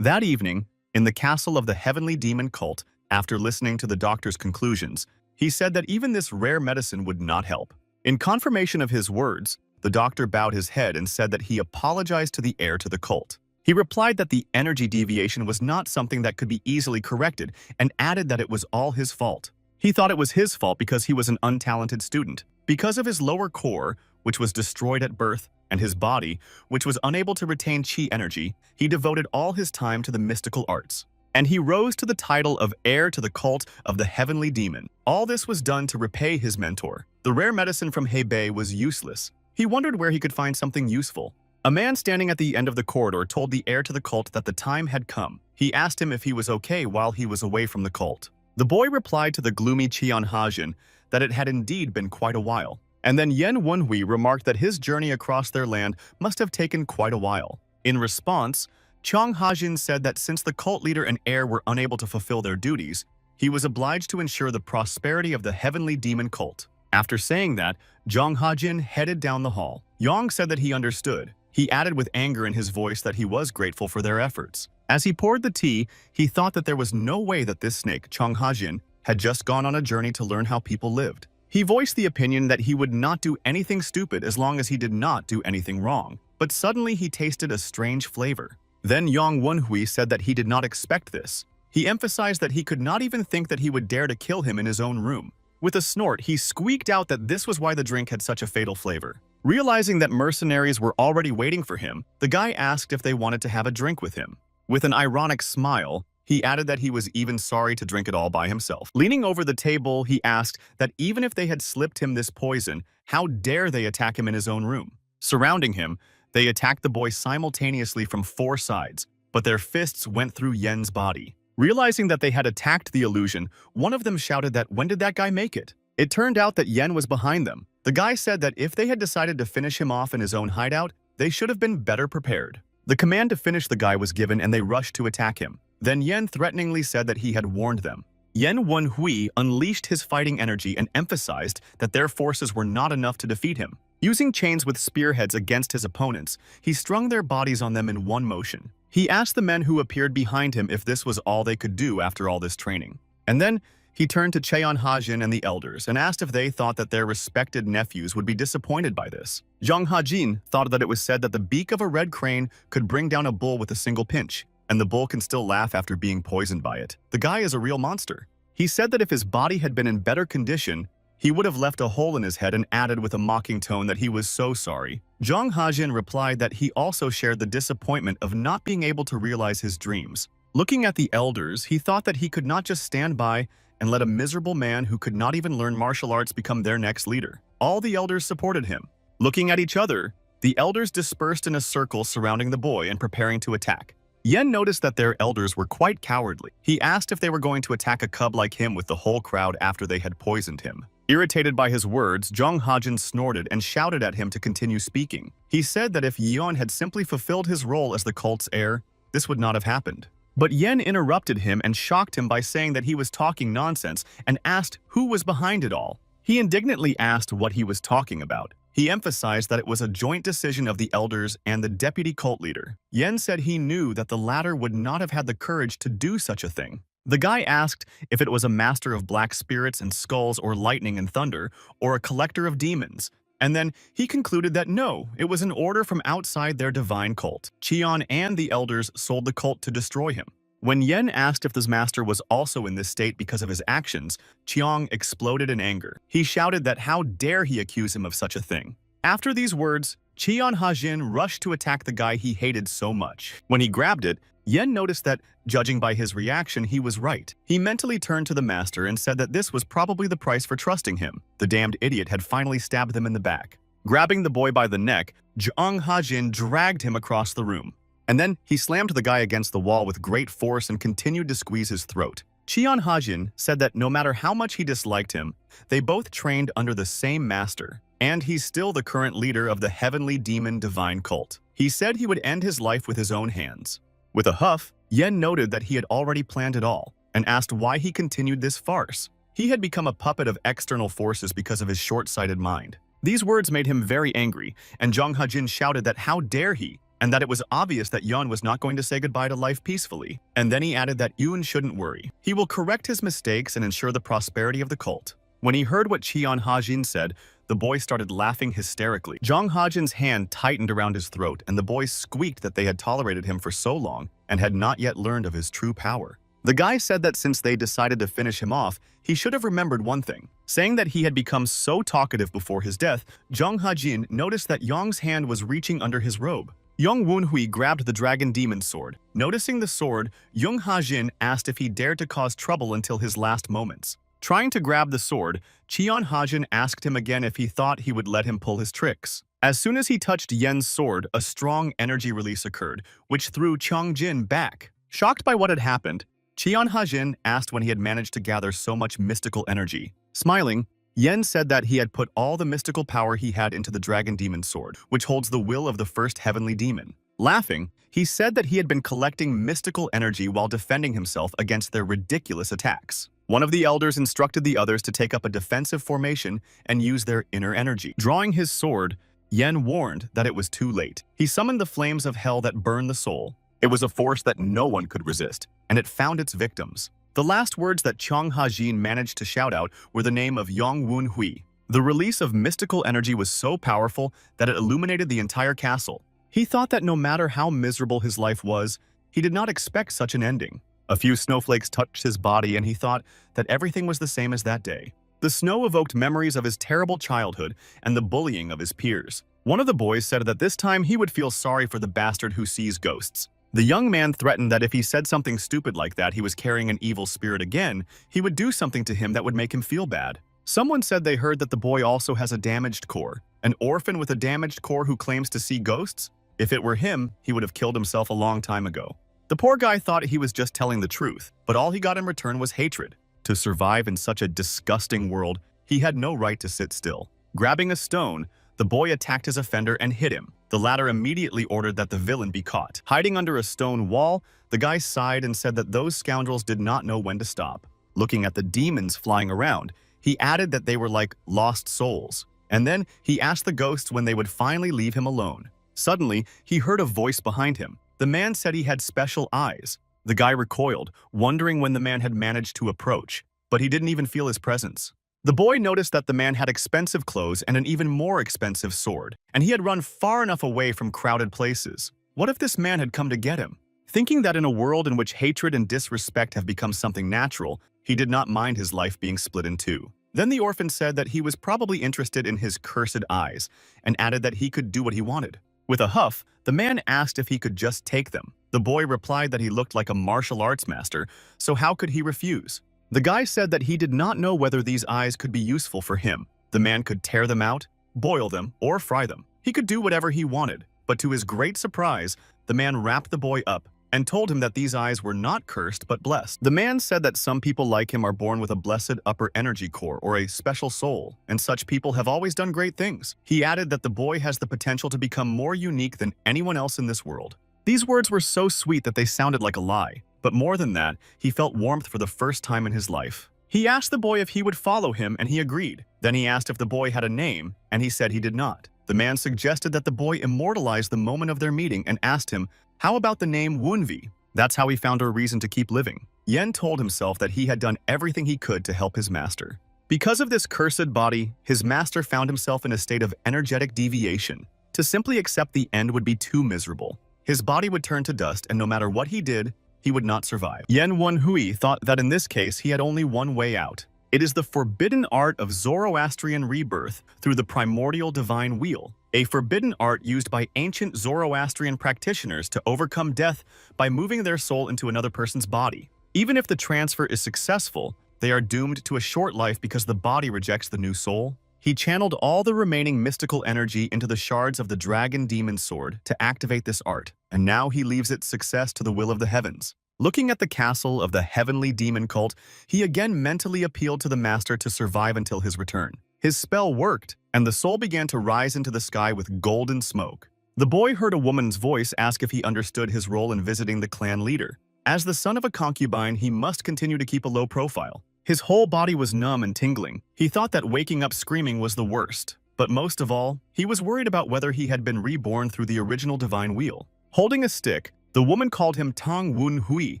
That evening, in the castle of the heavenly demon cult, after listening to the doctor's conclusions, he said that even this rare medicine would not help. In confirmation of his words, the doctor bowed his head and said that he apologized to the heir to the cult. He replied that the energy deviation was not something that could be easily corrected and added that it was all his fault. He thought it was his fault because he was an untalented student. Because of his lower core, which was destroyed at birth, and his body, which was unable to retain chi energy, he devoted all his time to the mystical arts. And he rose to the title of heir to the cult of the heavenly demon. All this was done to repay his mentor. The rare medicine from Hebei was useless. He wondered where he could find something useful. A man standing at the end of the corridor told the heir to the cult that the time had come. He asked him if he was okay while he was away from the cult. The boy replied to the gloomy Qian Hajin that it had indeed been quite a while. And then Yen Wenhui remarked that his journey across their land must have taken quite a while. In response, Chang Hajin said that since the cult leader and heir were unable to fulfill their duties, he was obliged to ensure the prosperity of the heavenly demon cult. After saying that, Zhang Hajin headed down the hall. Yang said that he understood. He added with anger in his voice that he was grateful for their efforts. As he poured the tea, he thought that there was no way that this snake, Chang Hajin, had just gone on a journey to learn how people lived. He voiced the opinion that he would not do anything stupid as long as he did not do anything wrong. But suddenly he tasted a strange flavor. Then Yang Wenhui said that he did not expect this. He emphasized that he could not even think that he would dare to kill him in his own room. With a snort, he squeaked out that this was why the drink had such a fatal flavor. Realizing that mercenaries were already waiting for him, the guy asked if they wanted to have a drink with him. With an ironic smile, he added that he was even sorry to drink it all by himself. Leaning over the table, he asked that even if they had slipped him this poison, how dare they attack him in his own room? Surrounding him, they attacked the boy simultaneously from 4 sides, but their fists went through Yen's body. Realizing that they had attacked the illusion, one of them shouted that when did that guy make it? It turned out that Yen was behind them. The guy said that if they had decided to finish him off in his own hideout, they should have been better prepared. The command to finish the guy was given and they rushed to attack him. Then Yen threateningly said that he had warned them. Yen Wenhui unleashed his fighting energy and emphasized that their forces were not enough to defeat him. Using chains with spearheads against his opponents, he strung their bodies on them in one motion. He asked the men who appeared behind him if this was all they could do after all this training. And then he turned to Cheon Hajin and the elders and asked if they thought that their respected nephews would be disappointed by this. Zhang Hajin thought that it was said that the beak of a red crane could bring down a bull with a single pinch, and the bull can still laugh after being poisoned by it. The guy is a real monster. He said that if his body had been in better condition, he would have left a hole in his head and added with a mocking tone that he was so sorry. Zhang Hajin replied that he also shared the disappointment of not being able to realize his dreams. Looking at the elders, he thought that he could not just stand by and let a miserable man who could not even learn martial arts become their next leader. All the elders supported him. Looking at each other, the elders dispersed in a circle surrounding the boy and preparing to attack. Yen noticed that their elders were quite cowardly. He asked if they were going to attack a cub like him with the whole crowd after they had poisoned him. Irritated by his words, Zhang Hajin snorted and shouted at him to continue speaking. He said that if Yeon had simply fulfilled his role as the cult's heir, this would not have happened. But Yen interrupted him and shocked him by saying that he was talking nonsense and asked who was behind it all. He indignantly asked what he was talking about. He emphasized that it was a joint decision of the elders and the deputy cult leader. Yen said he knew that the latter would not have had the courage to do such a thing. The guy asked if it was a master of black spirits and skulls or lightning and thunder, or a collector of demons. And then he concluded that no, it was an order from outside their divine cult. Cheon and the elders sold the cult to destroy him. When Yen asked if this master was also in this state because of his actions, Cheong exploded in anger. He shouted that how dare he accuse him of such a thing. After these words, Cheon Hajin rushed to attack the guy he hated so much. When he grabbed it, Yen noticed that, judging by his reaction, he was right. He mentally turned to the master and said that this was probably the price for trusting him. The damned idiot had finally stabbed them in the back. Grabbing the boy by the neck, Zhang Hajin dragged him across the room. And then he slammed the guy against the wall with great force and continued to squeeze his throat. Cheon Hajin said that no matter how much he disliked him, they both trained under the same master, and he's still the current leader of the heavenly demon divine cult. He said he would end his life with his own hands. With a huff, Yen noted that he had already planned it all, and asked why he continued this farce. He had become a puppet of external forces because of his short-sighted mind. These words made him very angry, and Zhang Hajin shouted that how dare he? and that it was obvious that Yun was not going to say goodbye to life peacefully. And then he added that Yun shouldn't worry. He will correct his mistakes and ensure the prosperity of the cult. When he heard what Cheon Hajin said, the boy started laughing hysterically. Jong Hajin's hand tightened around his throat, and the boys squeaked that they had tolerated him for so long and had not yet learned of his true power. The guy said that since they decided to finish him off, he should have remembered one thing. Saying that he had become so talkative before his death, Jong Hajin noticed that Yong's hand was reaching under his robe. Yong Wunhui grabbed the dragon demon sword. Noticing the sword, Jung Hajin asked if he dared to cause trouble until his last moments. Trying to grab the sword, Cheon Hajin asked him again if he thought he would let him pull his tricks. As soon as he touched Yen's sword, a strong energy release occurred, which threw Chong Jin back. Shocked by what had happened, Cheon Hajin asked when he had managed to gather so much mystical energy. Smiling, Yen said that he had put all the mystical power he had into the dragon demon sword, which holds the will of the first heavenly demon. Laughing, he said that he had been collecting mystical energy while defending himself against their ridiculous attacks. One of the elders instructed the others to take up a defensive formation and use their inner energy. Drawing his sword, Yen warned that it was too late. He summoned the flames of hell that burn the soul. It was a force that no one could resist, and it found its victims. The last words that Chong Hajin managed to shout out were the name of Yong Wunhui. The release of mystical energy was so powerful that it illuminated the entire castle. He thought that no matter how miserable his life was, he did not expect such an ending. A few snowflakes touched his body, and he thought that everything was the same as that day. The snow evoked memories of his terrible childhood and the bullying of his peers. One of the boys said that this time he would feel sorry for the bastard who sees ghosts. The young man threatened that if he said something stupid like that he was carrying an evil spirit again, he would do something to him that would make him feel bad. Someone said they heard that the boy also has a damaged core. An orphan with a damaged core who claims to see ghosts? If it were him, he would have killed himself a long time ago. The poor guy thought he was just telling the truth, but all he got in return was hatred. To survive in such a disgusting world, he had no right to sit still. Grabbing a stone, the boy attacked his offender and hit him. The latter immediately ordered that the villain be caught. Hiding under a stone wall, the guy sighed and said that those scoundrels did not know when to stop. Looking at the demons flying around, he added that they were like lost souls. And then he asked the ghosts when they would finally leave him alone. Suddenly, he heard a voice behind him. The man said he had special eyes. The guy recoiled, wondering when the man had managed to approach, but he didn't even feel his presence. The boy noticed that the man had expensive clothes and an even more expensive sword, and he had run far enough away from crowded places. What if this man had come to get him? Thinking that in a world in which hatred and disrespect have become something natural, he did not mind his life being split in two. Then the orphan said that he was probably interested in his cursed eyes, and added that he could do what he wanted. With a huff, the man asked if he could just take them. The boy replied that he looked like a martial arts master, so how could he refuse? The guy said that he did not know whether these eyes could be useful for him. The man could tear them out, boil them, or fry them. He could do whatever he wanted, but to his great surprise, the man wrapped the boy up and told him that these eyes were not cursed but blessed. The man said that some people like him are born with a blessed upper energy core or a special soul, and such people have always done great things. He added that the boy has the potential to become more unique than anyone else in this world. These words were so sweet that they sounded like a lie, but more than that, he felt warmth for the first time in his life. He asked the boy if he would follow him, and he agreed. Then he asked if the boy had a name, and he said he did not. The man suggested that the boy immortalize the moment of their meeting and asked him, how about the name Wunvi? That's how he found a reason to keep living. Yen told himself that he had done everything he could to help his master. Because of this cursed body, his master found himself in a state of energetic deviation. To simply accept the end would be too miserable. His body would turn to dust, and no matter what he did, he would not survive. Yen Wunhui thought that in this case he had only one way out. It is the forbidden art of Zoroastrian rebirth through the primordial divine wheel, a forbidden art used by ancient Zoroastrian practitioners to overcome death by moving their soul into another person's body. Even if the transfer is successful, they are doomed to a short life because the body rejects the new soul. He channeled all the remaining mystical energy into the shards of the dragon demon sword to activate this art, and now he leaves its success to the will of the heavens. Looking at the castle of the heavenly demon cult, he again mentally appealed to the master to survive until his return. His spell worked, and the soul began to rise into the sky with golden smoke. The boy heard a woman's voice ask if he understood his role in visiting the clan leader. As the son of a concubine, he must continue to keep a low profile. His whole body was numb and tingling. He thought that waking up screaming was the worst. But most of all, he was worried about whether he had been reborn through the original divine wheel. Holding a stick, the woman called him Tang Wun Hui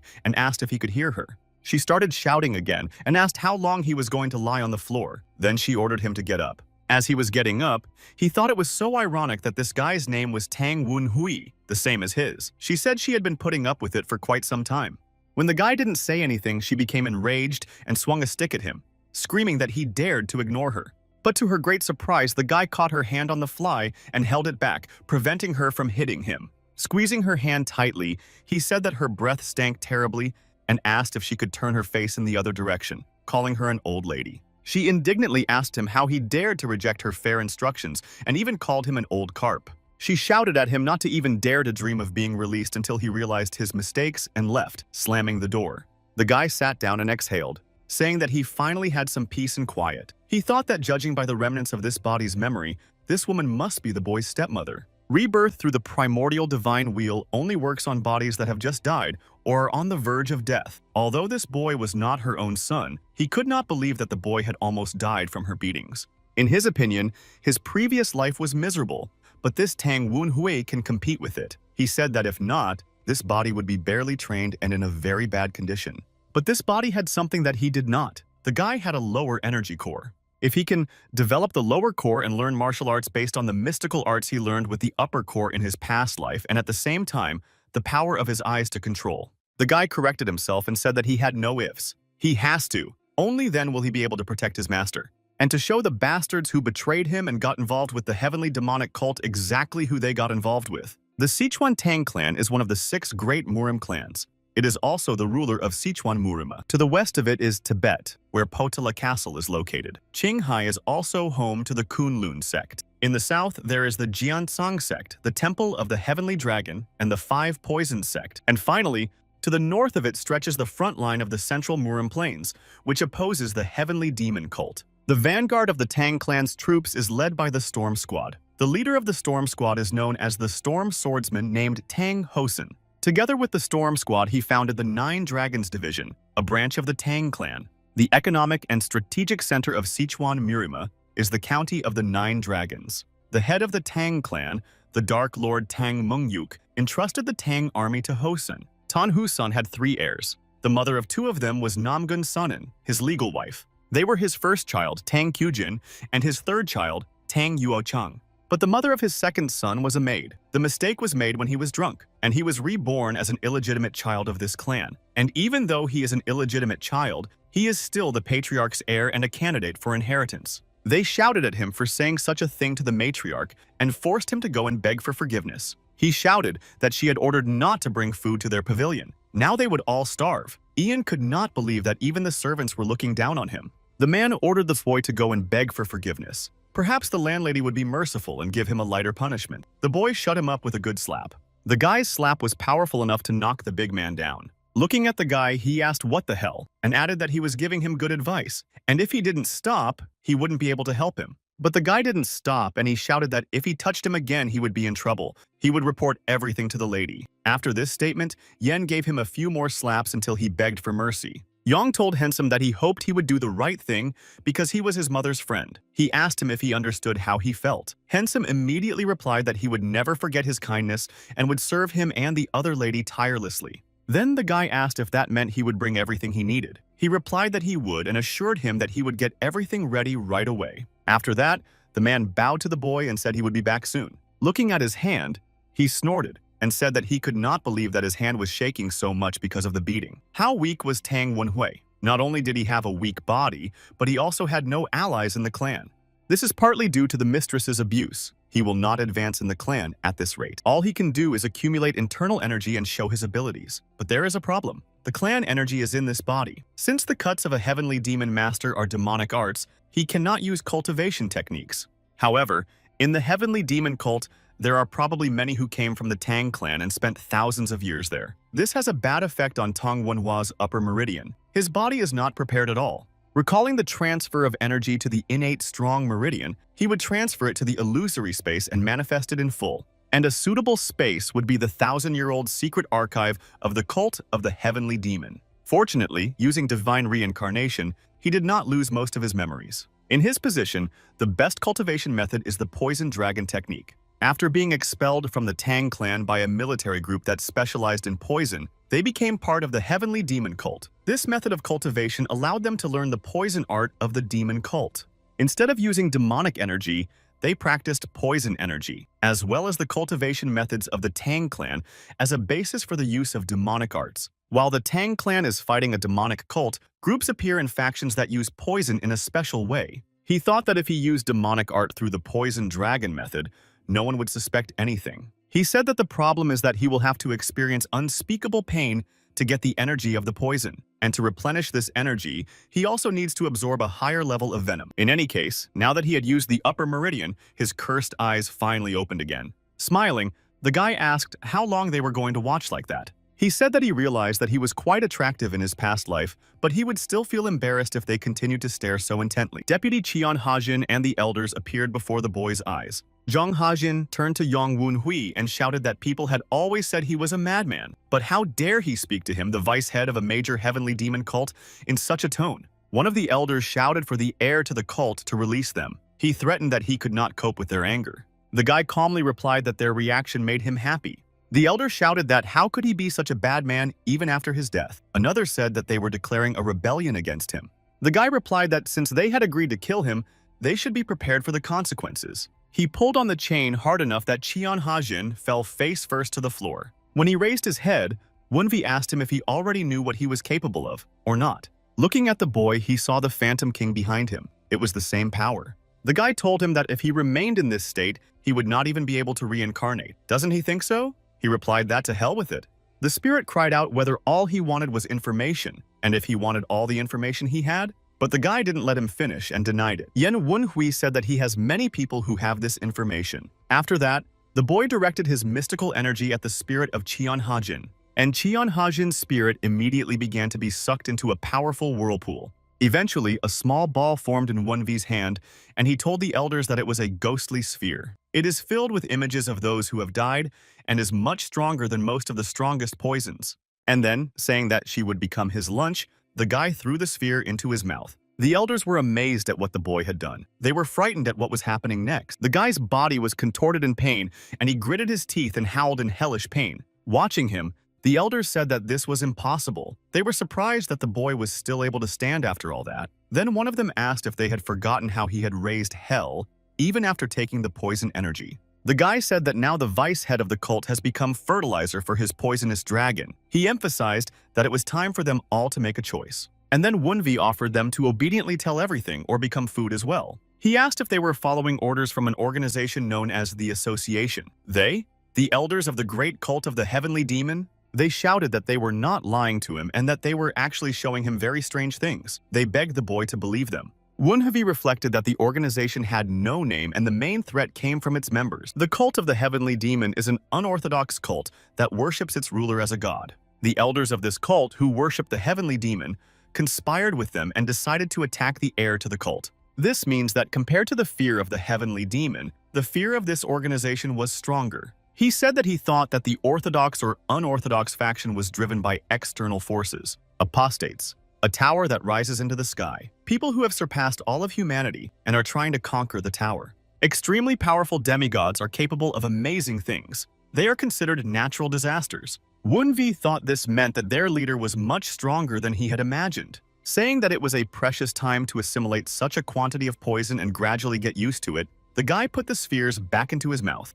and asked if he could hear her. She started shouting again and asked how long he was going to lie on the floor. Then she ordered him to get up. As he was getting up, he thought it was so ironic that this guy's name was Tang Wun Hui, the same as his. She said she had been putting up with it for quite some time. When the guy didn't say anything, she became enraged and swung a stick at him, screaming that he dared to ignore her. But to her great surprise, the guy caught her hand on the fly and held it back, preventing her from hitting him. Squeezing her hand tightly, he said that her breath stank terribly and asked if she could turn her face in the other direction, calling her an old lady. She indignantly asked him how he dared to reject her fair instructions and even called him an old carp. She shouted at him not to even dare to dream of being released until he realized his mistakes and left, slamming the door. The guy sat down and exhaled, saying that he finally had some peace and quiet. He thought that judging by the remnants of this body's memory, this woman must be the boy's stepmother. Rebirth through the primordial divine wheel only works on bodies that have just died or are on the verge of death. Although this boy was not her own son, he could not believe that the boy had almost died from her beatings. In his opinion, his previous life was miserable, but this Tang Wun Hui can compete with it. He said that if not, this body would be barely trained and in a very bad condition. But this body had something that he did not. The guy had a lower energy core. If he can develop the lower core and learn martial arts based on the mystical arts he learned with the upper core in his past life, and at the same time, the power of his eyes to control. The guy corrected himself and said that he had no ifs. He has to. Only then will he be able to protect his master. And to show the bastards who betrayed him and got involved with the heavenly demonic cult exactly who they got involved with. The Sichuan Tang clan is one of the 6 great Murim clans. It is also the ruler of Sichuan Murima. To the west of it is Tibet, where Potala Castle is located. Qinghai is also home to the Kunlun sect. In the south, there is the Jiansang sect, the Temple of the Heavenly Dragon, and the 5 Poisons sect. And finally, to the north of it stretches the front line of the central Murim Plains, which opposes the Heavenly Demon cult. The vanguard of the Tang clan's troops is led by the Storm Squad. The leader of the Storm Squad is known as the Storm Swordsman named Tang Hosen. Together with the Storm Squad, he founded the 9 Dragons Division, a branch of the Tang clan. The economic and strategic center of Sichuan Murima is the county of the 9 Dragons. The head of the Tang clan, the Dark Lord Tang Mungyuk, entrusted the Tang army to Hosen. Tan Husan had 3 heirs. The mother of 2 of them was Namgun Sunan, his legal wife. They were his first child, Tang Qujin, and his third child, Tang Yuochang. But the mother of his second son was a maid. The mistake was made when he was drunk, and he was reborn as an illegitimate child of this clan. And even though he is an illegitimate child, he is still the patriarch's heir and a candidate for inheritance. They shouted at him for saying such a thing to the matriarch and forced him to go and beg for forgiveness. He shouted that she had ordered not to bring food to their pavilion. Now they would all starve. Ian could not believe that even the servants were looking down on him. The man ordered the boy to go and beg for forgiveness. Perhaps the landlady would be merciful and give him a lighter punishment. The boy shut him up with a good slap. The guy's slap was powerful enough to knock the big man down. Looking at the guy, he asked what the hell, and added that he was giving him good advice, and if he didn't stop, he wouldn't be able to help him. But the guy didn't stop, and he shouted that if he touched him again, he would be in trouble. He would report everything to the lady. After this statement, Yen gave him a few more slaps until he begged for mercy. Yang told Handsome that he hoped he would do the right thing because he was his mother's friend. He asked him if he understood how he felt. Handsome immediately replied that he would never forget his kindness and would serve him and the other lady tirelessly. Then the guy asked if that meant he would bring everything he needed. He replied that he would and assured him that he would get everything ready right away. After that, the man bowed to the boy and said he would be back soon. Looking at his hand, he snorted and said that he could not believe that his hand was shaking so much because of the beating. How weak was Tang Wenhui? Not only did he have a weak body, but he also had no allies in the clan. This is partly due to the mistress's abuse. He will not advance in the clan at this rate. All he can do is accumulate internal energy and show his abilities. But there is a problem. The clan energy is in this body. Since the cuts of a heavenly demon master are demonic arts, he cannot use cultivation techniques. However, in the heavenly demon cult, there are probably many who came from the Tang clan and spent thousands of years there. This has a bad effect on Tang Wenhua's upper meridian. His body is not prepared at all. Recalling the transfer of energy to the innate strong meridian, he would transfer it to the illusory space and manifest it in full. And a suitable space would be the 1,000-year-old secret archive of the cult of the heavenly demon. Fortunately, using divine reincarnation, he did not lose most of his memories. In his position, the best cultivation method is the poison dragon technique. After being expelled from the Tang clan by a military group that specialized in poison, they became part of the heavenly demon cult. This method of cultivation allowed them to learn the poison art of the demon cult. Instead of using demonic energy, they practiced poison energy, as well as the cultivation methods of the Tang clan as a basis for the use of demonic arts. While the Tang clan is fighting a demonic cult, groups appear in factions that use poison in a special way. He thought that if he used demonic art through the poison dragon method, no one would suspect anything. He said that the problem is that he will have to experience unspeakable pain to get the energy of the poison. And to replenish this energy, he also needs to absorb a higher level of venom. In any case, now that he had used the upper meridian, his cursed eyes finally opened again. Smiling, the guy asked how long they were going to watch like that. He said that he realized that he was quite attractive in his past life, but he would still feel embarrassed if they continued to stare so intently. Deputy Qian Hajin and the elders appeared before the boy's eyes. Zhang Hajin turned to Yang Wunhui and shouted that people had always said he was a madman. But how dare he speak to him, the vice head of a major heavenly demon cult, in such a tone? One of the elders shouted for the heir to the cult to release them. He threatened that he could not cope with their anger. The guy calmly replied that their reaction made him happy. The elder shouted that how could he be such a bad man even after his death? Another said that they were declaring a rebellion against him. The guy replied that since they had agreed to kill him, they should be prepared for the consequences. He pulled on the chain hard enough that Qian Hajin fell face first to the floor. When he raised his head, Wunvi asked him if he already knew what he was capable of, or not. Looking at the boy, he saw the Phantom King behind him. It was the same power. The guy told him that if he remained in this state, he would not even be able to reincarnate. Doesn't he think so? He replied that to hell with it. The spirit cried out whether all he wanted was information, and if he wanted all the information he had. But the guy didn't let him finish and denied it. Yan Wunhui said that he has many people who have this information. After that, the boy directed his mystical energy at the spirit of Qian Hajin, and Qian Hajin's spirit immediately began to be sucked into a powerful whirlpool. Eventually, a small ball formed in Wunvi's hand, and he told the elders that it was a ghostly sphere. It is filled with images of those who have died and is much stronger than most of the strongest poisons. And then, saying that she would become his lunch, the guy threw the sphere into his mouth. The elders were amazed at what the boy had done. They were frightened at what was happening next. The guy's body was contorted in pain, and he gritted his teeth and howled in hellish pain. Watching him, the elders said that this was impossible. They were surprised that the boy was still able to stand after all that. Then one of them asked if they had forgotten how he had raised hell, even after taking the poison energy. The guy said that now the vice head of the cult has become fertilizer for his poisonous dragon. He emphasized that it was time for them all to make a choice. And then Wunvi offered them to obediently tell everything or become food as well. He asked if they were following orders from an organization known as the Association. They, the elders of the great cult of the heavenly demon, they shouted that they were not lying to him and that they were actually showing him very strange things. They begged the boy to believe them. Wunhui reflected that the organization had no name and the main threat came from its members. The cult of the heavenly demon is an unorthodox cult that worships its ruler as a god. The elders of this cult, who worship the heavenly demon, conspired with them and decided to attack the heir to the cult. This means that compared to the fear of the heavenly demon, the fear of this organization was stronger. He said that he thought that the orthodox or unorthodox faction was driven by external forces, apostates, a tower that rises into the sky, people who have surpassed all of humanity and are trying to conquer the tower. Extremely powerful demigods are capable of amazing things. They are considered natural disasters. Wunvi thought this meant that their leader was much stronger than he had imagined. Saying that it was a precious time to assimilate such a quantity of poison and gradually get used to it, the guy put the spheres back into his mouth.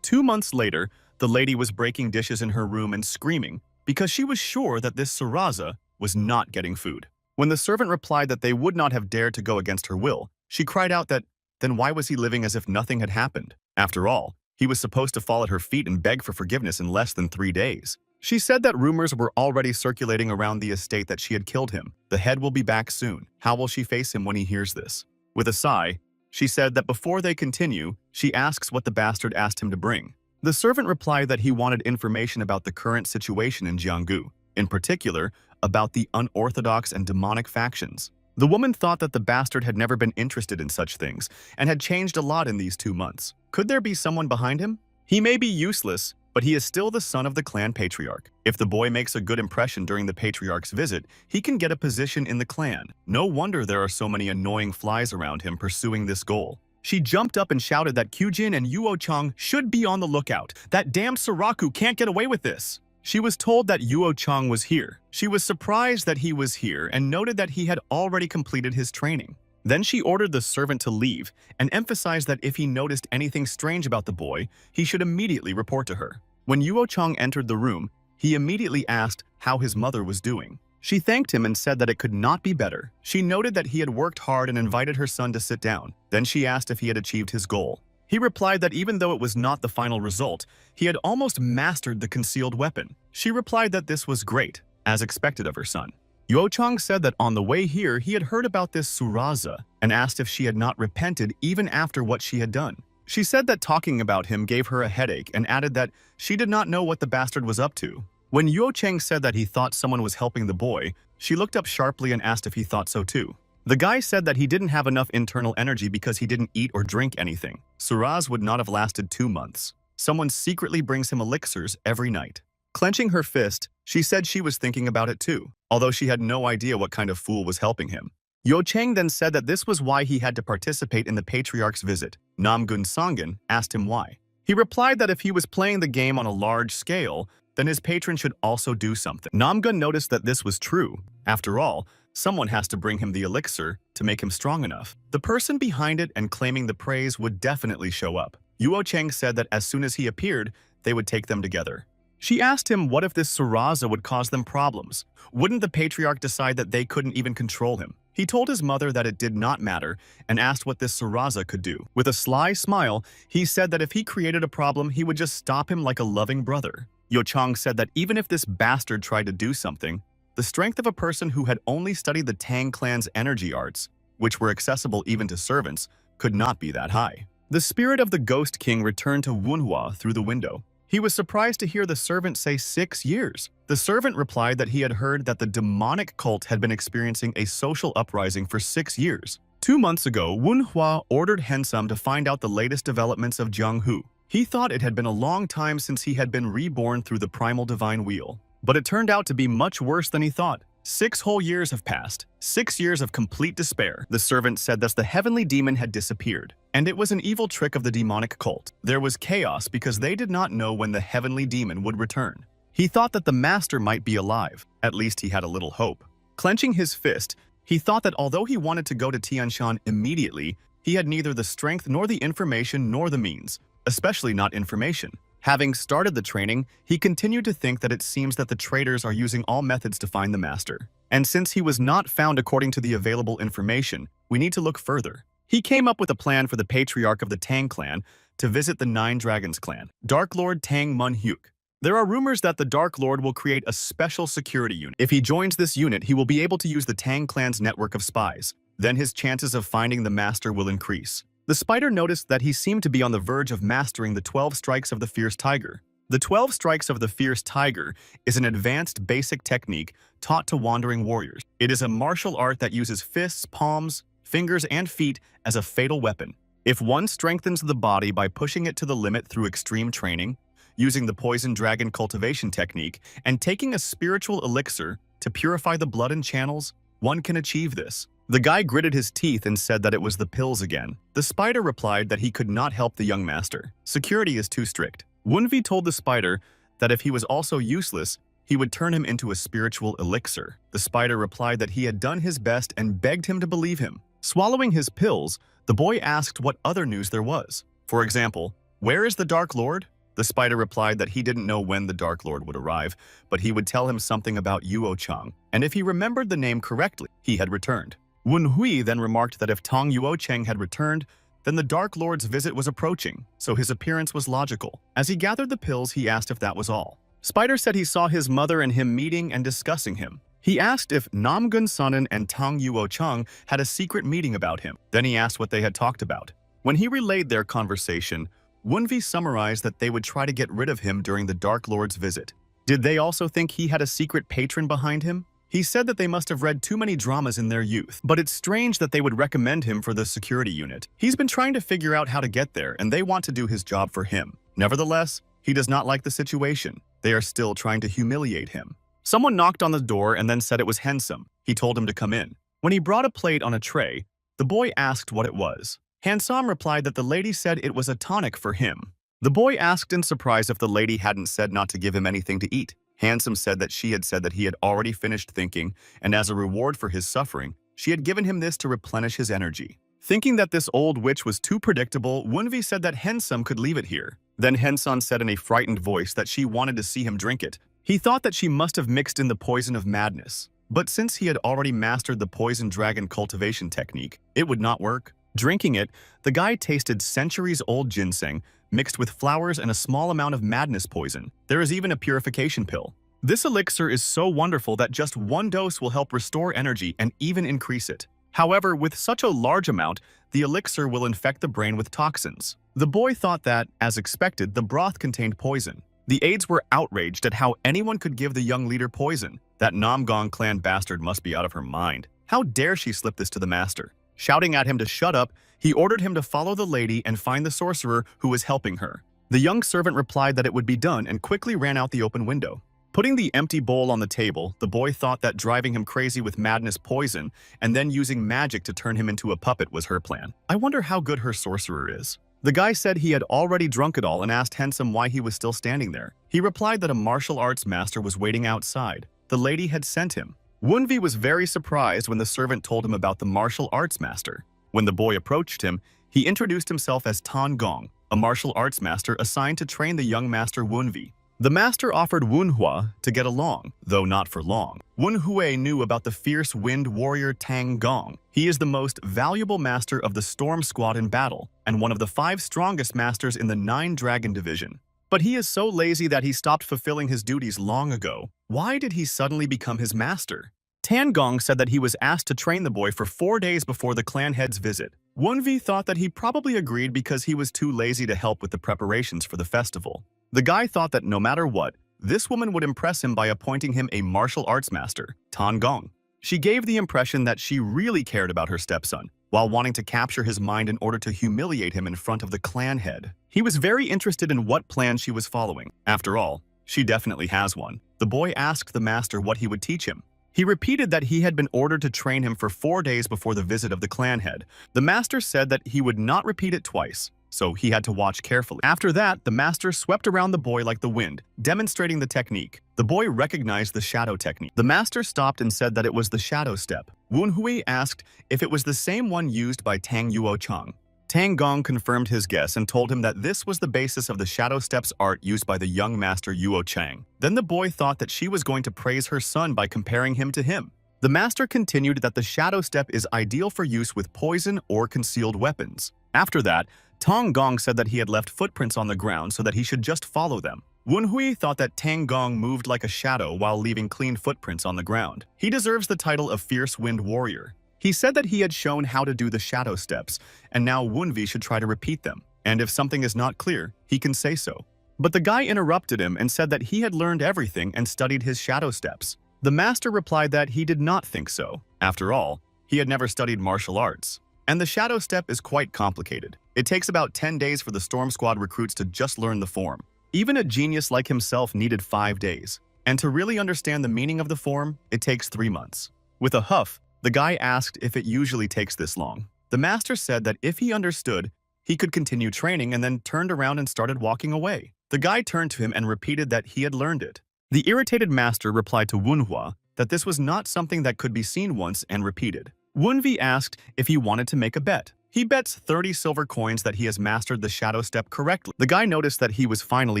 2 months later, the lady was breaking dishes in her room and screaming because she was sure that this Saraza was not getting food. When the servant replied that they would not have dared to go against her will, she cried out that, then why was he living as if nothing had happened? After all, he was supposed to fall at her feet and beg for forgiveness in less than 3 days. She said that rumors were already circulating around the estate that she had killed him. The head will be back soon. How will she face him when he hears this? With a sigh, she said that before they continue, she asks what the bastard asked him to bring. The servant replied that he wanted information about the current situation in Jianggu, in particular, about the unorthodox and demonic factions. The woman thought that the bastard had never been interested in such things and had changed a lot in these 2 months. Could there be someone behind him? He may be useless, but he is still the son of the clan patriarch. If the boy makes a good impression during the patriarch's visit, he can get a position in the clan. No wonder there are so many annoying flies around him pursuing this goal. She jumped up and shouted that Kyujin and Yuo-chang should be on the lookout. That damned Suraku can't get away with this. She was told that Yuo-chang was here. She was surprised that he was here and noted that he had already completed his training. Then she ordered the servant to leave and emphasized that if he noticed anything strange about the boy, he should immediately report to her. When Yuo-chang entered the room, he immediately asked how his mother was doing. She thanked him and said that it could not be better. She noted that he had worked hard and invited her son to sit down. Then she asked if he had achieved his goal. He replied that even though it was not the final result, he had almost mastered the concealed weapon. She replied that this was great, as expected of her son. Yuo-chang said that on the way here he had heard about this Suraza and asked if she had not repented even after what she had done. She said that talking about him gave her a headache and added that she did not know what the bastard was up to. When Yuo-chang said that he thought someone was helping the boy, she looked up sharply and asked if he thought so too. The guy said that he didn't have enough internal energy because he didn't eat or drink anything. Suraz would not have lasted 2 months. Someone secretly brings him elixirs every night. Clenching her fist, she said she was thinking about it too, although she had no idea what kind of fool was helping him. Yuo-chang then said that this was why he had to participate in the patriarch's visit. Namgun Sangin asked him why. He replied that if he was playing the game on a large scale, then his patron should also do something. Namgun noticed that this was true. After all, someone has to bring him the elixir to make him strong enough. The person behind it and claiming the praise would definitely show up. Yuo-chang said that as soon as he appeared, they would take them together. She asked him what if this Suraza would cause them problems. Wouldn't the patriarch decide that they couldn't even control him? He told his mother that it did not matter and asked what this Suraza could do. With a sly smile, he said that if he created a problem, he would just stop him like a loving brother. Yuo-chang said that even if this bastard tried to do something, the strength of a person who had only studied the Tang clan's energy arts, which were accessible even to servants, could not be that high. The spirit of the Ghost King returned to Manhwa through the window. He was surprised to hear the servant say 6 years. The servant replied that he had heard that the demonic cult had been experiencing a social uprising for 6 years. 2 months ago, Manhwa ordered Hensum to find out the latest developments of Jianghu. He thought it had been a long time since he had been reborn through the primal divine wheel. But it turned out to be much worse than he thought. 6 whole years have passed. 6 years of complete despair. The servant said that the heavenly demon had disappeared, and it was an evil trick of the demonic cult. There was chaos because they did not know when the heavenly demon would return. He thought that the master might be alive. At least he had a little hope. Clenching his fist, he thought that although he wanted to go to Tianshan immediately, he had neither the strength nor the information nor the means, especially not information. Having started the training, he continued to think that it seems that the traitors are using all methods to find the master. And since he was not found according to the available information, we need to look further. He came up with a plan for the patriarch of the Tang clan to visit the Nine Dragons clan, Dark Lord Tang Mun-hyuk. There are rumors that the Dark Lord will create a special security unit. If he joins this unit, he will be able to use the Tang clan's network of spies. Then his chances of finding the master will increase. The spider noticed that he seemed to be on the verge of mastering the 12 strikes of the Fierce Tiger. The 12 strikes of the Fierce Tiger is an advanced basic technique taught to wandering warriors. It is a martial art that uses fists, palms, fingers, and feet as a fatal weapon. If one strengthens the body by pushing it to the limit through extreme training, using the poison dragon cultivation technique, and taking a spiritual elixir to purify the blood and channels, one can achieve this. The guy gritted his teeth and said that it was the pills again. The spider replied that he could not help the young master. Security is too strict. Wunvi told the spider that if he was also useless, he would turn him into a spiritual elixir. The spider replied that he had done his best and begged him to believe him. Swallowing his pills, the boy asked what other news there was. For example, where is the Dark Lord? The spider replied that he didn't know when the Dark Lord would arrive, but he would tell him something about Yuo-chang, and if he remembered the name correctly, he had returned. Wen-hui then remarked that if Tang Yuo-chang had returned, then the Dark Lord's visit was approaching, so his appearance was logical. As he gathered the pills, he asked if that was all. Spider said he saw his mother and him meeting and discussing him. He asked if Namgun Sonnen and Tang Yuo-chang had a secret meeting about him. Then he asked what they had talked about. When he relayed their conversation, Wunvi summarized that they would try to get rid of him during the Dark Lord's visit. Did they also think he had a secret patron behind him? He said that they must have read too many dramas in their youth, but it's strange that they would recommend him for the security unit. He's been trying to figure out how to get there, and they want to do his job for him. Nevertheless, He does not like the situation. They are still trying to humiliate him. Someone knocked on the door and then said it was Handsome. He told him to come in. When he brought a plate on a tray, the boy asked what it was. Handsome replied that the lady said it was a tonic for him. The boy asked in surprise if the lady hadn't said not to give him anything to eat. Handsome said that she had said that he had already finished thinking, and as a reward for his suffering, she had given him this to replenish his energy. Thinking that this old witch was too predictable, Wunvi said that Handsome could leave it here. Then Hanson said in a frightened voice that she wanted to see him drink it. He thought that she must have mixed in the poison of madness. But since he had already mastered the poison dragon cultivation technique, it would not work. Drinking it, the guy tasted centuries-old ginseng mixed with flowers and a small amount of madness poison. There is even a purification pill. This elixir is so wonderful that just one dose will help restore energy and even increase it. However, with such a large amount, the elixir will infect the brain with toxins. The boy thought that, as expected, the broth contained poison. The aides were outraged at how anyone could give the young leader poison. That Namgong clan bastard must be out of her mind. How dare she slip this to the master? Shouting at him to shut up, he ordered him to follow the lady and find the sorcerer who was helping her. The young servant replied that it would be done and quickly ran out the open window. Putting the empty bowl on the table, the boy thought that driving him crazy with madness poison and then using magic to turn him into a puppet was her plan. I wonder how good her sorcerer is. The guy said he had already drunk it all and asked Handsome why he was still standing there. He replied that a martial arts master was waiting outside. The lady had sent him. Wunvi was very surprised when the servant told him about the martial arts master. When the boy approached him, he introduced himself as Tan Gong, a martial arts master assigned to train the young master Wunvi. The master offered Wunhua to get along, though not for long. Wunhui knew about the fierce wind warrior Tang Gong. He is the most valuable master of the Storm Squad in battle, and one of the 5 strongest masters in the 9 Dragon Division. But he is so lazy that he stopped fulfilling his duties long ago. Why did he suddenly become his master? Tan Gong said that he was asked to train the boy for 4 days before the clan head's visit. Wunvi thought that he probably agreed because he was too lazy to help with the preparations for the festival. The guy thought that no matter what, this woman would impress him by appointing him a martial arts master, Tan Gong. She gave the impression that she really cared about her stepson, while wanting to capture his mind in order to humiliate him in front of the clan head. He was very interested in what plan she was following. After all, she definitely has one. The boy asked the master what he would teach him. He repeated that he had been ordered to train him for 4 days before the visit of the clan head. The master said that he would not repeat it twice, so he had to watch carefully. After that, the master swept around the boy like the wind, demonstrating the technique. The boy recognized the shadow technique. The master stopped and said that it was the shadow step. Wunhui asked if it was the same one used by Tang Yuo Chang. Tang Gong confirmed his guess and told him that this was the basis of the shadow steps art used by the young master Yuo Chang. Then the boy thought that she was going to praise her son by comparing him to him. The master continued that the shadow step is ideal for use with poison or concealed weapons. After that, Tang Gong said that he had left footprints on the ground so that he should just follow them. Wunhui thought that Tang Gong moved like a shadow while leaving clean footprints on the ground. He deserves the title of Fierce Wind Warrior. He said that he had shown how to do the shadow steps, and now Wunvi should try to repeat them. And if something is not clear, he can say so. But the guy interrupted him and said that he had learned everything and studied his shadow steps. The master replied that he did not think so. After all, he had never studied martial arts. And the shadow step is quite complicated. It takes about 10 days for the Storm Squad recruits to just learn the form. Even a genius like himself needed 5 days. And to really understand the meaning of the form, it takes 3 months. With a huff, the guy asked if it usually takes this long. The master said that if he understood, he could continue training and then turned around and started walking away. The guy turned to him and repeated that he had learned it. The irritated master replied to Wunhua that this was not something that could be seen once and repeated. Wunvi asked if he wanted to make a bet. He bets 30 silver coins that he has mastered the shadow step correctly. The guy noticed that he was finally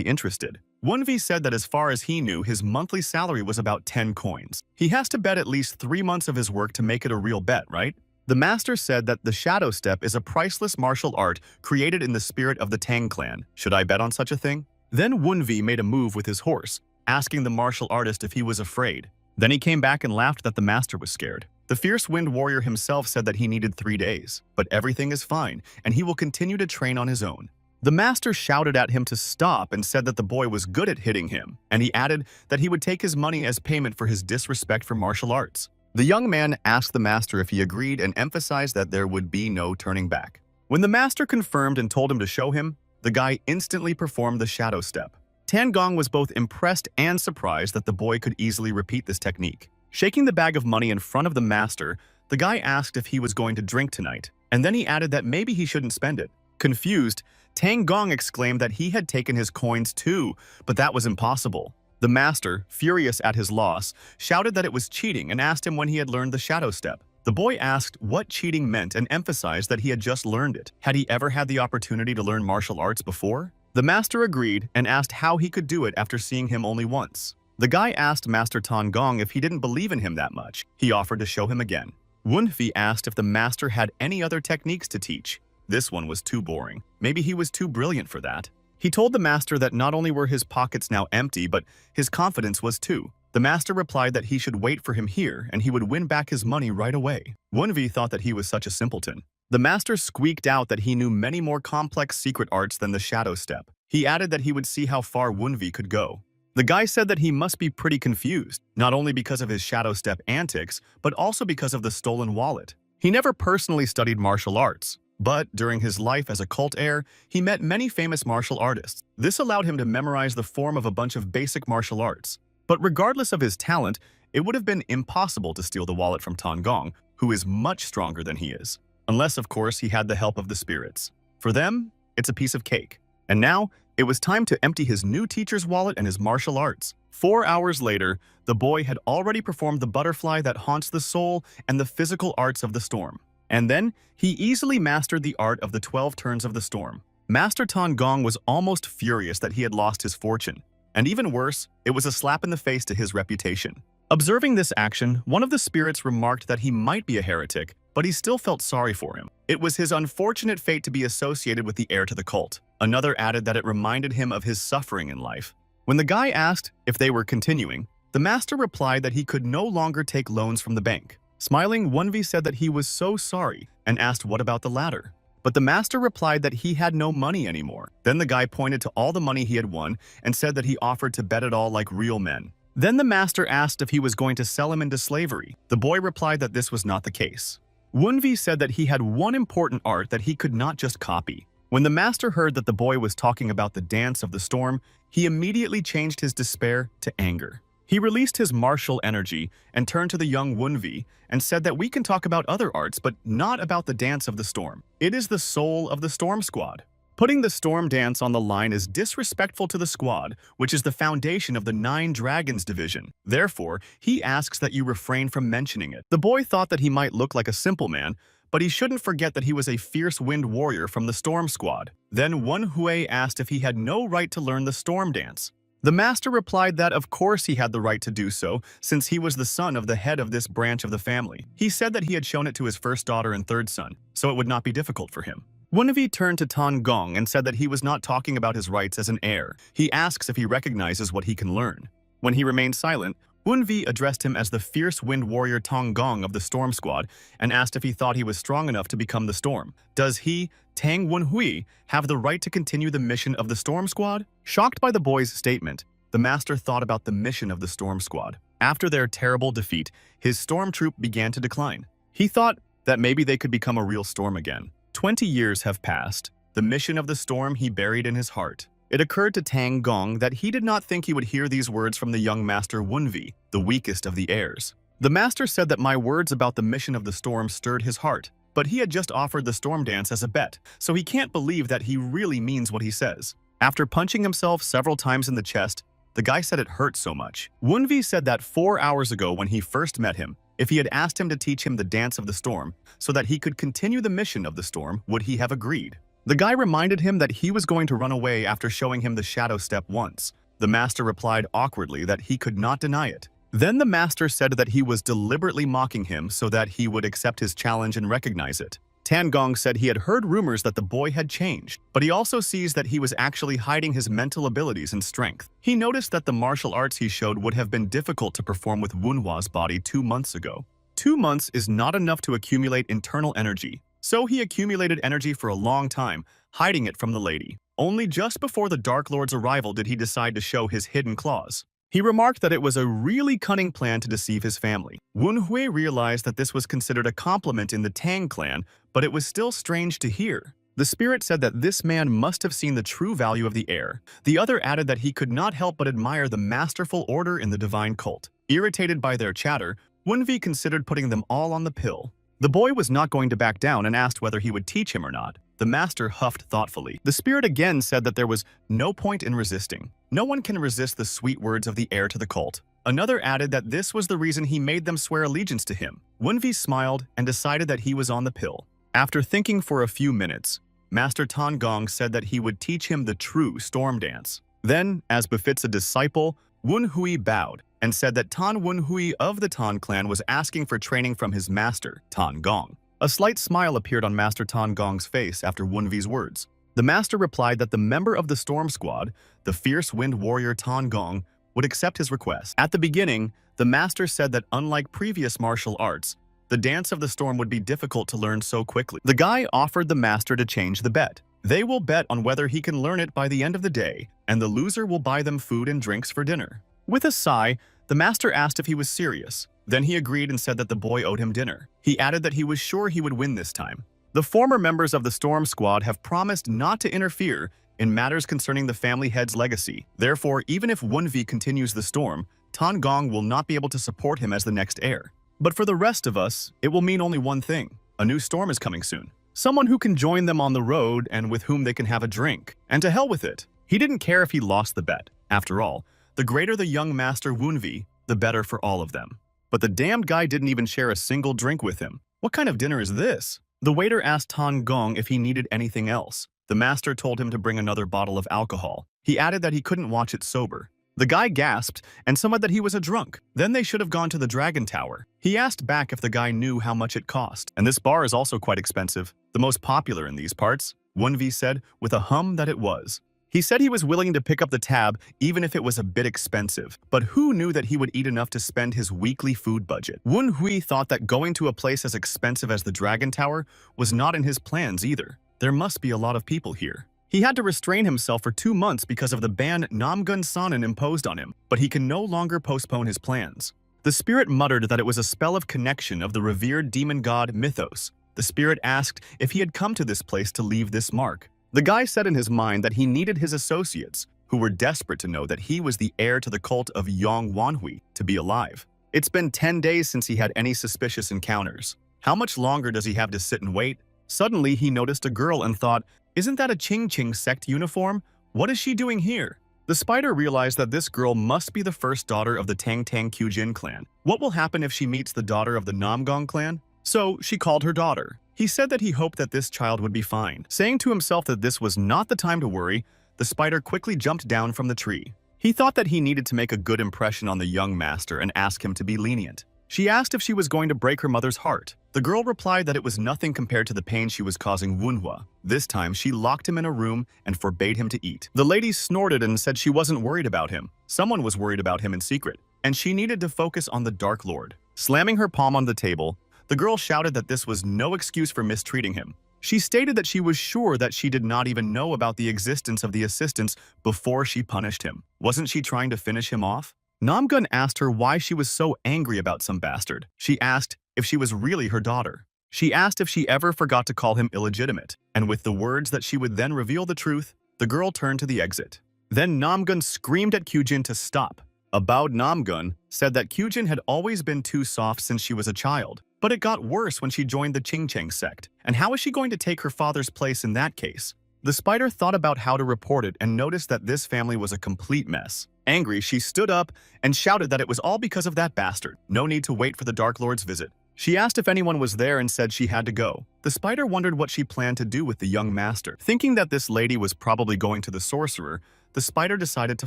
interested. Wunvi said that as far as he knew, his monthly salary was about 10 coins. He has to bet at least 3 months of his work to make it a real bet, right? The master said that the shadow step is a priceless martial art created in the spirit of the Tang clan. Should I bet on such a thing? Then Wunvi made a move with his horse, asking the martial artist if he was afraid. Then he came back and laughed that the master was scared. The Fierce Wind Warrior himself said that he needed 3 days, but everything is fine, and he will continue to train on his own. The master shouted at him to stop and said that the boy was good at hitting him, and he added that he would take his money as payment for his disrespect for martial arts. The young man asked the master if he agreed and emphasized that there would be no turning back. When the master confirmed and told him to show him, the guy instantly performed the shadow step. Tan Gong was both impressed and surprised that the boy could easily repeat this technique. Shaking the bag of money in front of the master, the guy asked if he was going to drink tonight, and then he added that maybe he shouldn't spend it. Confused, Tan Gong exclaimed that he had taken his coins too, but that was impossible. The master, furious at his loss, shouted that it was cheating and asked him when he had learned the shadow step. The boy asked what cheating meant and emphasized that he had just learned it. Had he ever had the opportunity to learn martial arts before? The master agreed and asked how he could do it after seeing him only once. The guy asked Master Tan Gong if he didn't believe in him that much. He offered to show him again. Wunfi asked if the master had any other techniques to teach. This one was too boring. Maybe he was too brilliant for that. He told the master that not only were his pockets now empty, but his confidence was too. The master replied that he should wait for him here and he would win back his money right away. Wunvi thought that he was such a simpleton. The master squeaked out that he knew many more complex secret arts than the shadow step. He added that he would see how far Wunvi could go. The guy said that he must be pretty confused, not only because of his shadow step antics, but also because of the stolen wallet. He never personally studied martial arts, but during his life as a cult heir, he met many famous martial artists. This allowed him to memorize the form of a bunch of basic martial arts. But regardless of his talent, it would have been impossible to steal the wallet from Tan Gong, who is much stronger than he is. Unless, of course, he had the help of the spirits. For them, it's a piece of cake. And now, it was time to empty his new teacher's wallet and his martial arts. 4 hours later, the boy had already performed the butterfly that haunts the soul and the physical arts of the storm. And then, he easily mastered the art of the 12 turns of the storm. Master Tan Gong was almost furious that he had lost his fortune. And even worse, it was a slap in the face to his reputation. Observing this action, one of the spirits remarked that he might be a heretic, but he still felt sorry for him. It was his unfortunate fate to be associated with the heir to the cult. Another added that it reminded him of his suffering in life. When the guy asked if they were continuing, the master replied that he could no longer take loans from the bank. Smiling, Wunvi said that he was so sorry and asked what about the ladder. But the master replied that he had no money anymore. Then the guy pointed to all the money he had won and said that he offered to bet it all like real men. Then the master asked if he was going to sell him into slavery. The boy replied that this was not the case. Wunvi said that he had one important art that he could not just copy. When the master heard that the boy was talking about the dance of the storm, he immediately changed his despair to anger. He released his martial energy and turned to the young Wunvi and said that we can talk about other arts, but not about the dance of the storm. It is the soul of the storm squad. Putting the storm dance on the line is disrespectful to the squad, which is the foundation of the 9 Dragons division. Therefore, he asks that you refrain from mentioning it. The boy thought that he might look like a simple man, but he shouldn't forget that he was a fierce wind warrior from the storm squad. Then Wen Hui asked if he had no right to learn the storm dance. The master replied that of course he had the right to do so, since he was the son of the head of this branch of the family. He said that he had shown it to his first daughter and third son, so it would not be difficult for him. Wunvi turned to Tan Gong and said that he was not talking about his rights as an heir. He asks if he recognizes what he can learn. When he remained silent, Wunvi addressed him as the fierce wind warrior Tan Gong of the Storm Squad and asked if he thought he was strong enough to become the Storm. Does he, Tang Wenhui, have the right to continue the mission of the Storm Squad? Shocked by the boy's statement, the master thought about the mission of the Storm Squad. After their terrible defeat, his storm troop began to decline. He thought that maybe they could become a real storm again. 20 years have passed. The mission of the storm he buried in his heart. It occurred to Tang Gong that he did not think he would hear these words from the young master Wunvi, the weakest of the heirs. The master said that my words about the mission of the storm stirred his heart, but he had just offered the storm dance as a bet, so he can't believe that he really means what he says. After punching himself several times in the chest, the guy said it hurt so much. Wunvi said that 4 hours ago when he first met him, if he had asked him to teach him the dance of the storm so that he could continue the mission of the storm, would he have agreed? The guy reminded him that he was going to run away after showing him the shadow step once. The master replied awkwardly that he could not deny it. Then the master said that he was deliberately mocking him so that he would accept his challenge and recognize it. Tan Gong said he had heard rumors that the boy had changed, but he also sees that he was actually hiding his mental abilities and strength. He noticed that the martial arts he showed would have been difficult to perform with Wunhua's body 2 months ago. 2 months is not enough to accumulate internal energy, so he accumulated energy for a long time, hiding it from the lady. Only just before the Dark Lord's arrival did he decide to show his hidden claws. He remarked that it was a really cunning plan to deceive his family. Wen Hui realized that this was considered a compliment in the Tang clan, but it was still strange to hear. The spirit said that this man must have seen the true value of the air. The other added that he could not help but admire the masterful order in the divine cult. Irritated by their chatter, Wunvi considered putting them all on the pill. The boy was not going to back down and asked whether he would teach him or not. The master huffed thoughtfully. The spirit again said that there was no point in resisting. No one can resist the sweet words of the heir to the cult. Another added that this was the reason he made them swear allegiance to him. Wunvi smiled and decided that he was on the pill. After thinking for a few minutes, Master Tan Gong said that he would teach him the true storm dance. Then, as befits a disciple, Wun Hui bowed and said that Tan Wun Hui of the Tan clan was asking for training from his master, Tan Gong. A slight smile appeared on Master Tan Gong's face after Wunvi's words. The master replied that the member of the storm squad, the fierce wind warrior Tan Gong, would accept his request. At the beginning, the master said that unlike previous martial arts, the dance of the storm would be difficult to learn so quickly. The guy offered the master to change the bet. They will bet on whether he can learn it by the end of the day, and the loser will buy them food and drinks for dinner. With a sigh, the master asked if he was serious. Then he agreed and said that the boy owed him dinner. He added that he was sure he would win this time. The former members of the Storm Squad have promised not to interfere in matters concerning the family head's legacy. Therefore, even if Wunvi continues the storm, Tan Gong will not be able to support him as the next heir. But for the rest of us, it will mean only one thing. A new storm is coming soon. Someone who can join them on the road and with whom they can have a drink. And to hell with it. He didn't care if he lost the bet. After all, the greater the young master Wunvi, the better for all of them. But the damned guy didn't even share a single drink with him. What kind of dinner is this? The waiter asked Tan Gong if he needed anything else. The master told him to bring another bottle of alcohol. He added that he couldn't watch it sober. The guy gasped and said that he was a drunk. Then they should have gone to the Dragon Tower. He asked back if the guy knew how much it cost. And this bar is also quite expensive. The most popular in these parts, Wunvi said with a hum that it was. He said he was willing to pick up the tab even if it was a bit expensive. But who knew that he would eat enough to spend his weekly food budget? Wun Hui thought that going to a place as expensive as the Dragon Tower was not in his plans either. There must be a lot of people here. He had to restrain himself for 2 months because of the ban Namgun Sanin imposed on him, but he can no longer postpone his plans. The spirit muttered that it was a spell of connection of the revered demon god Mythos. The spirit asked if he had come to this place to leave this mark. The guy said in his mind that he needed his associates, who were desperate to know that he was the heir to the cult of Yong Wanhui, to be alive. It's been 10 days since he had any suspicious encounters. How much longer does he have to sit and wait? Suddenly, he noticed a girl and thought, "Isn't that a Ching Ching sect uniform? What is she doing here?" The spider realized that this girl must be the first daughter of the Tang Tang Kyujin clan. What will happen if she meets the daughter of the Namgong clan? So she called her daughter. He said that he hoped that this child would be fine. Saying to himself that this was not the time to worry, the spider quickly jumped down from the tree. He thought that he needed to make a good impression on the young master and ask him to be lenient. She asked if she was going to break her mother's heart. The girl replied that it was nothing compared to the pain she was causing Manhwa. This time, she locked him in a room and forbade him to eat. The lady snorted and said she wasn't worried about him. Someone was worried about him in secret, and she needed to focus on the Dark Lord. Slamming her palm on the table, the girl shouted that this was no excuse for mistreating him. She stated that she was sure that she did not even know about the existence of the assistants before she punished him. Wasn't she trying to finish him off? Namgun asked her why she was so angry about some bastard. She asked if she was really her daughter. She asked if she ever forgot to call him illegitimate, and with the words that she would then reveal the truth, the girl turned to the exit. Then Namgun screamed at Kyujin to stop. About Namgun said that Kyujin had always been too soft since she was a child, but it got worse when she joined the Ching Cheng sect. And how is she going to take her father's place in that case? The spider thought about how to report it and noticed that this family was a complete mess. Angry, she stood up and shouted that it was all because of that bastard. No need to wait for the Dark Lord's visit. She asked if anyone was there and said she had to go. The spider wondered what she planned to do with the young master. Thinking that this lady was probably going to the sorcerer, the spider decided to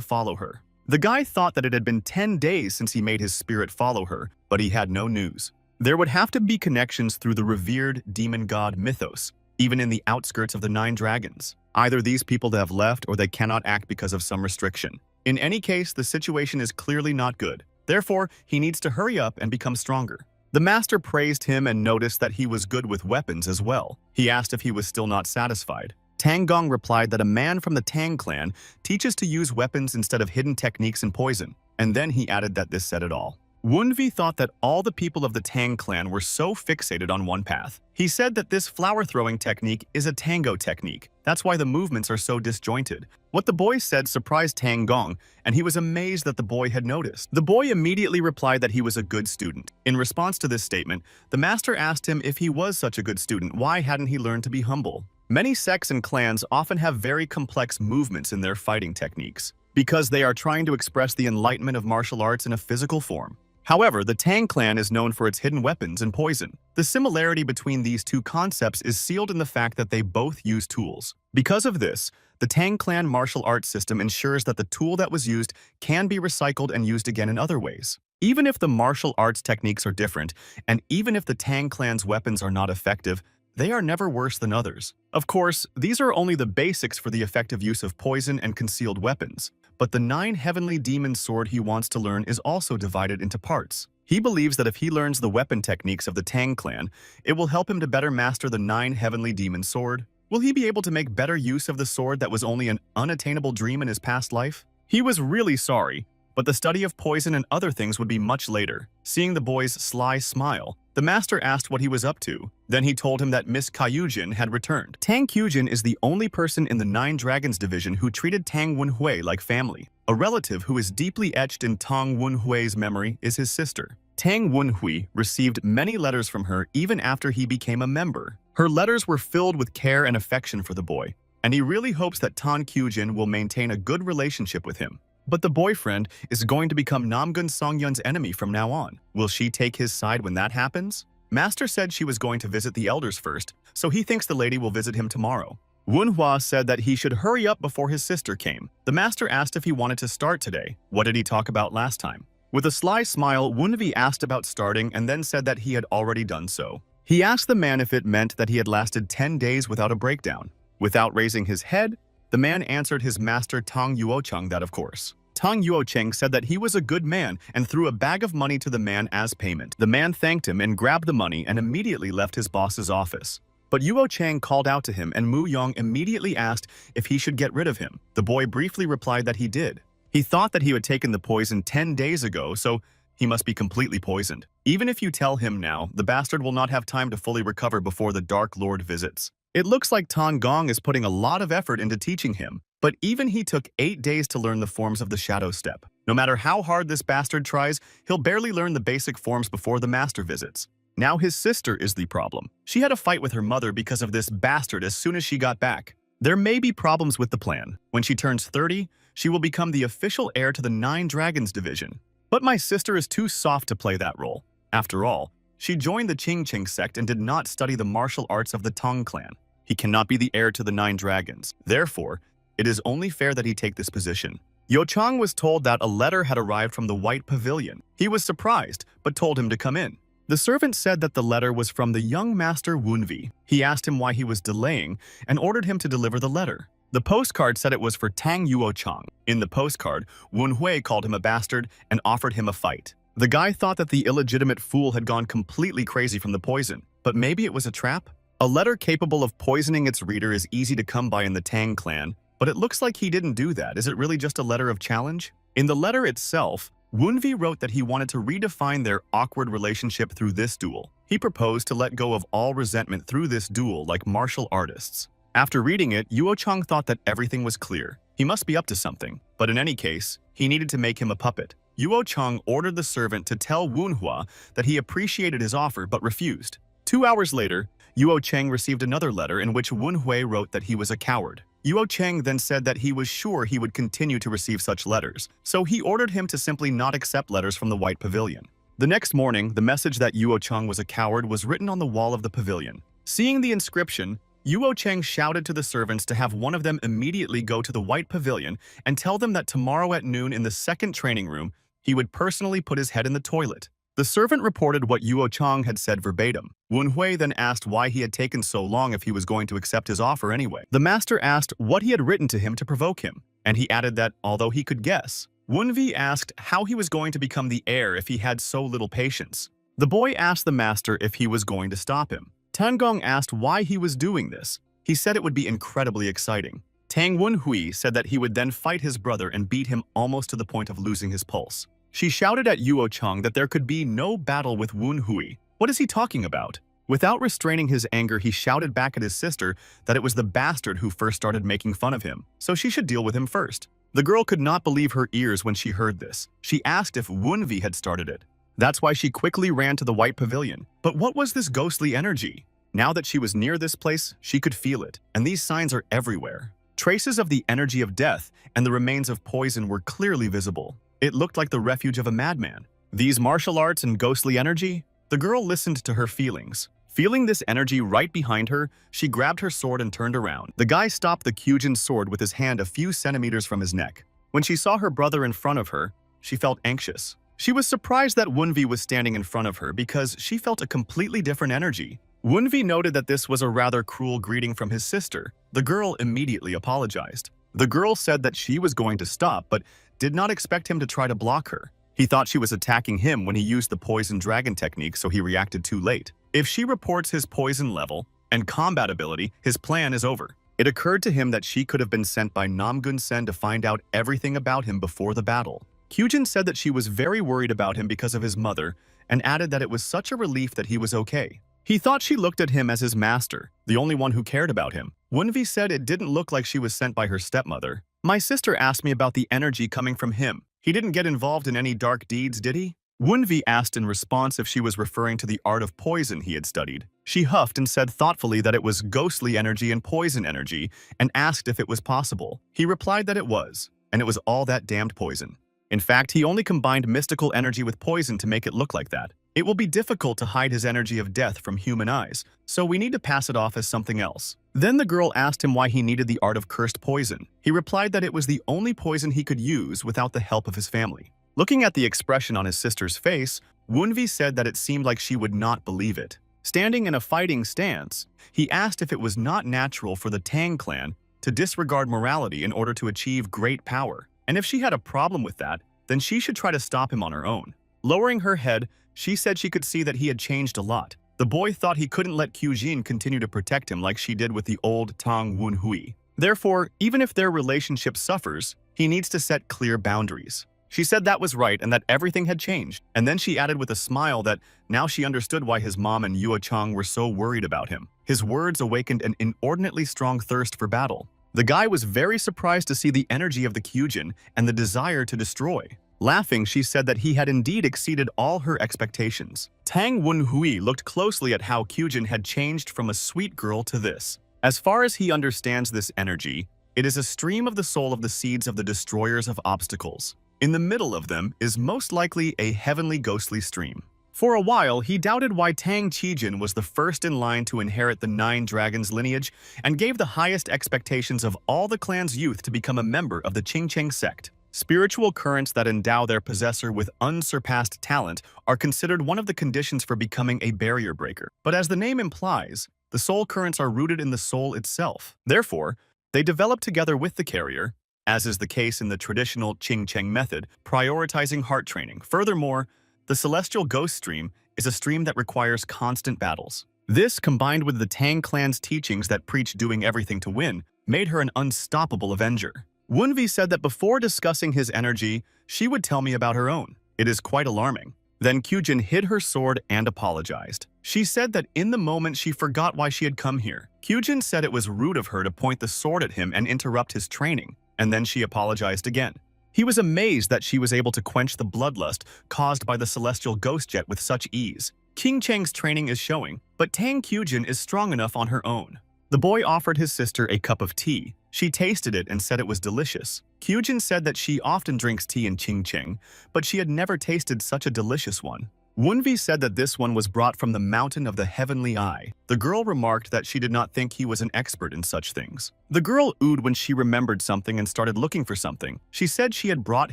follow her. The guy thought that it had been 10 days since he made his spirit follow her, but he had no news. There would have to be connections through the revered demon god Mythos, even in the outskirts of the 9 dragons. Either these people have left or they cannot act because of some restriction. In any case, the situation is clearly not good. Therefore, he needs to hurry up and become stronger. The master praised him and noticed that he was good with weapons as well. He asked if he was still not satisfied. Tang Gong replied that a man from the Tang clan teaches to use weapons instead of hidden techniques and poison, and then he added that this said it all. Wunvi thought that all the people of the Tang clan were so fixated on one path. He said that this flower-throwing technique is a tango technique. That's why the movements are so disjointed. What the boy said surprised Tang Gong, and he was amazed that the boy had noticed. The boy immediately replied that he was a good student. In response to this statement, the master asked him if he was such a good student, why hadn't he learned to be humble? Many sects and clans often have very complex movements in their fighting techniques, because they are trying to express the enlightenment of martial arts in a physical form. However, the Tang clan is known for its hidden weapons and poison. The similarity between these two concepts is sealed in the fact that they both use tools. Because of this, the Tang clan martial arts system ensures that the tool that was used can be recycled and used again in other ways. Even if the martial arts techniques are different, and even if the Tang clan's weapons are not effective, they are never worse than others. Of course, these are only the basics for the effective use of poison and concealed weapons. But the 9 heavenly demon sword he wants to learn is also divided into parts. He believes that if he learns the weapon techniques of the Tang clan, it will help him to better master the 9 heavenly demon sword. Will he be able to make better use of the sword that was only an unattainable dream in his past life? He was really sorry, but the study of poison and other things would be much later. Seeing the boy's sly smile, the master asked what he was up to. Then he told him that Miss Kyujin had returned. Tang Kyujin is the only person in the 9 Dragons division who treated Tang Wenhui like family. A relative who is deeply etched in Tang Wenhui's memory is his sister. Tang Wenhui received many letters from her even after he became a member. Her letters were filled with care and affection for the boy, and he really hopes that Tang Kyujin will maintain a good relationship with him. But the boyfriend is going to become Namgun Songyun's enemy from now on. Will she take his side when that happens? Master said she was going to visit the elders first, so he thinks the lady will visit him tomorrow. Wunhua said that he should hurry up before his sister came. The master asked if he wanted to start today. What did he talk about last time? With a sly smile, Wunvi asked about starting and then said that he had already done so. He asked the man if it meant that he had lasted 10 days without a breakdown. Without raising his head, the man answered his master Tang Yuocheng that of course. Tang Yuocheng said that he was a good man and threw a bag of money to the man as payment. The man thanked him and grabbed the money and immediately left his boss's office. But Yuocheng called out to him and Mu Yong immediately asked if he should get rid of him. The boy briefly replied that he did. He thought that he had taken the poison 10 days ago, so he must be completely poisoned. Even if you tell him now, the bastard will not have time to fully recover before the Dark Lord visits. It looks like Tang Gong is putting a lot of effort into teaching him, but even he took 8 days to learn the forms of the shadow step. No matter how hard this bastard tries, he'll barely learn the basic forms before the master visits. Now his sister is the problem. She had a fight with her mother because of this bastard as soon as she got back. There may be problems with the plan. When she turns 30, she will become the official heir to the 9 Dragons division. But my sister is too soft to play that role. After all, she joined the Qingqing sect and did not study the martial arts of the Tang clan. He cannot be the heir to the 9 dragons. Therefore, it is only fair that he take this position. Yochang was told that a letter had arrived from the White Pavilion. He was surprised, but told him to come in. The servant said that the letter was from the young master Wunvi. He asked him why he was delaying and ordered him to deliver the letter. The postcard said it was for Tang Yuochang. In the postcard, Wenhui called him a bastard and offered him a fight. The guy thought that the illegitimate fool had gone completely crazy from the poison, but maybe it was a trap? A letter capable of poisoning its reader is easy to come by in the Tang clan, but it looks like he didn't do that. Is it really just a letter of challenge? In the letter itself, Wunvi wrote that he wanted to redefine their awkward relationship through this duel. He proposed to let go of all resentment through this duel like martial artists. After reading it, Yuochang thought that everything was clear. He must be up to something, but in any case, he needed to make him a puppet. Yuochang ordered the servant to tell Wunhua that he appreciated his offer but refused. 2 hours later, Yuocheng received another letter in which Wenhui wrote that he was a coward. Yuocheng then said that he was sure he would continue to receive such letters, so he ordered him to simply not accept letters from the White Pavilion. The next morning, the message that Yuocheng was a coward was written on the wall of the pavilion. Seeing the inscription, Yuocheng shouted to the servants to have one of them immediately go to the White Pavilion and tell them that tomorrow at noon in the second training room, he would personally put his head in the toilet. The servant reported what Yuochang had said verbatim. Wenhui then asked why he had taken so long if he was going to accept his offer anyway. The master asked what he had written to him to provoke him, and he added that, although he could guess, Wunvi asked how he was going to become the heir if he had so little patience. The boy asked the master if he was going to stop him. Tangong asked why he was doing this. He said it would be incredibly exciting. Tang Wenhui said that he would then fight his brother and beat him almost to the point of losing his pulse. She shouted at Yuo Chang that there could be no battle with Woon Hui. What is he talking about? Without restraining his anger, he shouted back at his sister that it was the bastard who first started making fun of him, so she should deal with him first. The girl could not believe her ears when she heard this. She asked if Woonvi had started it. That's why she quickly ran to the white pavilion. But what was this ghostly energy? Now that she was near this place, she could feel it, and these signs are everywhere. Traces of the energy of death and the remains of poison were clearly visible. It looked like the refuge of a madman. These martial arts and ghostly energy? The girl listened to her feelings. Feeling this energy right behind her, she grabbed her sword and turned around. The guy stopped the Kyujin's sword with his hand a few centimeters from his neck. When she saw her brother in front of her, she felt anxious. She was surprised that Woonvi was standing in front of her because she felt a completely different energy. Woonvi noted that this was a rather cruel greeting from his sister. The girl immediately apologized. The girl said that she was going to stop, but did not expect him to try to block her. He thought she was attacking him when he used the poison dragon technique, so he reacted too late. If she reports his poison level and combat ability, his plan is over. It occurred to him that she could have been sent by Namgun Sen to find out everything about him before the battle. Kyujin said that she was very worried about him because of his mother and added that it was such a relief that he was okay. He thought she looked at him as his master, the only one who cared about him. Woonvi said it didn't look like she was sent by her stepmother. My sister asked me about the energy coming from him. He didn't get involved in any dark deeds, did he? Woonvi asked in response if she was referring to the art of poison he had studied. She huffed and said thoughtfully that it was ghostly energy and poison energy and asked if it was possible. He replied that it was, and it was all that damned poison. In fact, he only combined mystical energy with poison to make it look like that. It will be difficult to hide his energy of death from human eyes, so we need to pass it off as something else. Then the girl asked him why he needed the art of cursed poison. He replied that it was the only poison he could use without the help of his family. Looking at the expression on his sister's face, Woonvi said that it seemed like she would not believe it. Standing in a fighting stance, he asked if it was not natural for the Tang clan to disregard morality in order to achieve great power. And if she had a problem with that, then she should try to stop him on her own. Lowering her head, she said she could see that he had changed a lot. The boy thought he couldn't let Kyujin continue to protect him like she did with the old Tang Woon Hui. Therefore, even if their relationship suffers, he needs to set clear boundaries. She said that was right and that everything had changed. And then she added with a smile that now she understood why his mom and Yuo Chang were so worried about him. His words awakened an inordinately strong thirst for battle. The guy was very surprised to see the energy of the Kyujin and the desire to destroy. Laughing, she said that he had indeed exceeded all her expectations. Tang Woon Hui looked closely at how Kyujin had changed from a sweet girl to this. As far as he understands this energy, it is a stream of the soul of the seeds of the destroyers of obstacles. In the middle of them is most likely a heavenly ghostly stream. For a while, he doubted why Tang Qijin was the first in line to inherit the 9 Dragons lineage and gave the highest expectations of all the clan's youth to become a member of the Qingcheng sect. Spiritual currents that endow their possessor with unsurpassed talent are considered one of the conditions for becoming a barrier breaker. But as the name implies, the soul currents are rooted in the soul itself. Therefore, they develop together with the carrier, as is the case in the traditional Qingcheng method, prioritizing heart training. Furthermore, the celestial ghost stream is a stream that requires constant battles. This, combined with the Tang clan's teachings that preach doing everything to win, made her an unstoppable avenger. Woonvi said that before discussing his energy, she would tell me about her own. It is quite alarming. Then Kyujin hid her sword and apologized. She said that in the moment she forgot why she had come here. Kyujin said it was rude of her to point the sword at him and interrupt his training, and then she apologized again. He was amazed that she was able to quench the bloodlust caused by the celestial ghost jet with such ease. King Cheng's training is showing, but Tang Kyujin is strong enough on her own. The boy offered his sister a cup of tea. She tasted it and said it was delicious. Kyujin said that she often drinks tea in Qingcheng, but she had never tasted such a delicious one. Woonvi said that this one was brought from the mountain of the heavenly eye. The girl remarked that she did not think he was an expert in such things. The girl oohed when she remembered something and started looking for something. She said she had brought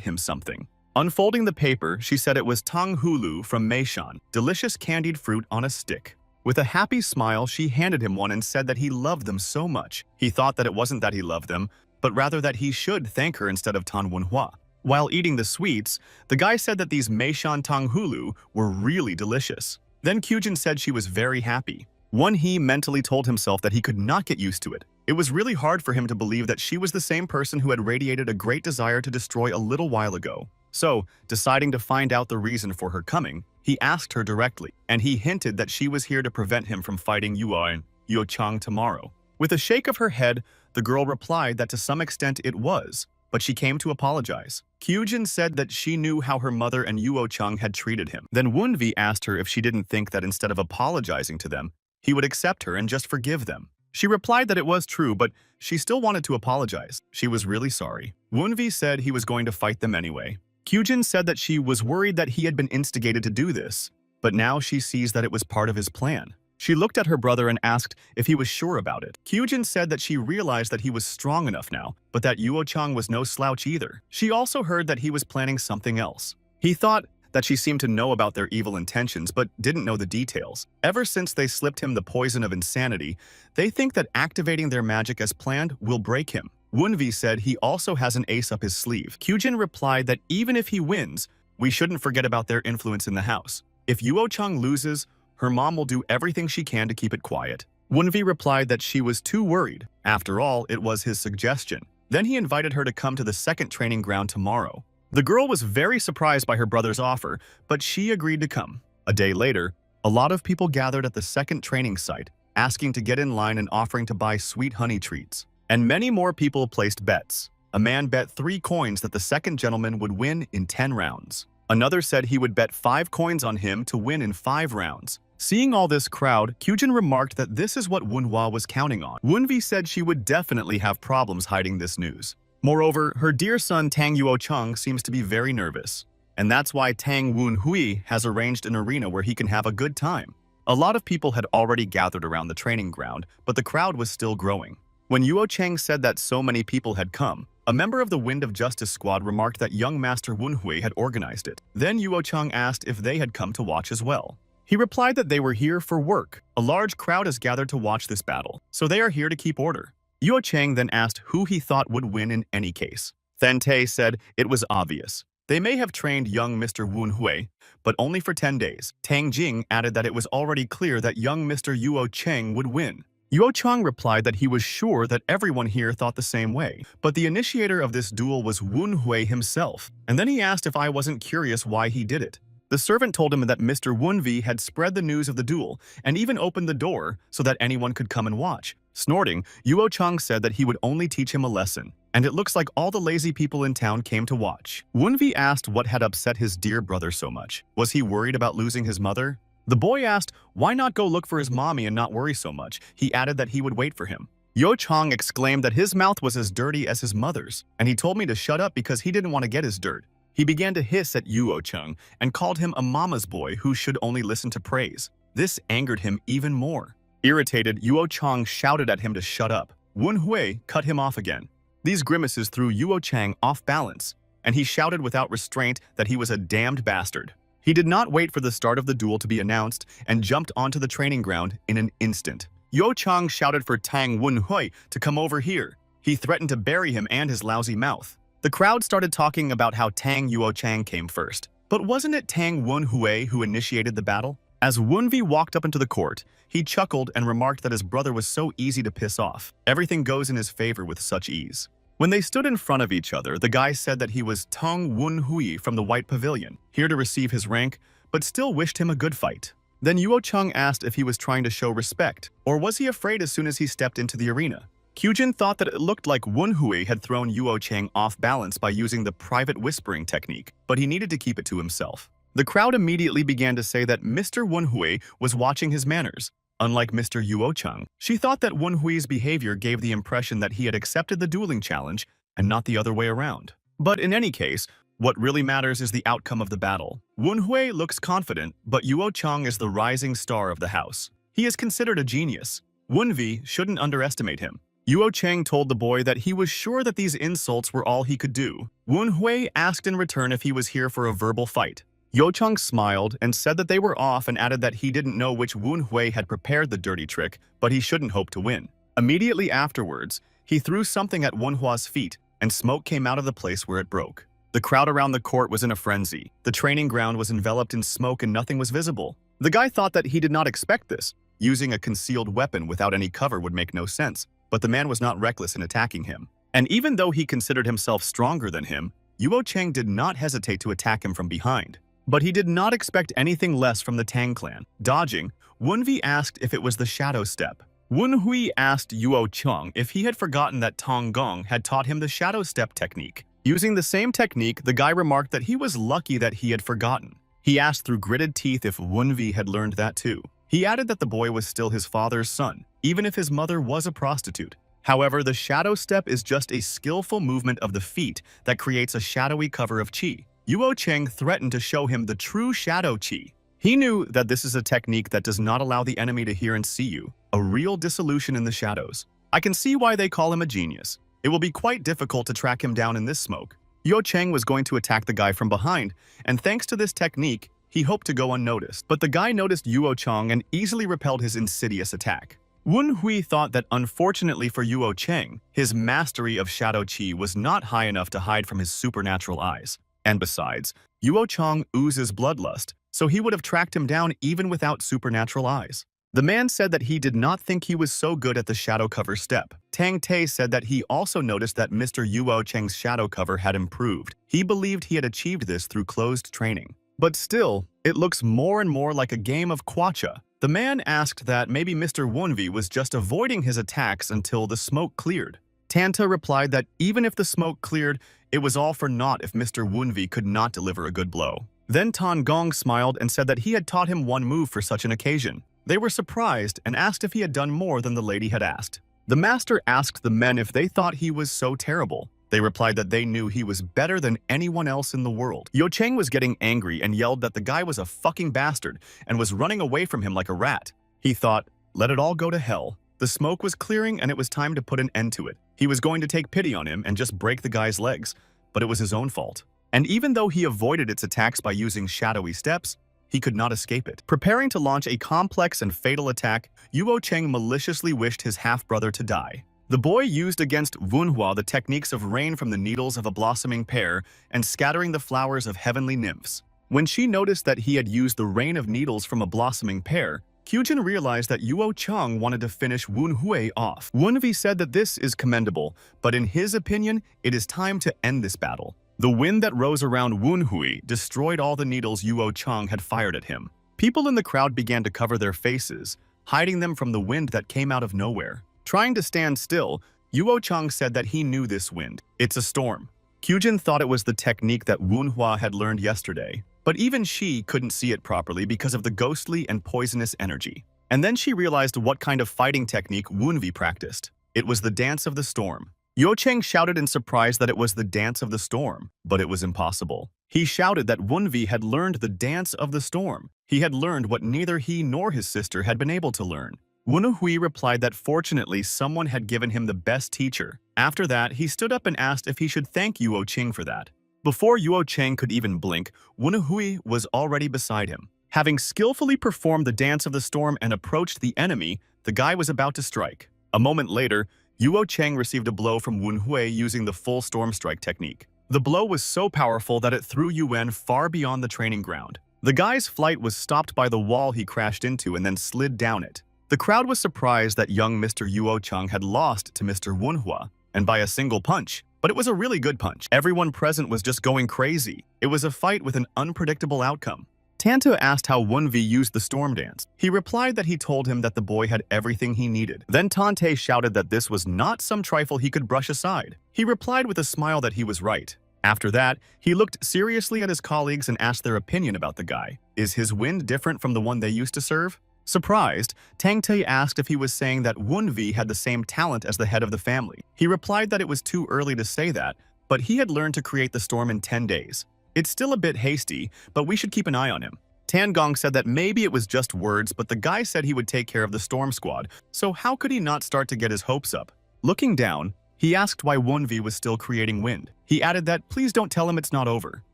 him something. Unfolding the paper, she said it was Tang Hulu from Meishan, delicious candied fruit on a stick. With a happy smile, she handed him one and said that he loved them so much. He thought that it wasn't that he loved them, but rather that he should thank her instead of Tan Wenhua. While eating the sweets, the guy said that these Meishan Tang Hulu were really delicious. Then Kyujin said she was very happy. He mentally told himself that he could not get used to it. It was really hard for him to believe that she was the same person who had radiated a great desire to destroy a little while ago. So, deciding to find out the reason for her coming, he asked her directly, and he hinted that she was here to prevent him from fighting Yuo and Yo Chang tomorrow. With a shake of her head, the girl replied that to some extent it was, but she came to apologize. Kyujin said that she knew how her mother and Yuo Chang had treated him. Then Wunvi asked her if she didn't think that instead of apologizing to them, he would accept her and just forgive them. She replied that it was true, but she still wanted to apologize. She was really sorry. Wunvi said he was going to fight them anyway. Kyujin said that she was worried that he had been instigated to do this, but now she sees that it was part of his plan. She looked at her brother and asked if he was sure about it. Kyujin said that she realized that he was strong enough now, but that Yuo Chang was no slouch either. She also heard that he was planning something else. He thought that she seemed to know about their evil intentions but didn't know the details. Ever since they slipped him the poison of insanity, they think that activating their magic as planned will break him. Wunvi said he also has an ace up his sleeve. Kyujin replied that even if he wins, we shouldn't forget about their influence in the house. If Yuo Chang loses, her mom will do everything she can to keep it quiet. Wunvi replied that she was too worried. After all, it was his suggestion. Then he invited her to come to the second training ground tomorrow. The girl was very surprised by her brother's offer, but she agreed to come. A day later, a lot of people gathered at the second training site, asking to get in line and offering to buy sweet honey treats. And many more people placed bets. A man bet 3 coins that the second gentleman would win in 10 rounds. Another said he would bet 5 coins on him to win in 5 rounds. Seeing all this crowd, Kyujin remarked that this is what Wunhwa was counting on. Wunvi said she would definitely have problems hiding this news. Moreover, her dear son Tang Yuo Chang seems to be very nervous. And that's why Tang Wunhui has arranged an arena where he can have a good time. A lot of people had already gathered around the training ground, but the crowd was still growing. When Yuo Chang said that so many people had come, a member of the Wind of Justice squad remarked that young Master Wunhui had organized it. Then Yuo Chang asked if they had come to watch as well. He replied that they were here for work. A large crowd has gathered to watch this battle, so they are here to keep order. Yuo Chang then asked who he thought would win in any case. Then Tae said it was obvious. They may have trained young Mr. Wunhui, but only for 10 days. Tang Jing added that it was already clear that young Mr. Yuo Chang would win. Yuo Chang replied that he was sure that everyone here thought the same way, but the initiator of this duel was Wunhui himself, and then he asked if I wasn't curious why he did it. The servant told him that Mr. Wunvi had spread the news of the duel and even opened the door so that anyone could come and watch. Snorting, Yuo Chang said that he would only teach him a lesson, and it looks like all the lazy people in town came to watch. Wunvi asked what had upset his dear brother so much. Was he worried about losing his mother? The boy asked, why not go look for his mommy and not worry so much? He added that he would wait for him. Yuo Chang exclaimed that his mouth was as dirty as his mother's, and he told me to shut up because he didn't want to get his dirt. He began to hiss at Yuo Chang and called him a mama's boy who should only listen to praise. This angered him even more. Irritated, Yuo Chang shouted at him to shut up. Wunhui cut him off again. These grimaces threw Yuo Chang off balance, and he shouted without restraint that he was a damned bastard. He did not wait for the start of the duel to be announced and jumped onto the training ground in an instant. Yuo Chang shouted for Tang Wunhui to come over here. He threatened to bury him and his lousy mouth. The crowd started talking about how Tang Yuo Chang came first. But wasn't it Tang Wunhui who initiated the battle? As Wunvi walked up into the court, he chuckled and remarked that his brother was so easy to piss off. Everything goes in his favor with such ease. When they stood in front of each other, the guy said that he was Tang Wunhui from the White Pavilion, here to receive his rank, but still wished him a good fight. Then Yuo Chang asked if he was trying to show respect, or was he afraid as soon as he stepped into the arena? Kyujin thought that it looked like Wunhui had thrown Yuo Chang off balance by using the private whispering technique, but he needed to keep it to himself. The crowd immediately began to say that Mr. Wunhui was watching his manners. Unlike Mr. Yuo Chang, she thought that Wunhui's behavior gave the impression that he had accepted the dueling challenge and not the other way around. But in any case, what really matters is the outcome of the battle. Wunhui looks confident, but Yuo Chang is the rising star of the house. He is considered a genius. Wunvi shouldn't underestimate him. Yuo Chang told the boy that he was sure that these insults were all he could do. Wunhui asked in return if he was here for a verbal fight. Yuo Chang smiled and said that they were off and added that he didn't know which Wunhui had prepared the dirty trick, but he shouldn't hope to win. Immediately afterwards, he threw something at Wunhua's feet, and smoke came out of the place where it broke. The crowd around the court was in a frenzy. The training ground was enveloped in smoke and nothing was visible. The guy thought that he did not expect this. Using a concealed weapon without any cover would make no sense, but the man was not reckless in attacking him. And even though he considered himself stronger than him, Yuo Cheng did not hesitate to attack him from behind. But he did not expect anything less from the Tang clan. Dodging, Wunvi asked if it was the shadow step. Wunhui asked Yuo Cheng if he had forgotten that Tong Gong had taught him the shadow step technique. Using the same technique, the guy remarked that he was lucky that he had forgotten. He asked through gritted teeth if Wunvi had learned that too. He added that the boy was still his father's son, even if his mother was a prostitute. However, the shadow step is just a skillful movement of the feet that creates a shadowy cover of qi. Yuo Cheng threatened to show him the true shadow qi. He knew that this is a technique that does not allow the enemy to hear and see you, a real dissolution in the shadows. I can see why they call him a genius. It will be quite difficult to track him down in this smoke. Yuo Cheng was going to attack the guy from behind, and thanks to this technique, he hoped to go unnoticed. But the guy noticed Yuo Cheng and easily repelled his insidious attack. Wen Hui thought that unfortunately for Yuo Cheng, his mastery of shadow qi was not high enough to hide from his supernatural eyes. And besides, Yuo Cheng oozes bloodlust, so he would have tracked him down even without supernatural eyes. The man said that he did not think he was so good at the shadow cover step. Tang Te said that he also noticed that Mr. Yuo Cheng's shadow cover had improved. He believed he had achieved this through closed training. But still, it looks more and more like a game of kwacha. The man asked that maybe Mr. Wunvi was just avoiding his attacks until the smoke cleared. Tanta replied that even if the smoke cleared, it was all for naught if Mr. Wunvi could not deliver a good blow. Then Tan Gong smiled and said that he had taught him one move for such an occasion. They were surprised and asked if he had done more than the lady had asked. The master asked the men if they thought he was so terrible. They replied that they knew he was better than anyone else in the world. Yuo Cheng was getting angry and yelled that the guy was a fucking bastard and was running away from him like a rat. He thought, let it all go to hell. The smoke was clearing and it was time to put an end to it. He was going to take pity on him and just break the guy's legs, but it was his own fault. And even though he avoided its attacks by using shadowy steps, he could not escape it. Preparing to launch a complex and fatal attack, Yuo Cheng maliciously wished his half-brother to die. The boy used against Wunhua the techniques of rain from the needles of a blossoming pear and scattering the flowers of heavenly nymphs. When she noticed that he had used the rain of needles from a blossoming pear, Kyujin realized that Yuo Cheng wanted to finish Wunhui off. Wunvi said that this is commendable, but in his opinion, it is time to end this battle. The wind that rose around Wunhui destroyed all the needles Yuo Cheng had fired at him. People in the crowd began to cover their faces, hiding them from the wind that came out of nowhere. Trying to stand still, Yuo Cheng said that he knew this wind. It's a storm. Kyujin thought it was the technique that Wunhua had learned yesterday, but even she couldn't see it properly because of the ghostly and poisonous energy. And then she realized what kind of fighting technique Wunvi practiced. It was the dance of the storm. Yuo Cheng shouted in surprise that it was the dance of the storm, but it was impossible. He shouted that Wunvi had learned the dance of the storm. He had learned what neither he nor his sister had been able to learn. Wunhui replied that fortunately someone had given him the best teacher. After that, he stood up and asked if he should thank Yuo Cheng for that. Before Yuo Cheng could even blink, Wunhui was already beside him. Having skillfully performed the dance of the storm and approached the enemy, the guy was about to strike. A moment later, Yuo Cheng received a blow from Wunhui using the full storm strike technique. The blow was so powerful that it threw Yuan far beyond the training ground. The guy's flight was stopped by the wall he crashed into and then slid down it. The crowd was surprised that young Mr. Yuo Cheng had lost to Mr. Wunhua, and by a single punch. But it was a really good punch. Everyone present was just going crazy. It was a fight with an unpredictable outcome. Tanta asked how Wunvi used the storm dance. He replied that he told him that the boy had everything he needed. Then Tante shouted that this was not some trifle he could brush aside. He replied with a smile that he was right. After that, he looked seriously at his colleagues and asked their opinion about the guy. Is his wind different from the one they used to serve? Surprised, Tang Te asked if he was saying that Wunvi had the same talent as the head of the family. He replied that it was too early to say that, but he had learned to create the storm in 10 days. It's still a bit hasty, but we should keep an eye on him. Tan Gong said that maybe it was just words, but the guy said he would take care of the storm squad, so how could he not start to get his hopes up? Looking down, he asked why Wunvi was still creating wind. He added that please don't tell him it's not over.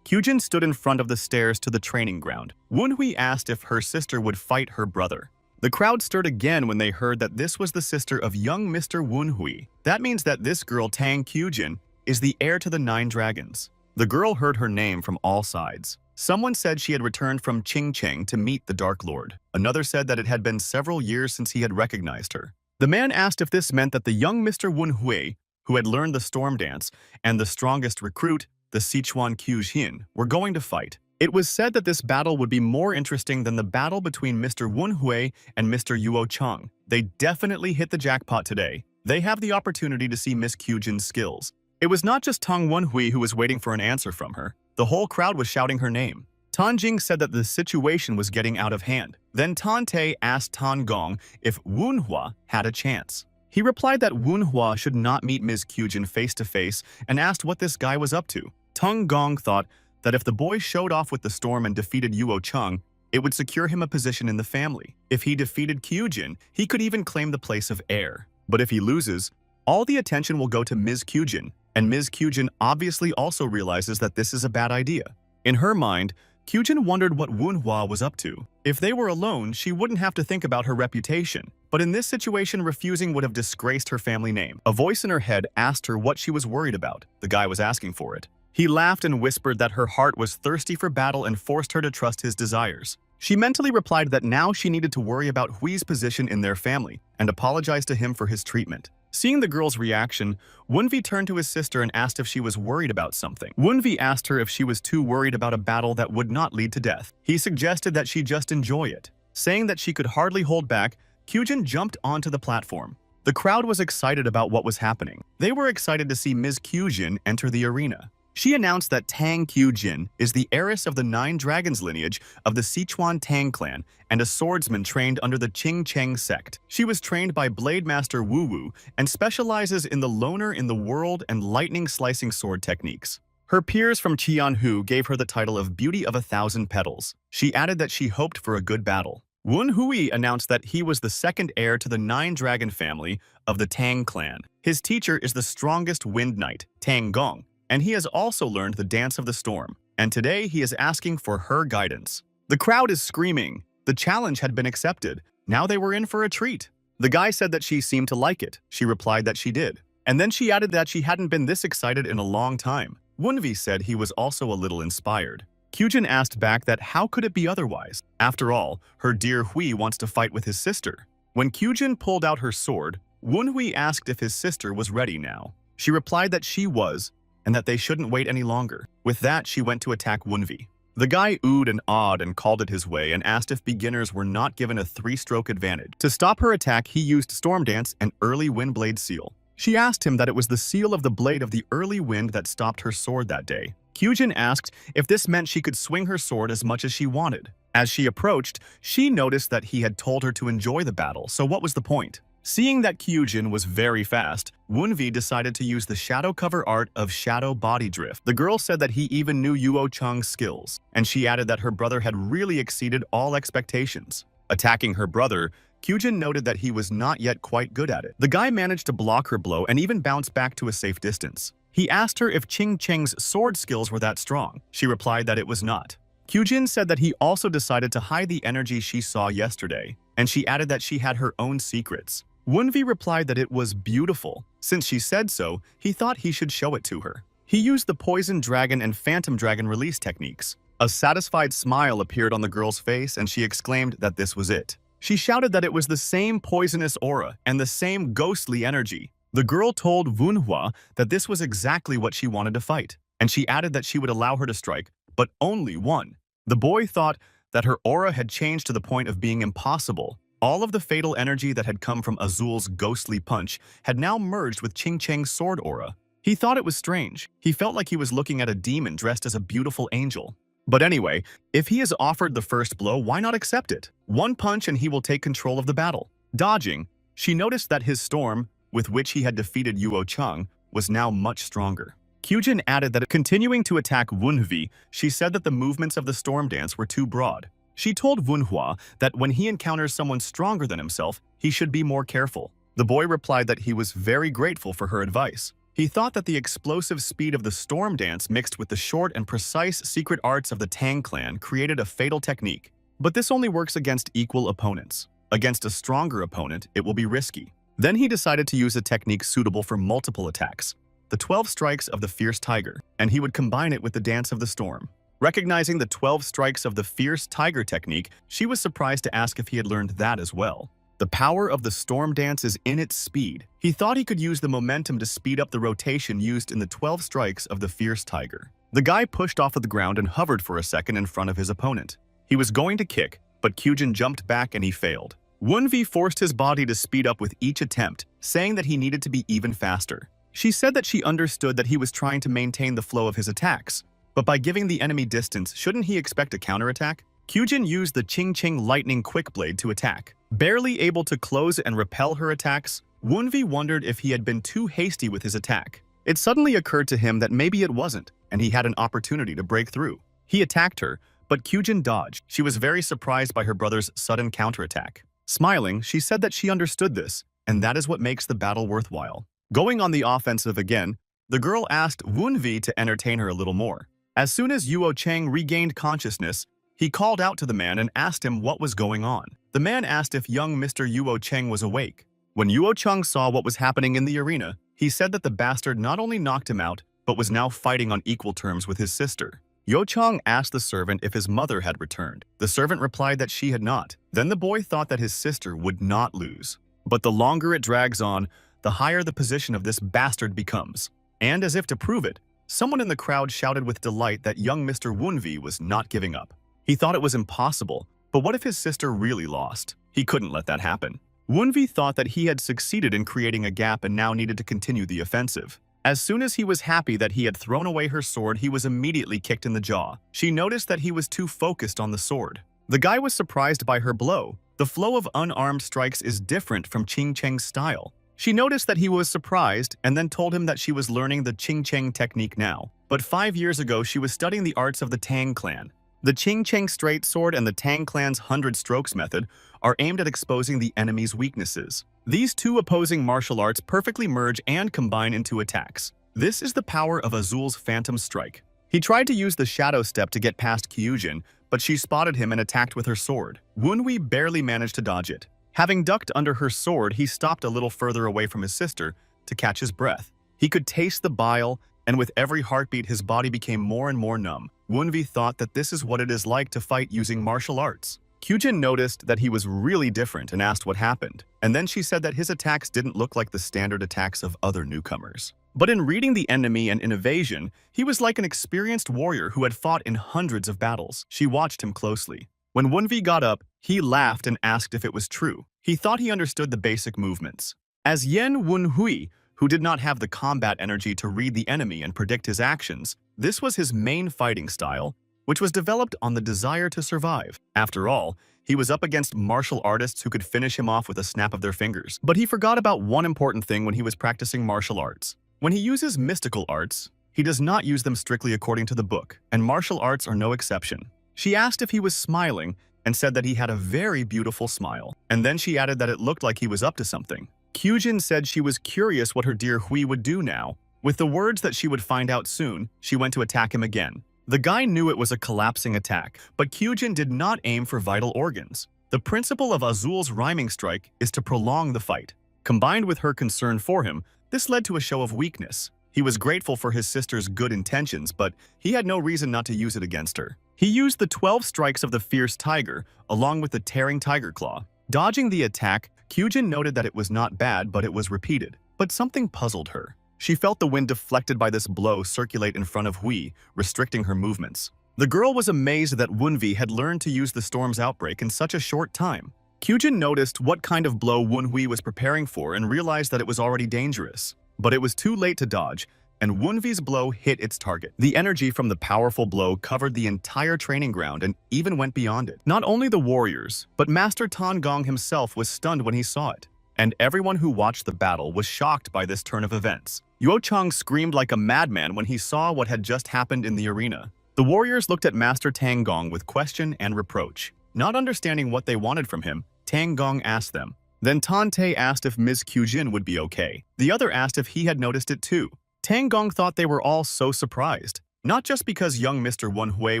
Kyujin stood in front of the stairs to the training ground. Wunhui asked if her sister would fight her brother. The crowd stirred again when they heard that this was the sister of young Mr. Wunhui. That means that this girl, Tang Kyujin, is the heir to the 9 dragons. The girl heard her name from all sides. Someone said she had returned from Qingcheng to meet the Dark Lord. Another said that it had been several years since he had recognized her. The man asked if this meant that the young Mr. Wunhui, who had learned the storm dance, and the strongest recruit, the Sichuan Kyujin, were going to fight. It was said that this battle would be more interesting than the battle between Mr. Wen Hui and Mr. Yuo Cheng. They definitely hit the jackpot today. They have the opportunity to see Miss Kyujin's skills. It was not just Tang Wenhui who was waiting for an answer from her. The whole crowd was shouting her name. Tan Jing said that the situation was getting out of hand. Then Tan Te asked Tan Gong if Wen Hua had a chance. He replied that Wen Hua should not meet Ms. Kyujin face-to-face and asked what this guy was up to. Tang Gong thought that if the boy showed off with the storm and defeated Yuo Cheng, it would secure him a position in the family. If he defeated Kyujin, he could even claim the place of heir. But if he loses, all the attention will go to Ms. Kyujin, and Ms. Kyujin obviously also realizes that this is a bad idea. In her mind, Kyujin wondered what Wen Hua was up to. If they were alone, she wouldn't have to think about her reputation. But in this situation, refusing would have disgraced her family name. A voice in her head asked her what she was worried about. The guy was asking for it. He laughed and whispered that her heart was thirsty for battle and forced her to trust his desires. She mentally replied that now she needed to worry about Hui's position in their family and apologized to him for his treatment. Seeing the girl's reaction, Wenvi turned to his sister and asked if she was worried about something. Wenvi asked her if she was too worried about a battle that would not lead to death. He suggested that she just enjoy it. Saying that she could hardly hold back, Kyujin jumped onto the platform. The crowd was excited about what was happening. They were excited to see Ms. Kyujin enter the arena. She announced that Tang Kyujin is the heiress of the 9 dragons lineage of the Sichuan Tang clan and a swordsman trained under the Qing Cheng sect. She was trained by Blade Master Wu Wu and specializes in the loner in the world and lightning slicing sword techniques. Her peers from Qianhu gave her the title of Beauty of 1,000 Petals. She added that she hoped for a good battle. Wen Hui announced that he was the second heir to the 9 dragon family of the Tang clan. His teacher is the strongest wind knight, Tang Gong, and he has also learned the dance of the storm, and today he is asking for her guidance. The crowd is screaming. The challenge had been accepted. Now they were in for a treat. The guy said that she seemed to like it. She replied that she did. And then she added that she hadn't been this excited in a long time. Wenvi said he was also a little inspired. Kyujin asked back that how could it be otherwise? After all, her dear Hui wants to fight with his sister. When Kyujin pulled out her sword, Wenhui asked if his sister was ready now. She replied that she was, and that they shouldn't wait any longer. With that, she went to attack Wenvi. The guy oohed and awed and called it his way and asked if beginners were not given a 3-stroke advantage. To stop her attack, he used Storm Dance and Early Windblade Seal. She asked him that it was the seal of the blade of the early wind that stopped her sword that day. Kyujin asked if this meant she could swing her sword as much as she wanted. As she approached, she noticed that he had told her to enjoy the battle, so what was the point? Seeing that Kyujin was very fast, Wenvi decided to use the shadow cover art of Shadow Body Drift. The girl said that he even knew Yuo Cheng's skills, and she added that her brother had really exceeded all expectations. Attacking her brother, Kyujin noted that he was not yet quite good at it. The guy managed to block her blow and even bounce back to a safe distance. He asked her if Qing Cheng's sword skills were that strong. She replied that it was not. Kyujin said that he also decided to hide the energy she saw yesterday, and she added that she had her own secrets. Wenvi replied that it was beautiful. Since she said so, he thought he should show it to her. He used the Poison Dragon and Phantom Dragon release techniques. A satisfied smile appeared on the girl's face and she exclaimed that this was it. She shouted that it was the same poisonous aura and the same ghostly energy. The girl told Wen Hua that this was exactly what she wanted to fight, and she added that she would allow her to strike, but only one. The boy thought that her aura had changed to the point of being impossible. All of the fatal energy that had come from Azul's ghostly punch had now merged with Qing Cheng's sword aura. He thought it was strange. He felt like he was looking at a demon dressed as a beautiful angel. But anyway, if he is offered the first blow, why not accept it? One punch and he will take control of the battle. Dodging, she noticed that his storm, with which he had defeated Yuo Cheng, was now much stronger. Kyujin added that continuing to attack Wenvi, she said that the movements of the storm dance were too broad. She told Wen Hua that when he encounters someone stronger than himself, he should be more careful. The boy replied that he was very grateful for her advice. He thought that the explosive speed of the storm dance mixed with the short and precise secret arts of the Tang clan created a fatal technique. But this only works against equal opponents. Against a stronger opponent, it will be risky. Then he decided to use a technique suitable for multiple attacks, the 12 strikes of the Fierce Tiger, and he would combine it with the Dance of the Storm. Recognizing the 12 strikes of the Fierce Tiger technique, she was surprised to ask if he had learned that as well. The power of the storm dance is in its speed. He thought he could use the momentum to speed up the rotation used in the 12 strikes of the Fierce Tiger. The guy pushed off of the ground and hovered for a second in front of his opponent. He was going to kick, but Kyujin jumped back and he failed. Wunvi forced his body to speed up with each attempt, saying that he needed to be even faster. She said that she understood that he was trying to maintain the flow of his attacks, but by giving the enemy distance, shouldn't he expect a counterattack? Kyujin used the Ching Ching Lightning Quick Blade to attack. Barely able to close and repel her attacks, Wunvi wondered if he had been too hasty with his attack. It suddenly occurred to him that maybe it wasn't, and he had an opportunity to break through. He attacked her, but Kyujin dodged. She was very surprised by her brother's sudden counterattack. Smiling, she said that she understood this, and that is what makes the battle worthwhile. Going on the offensive again, the girl asked Wunvi to entertain her a little more. As soon as Yuo Chang regained consciousness, he called out to the man and asked him what was going on. The man asked if young Mr. Yuo Chang was awake. When Yuo Chang saw what was happening in the arena, he said that the bastard not only knocked him out, but was now fighting on equal terms with his sister. Yuo Chang asked the servant if his mother had returned. The servant replied that she had not. Then the boy thought that his sister would not lose. But the longer it drags on, the higher the position of this bastard becomes. And as if to prove it, someone in the crowd shouted with delight that young Mr. Wunvi was not giving up. He thought it was impossible, but what if his sister really lost? He couldn't let that happen. Wunvi thought that he had succeeded in creating a gap and now needed to continue the offensive. As soon as he was happy that he had thrown away her sword, he was immediately kicked in the jaw. She noticed that he was too focused on the sword. The guy was surprised by her blow. The flow of unarmed strikes is different from Ching Cheng's style. She noticed that he was surprised and then told him that she was learning the Ching Cheng technique now. But 5 years ago, she was studying the arts of the Tang clan. The Ching Cheng straight sword and the Tang clan's 100 strokes method are aimed at exposing the enemy's weaknesses. These two opposing martial arts perfectly merge and combine into attacks. This is the power of Azul's Phantom Strike. He tried to use the Shadow Step to get past Kyujin, but she spotted him and attacked with her sword. Wunwi barely managed to dodge it. Having ducked under her sword, he stopped a little further away from his sister to catch his breath. He could taste the bile, and with every heartbeat his body became more and more numb. Wunvi thought that this is what it is like to fight using martial arts. Kyujin noticed that he was really different and asked what happened, and then she said that his attacks didn't look like the standard attacks of other newcomers. But in reading the enemy and in evasion, he was like an experienced warrior who had fought in hundreds of battles. She watched him closely. When Wunvi got up, he laughed and asked if it was true. He thought he understood the basic movements. As Yen Wunhui, who did not have the combat energy to read the enemy and predict his actions, this was his main fighting style, which was developed on the desire to survive. After all, he was up against martial artists who could finish him off with a snap of their fingers. But he forgot about one important thing when he was practicing martial arts. When he uses mystical arts, he does not use them strictly according to the book, and martial arts are no exception. She asked if he was smiling and said that he had a very beautiful smile. And then she added that it looked like he was up to something. Kyujin said she was curious what her dear Hui would do now. With the words that she would find out soon, she went to attack him again. The guy knew it was a collapsing attack, but Kyujin did not aim for vital organs. The principle of Azul's rhyming strike is to prolong the fight. Combined with her concern for him, this led to a show of weakness. He was grateful for his sister's good intentions, but he had no reason not to use it against her. He used the 12 strikes of the fierce tiger, along with the tearing tiger claw. Dodging the attack, Kyujin noted that it was not bad, but it was repeated. But something puzzled her. She felt the wind deflected by this blow circulate in front of Hui, restricting her movements. The girl was amazed that Wunvi had learned to use the storm's outbreak in such a short time. Kyujin noticed what kind of blow Wunhui was preparing for and realized that it was already dangerous. But it was too late to dodge, and Wunvi's blow hit its target. The energy from the powerful blow covered the entire training ground and even went beyond it. Not only the warriors, but Master Tan Gong himself was stunned when he saw it. And everyone who watched the battle was shocked by this turn of events. Yuo Chang screamed like a madman when he saw what had just happened in the arena. The warriors looked at Master Tang Gong with question and reproach. Not understanding what they wanted from him, Tang Gong asked them. Then Tan Te asked if Ms. Kyujin would be okay. The other asked if he had noticed it too. Tang Gong thought they were all so surprised. Not just because young Mr. Wunhui